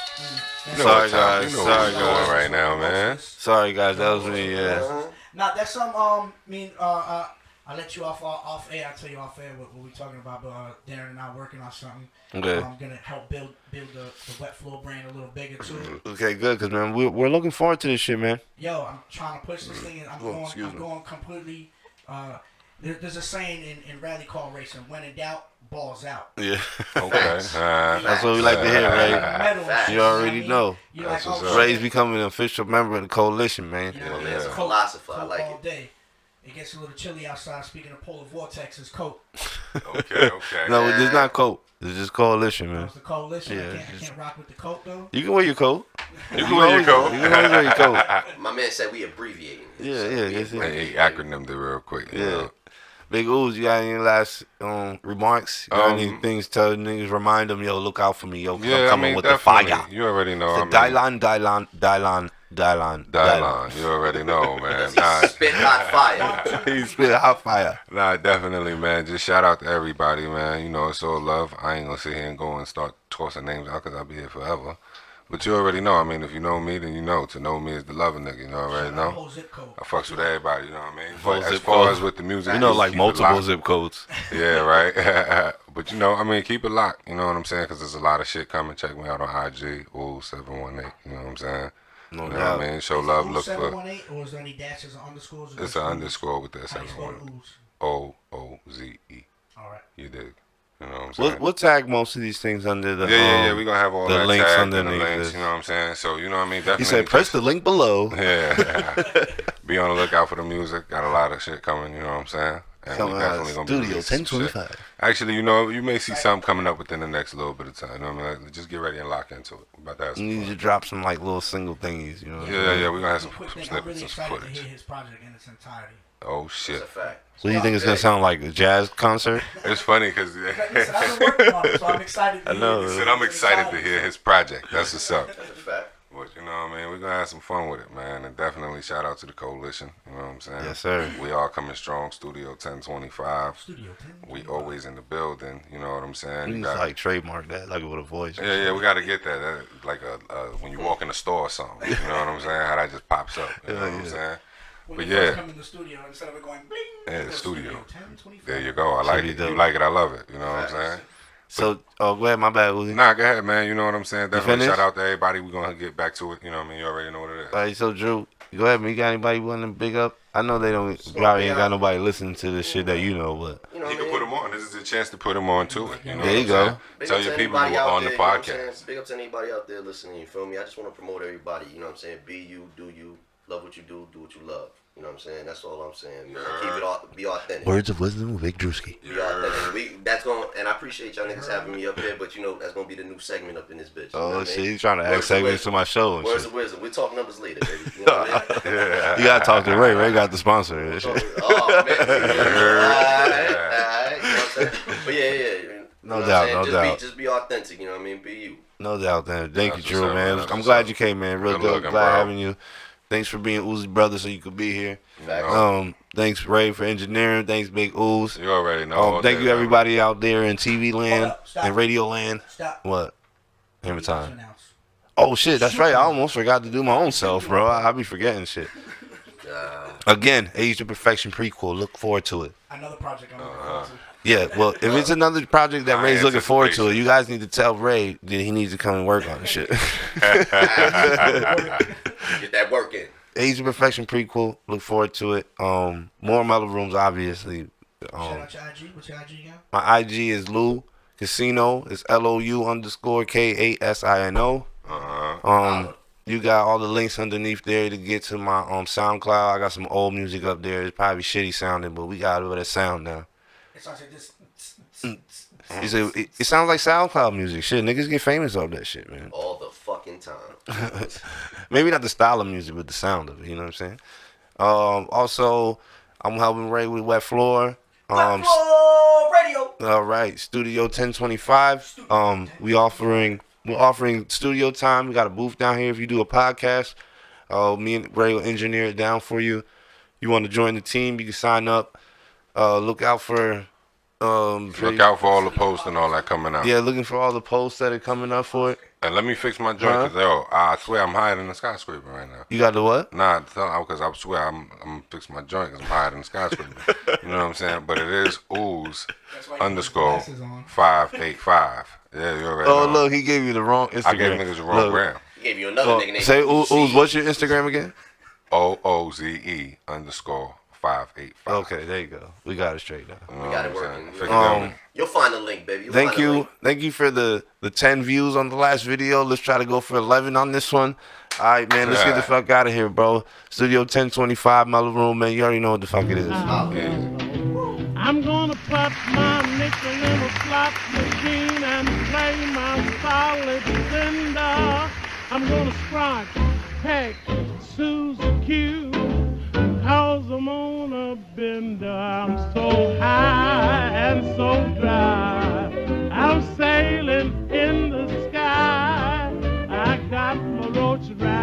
You know Sorry, what time? guys. You know Sorry, what you're doing guys. right now, man. Sorry, guys. That was me. Yeah. Nah, that's some I let you off air. I tell you off air what we talking about. But Darren and I working on something. Okay. I'm gonna help build the wet floor brand a little bigger too. Okay, good. Cause man, we're looking forward to this shit, man. Yo, I'm trying to push this thing. I'm going completely. There's a saying in rally call racing: when in doubt, balls out. Yeah. Okay. That's what we like to hear, Ray. You already know. You're like, Ray's becoming an official member of the coalition, man. You know, It's a philosopher. I like all it. Day. It gets a little chilly outside. Speaking of polar vortexes, coat. Okay. No, it's not coat. It's just coalition, man. It's the coalition. Yeah, I can't rock with the coat though. You can wear your coat. You can wear your coat. You can always wear your coat. My man said we abbreviating. Yeah. He acronymed it real quick. You know? Big Ooze, you got any last remarks? You got any things to tell niggas? Remind them, yo, look out for me, yo. I'm coming with the fire. You already know. Dylan. You already know, man. He spit hot fire. He spit hot fire. Nah, definitely, man. Just shout out to everybody, man. You know, it's all love. I ain't gonna sit here and go and start tossing names out because I'll be here forever. But you already know. I mean, if you know me, then you know. To know me is the loving nigga. You know, already know. I fucks with everybody. You know what I mean? But as far as with the music, you know, like multiple zip codes. Yeah, right. But you know, I mean, keep it locked. You know what I'm saying? Because there's a lot of shit coming. Check me out on IG, OOZE718. You know what I'm saying? No you doubt. know what I mean? Show love, look for. 718, or is there any dashes or underscores? It's an underscore with that 718. OOZE. All right. You dig? You know what I'm saying? We'll tag most of these things under the yeah. We're gonna have all the that links tagged underneath and the links. this. You know what I'm saying? So you know what I mean? Definitely. He said, press the link below. Yeah. Be on the lookout for the music. Got a lot of shit coming. You know what I'm saying? And Coming we definitely out gonna Studio be releasing some 1025. shit. Actually, you know, you may see something coming up within the next little bit of time. You know what I mean? Like, just get ready and lock into it. We're about to have some You need fun. to drop some like little single thingies, you know. Yeah. We're gonna have some Quick thing, I'm snippets really and some excited to footage. hear his project in its entirety. Oh shit! That's a fact. So you think it's gonna sound like a jazz concert? It's funny because Listen, I've been working on it, so I'm excited to I know. hear he said I'm excited to hear his project. That's what's up. That's a fact. But you know what I mean? We're gonna have some fun with it, man. And definitely shout out to the coalition. You know what I'm saying? Yes, sir. We all coming strong. Studio 1025. Studio 10. We always in the building. You know what I'm saying? You need to like trademark that, like with a voice. Yeah, we gotta get that. Like when you walk in the store or something. You know what I'm saying? How that just pops up. You know what I'm saying? When But you first yeah. come in the studio, instead of it going bling, Yeah, it the goes studio. 1025. There you go. I like it. You like it, I love it. You know what I'm saying? So, go ahead, my bad, Uzi. Nah, go ahead, man. You know what I'm saying? Definitely finished? shout out to everybody. We're gonna get back to it. You know what I mean? You already know what it is. All right, so Drew, go ahead, man. You got anybody want to big up? I know they don't. Probably ain't got nobody listening to the shit that you know, but You know You what I can mean? put them on. This is a chance to put them on to it. You know There what you I'm go. saying? Big Tell up your to people anybody you were out on there, the you know what I'm podcast. saying? Big up to anybody out there listening, you feel me? I just want to promote everybody, you know what I'm saying? Be you, do you, love what you do what you love. You know what I'm saying? That's all I'm saying, man. Keep it all, be authentic. words of wisdom with Big Drewski. Be authentic. That's going and I appreciate y'all niggas having me up here, but you know that's gonna be the new segment up in this bitch. You know Oh what I shit, mean? he's trying to add Words of segments to wisdom. my show and Words shit. of wisdom. We'll talk numbers later, baby. You know what I mean? Yeah. You gotta talk to Ray. Ray got the sponsor. And shit. Oh man. Alright. You know what I'm saying? But yeah. You know No what I'm doubt, saying? no doubt. Just be authentic, you know what I mean? Be you. No doubt, man. Thank you, That's Drew, what's up, man. man. That's I'm what's glad up. you came, man. Real Good good. looking, Glad bro. having you. Thanks for being Uzi's brother so you could be here. Facts. Thanks Ray for engineering. Thanks Big Ooze. You already know. all Thank day, you man. everybody out there in TV land Stop. and radio land. Stop. What? Hammer time. Announce. Oh shit, that's right. I almost forgot to do my own self, bro. I be forgetting shit. Again, Age to Perfection prequel. Look forward to it. Another project I'm looking forward to. Yeah, well, if it's another project that Ray's looking forward to, you guys need to tell Ray that he needs to come and work on the shit. Get that work in. Age of Perfection prequel. Look forward to it. More Mellow Rooms, obviously. Shout out your IG. What's your IG again? My IG is Lou Casino. It's LOU_KASINO. You got all the links underneath there to get to my SoundCloud. I got some old music up there. It's probably shitty sounding, but we got a bit of sound now. It sounds like this. It sounds like SoundCloud music. Shit, niggas get famous off that shit, man. All the fucking time. Maybe not the style of music, but the sound of it. You know what I'm saying? Also, I'm helping Ray with Wet Floor. Wet Floor Radio. All right, Studio 1025. We're offering studio time. We got a booth down here. If you do a podcast, me and Ray will engineer it down for you. You want to join the team? You can sign up. Look out for all the posts and all that coming out. Yeah, looking for all the posts that are coming up for it. And let me fix my joint, because I swear I'm higher than the skyscraper right now. You got the what? Nah, because I swear I'm fixing my joint because I'm higher than the skyscraper. You know what I'm saying? But it is OOZE_585. Yeah, you already know. Look, he gave you the wrong Instagram. I gave niggas the wrong gram. He gave you another nigga name. Say OOZE. What's your Instagram again? OOZE_585. Okay, there you go. We got it straight now. We got it working. You'll find the link, baby. Thank you for the 10 views on the last video. Let's try to go for 11 on this one. All right, man. Let's get the fuck out of here, bro. Studio 1025, Mellow Room, man. You already know what the fuck it is. I'm gonna put my nickel in a slot machine and play my solid cinder. I'm gonna scratch, peck, Susie Q. Cause I'm on a bender. I'm so high and so dry. I'm sailing in the sky. I got my roach around.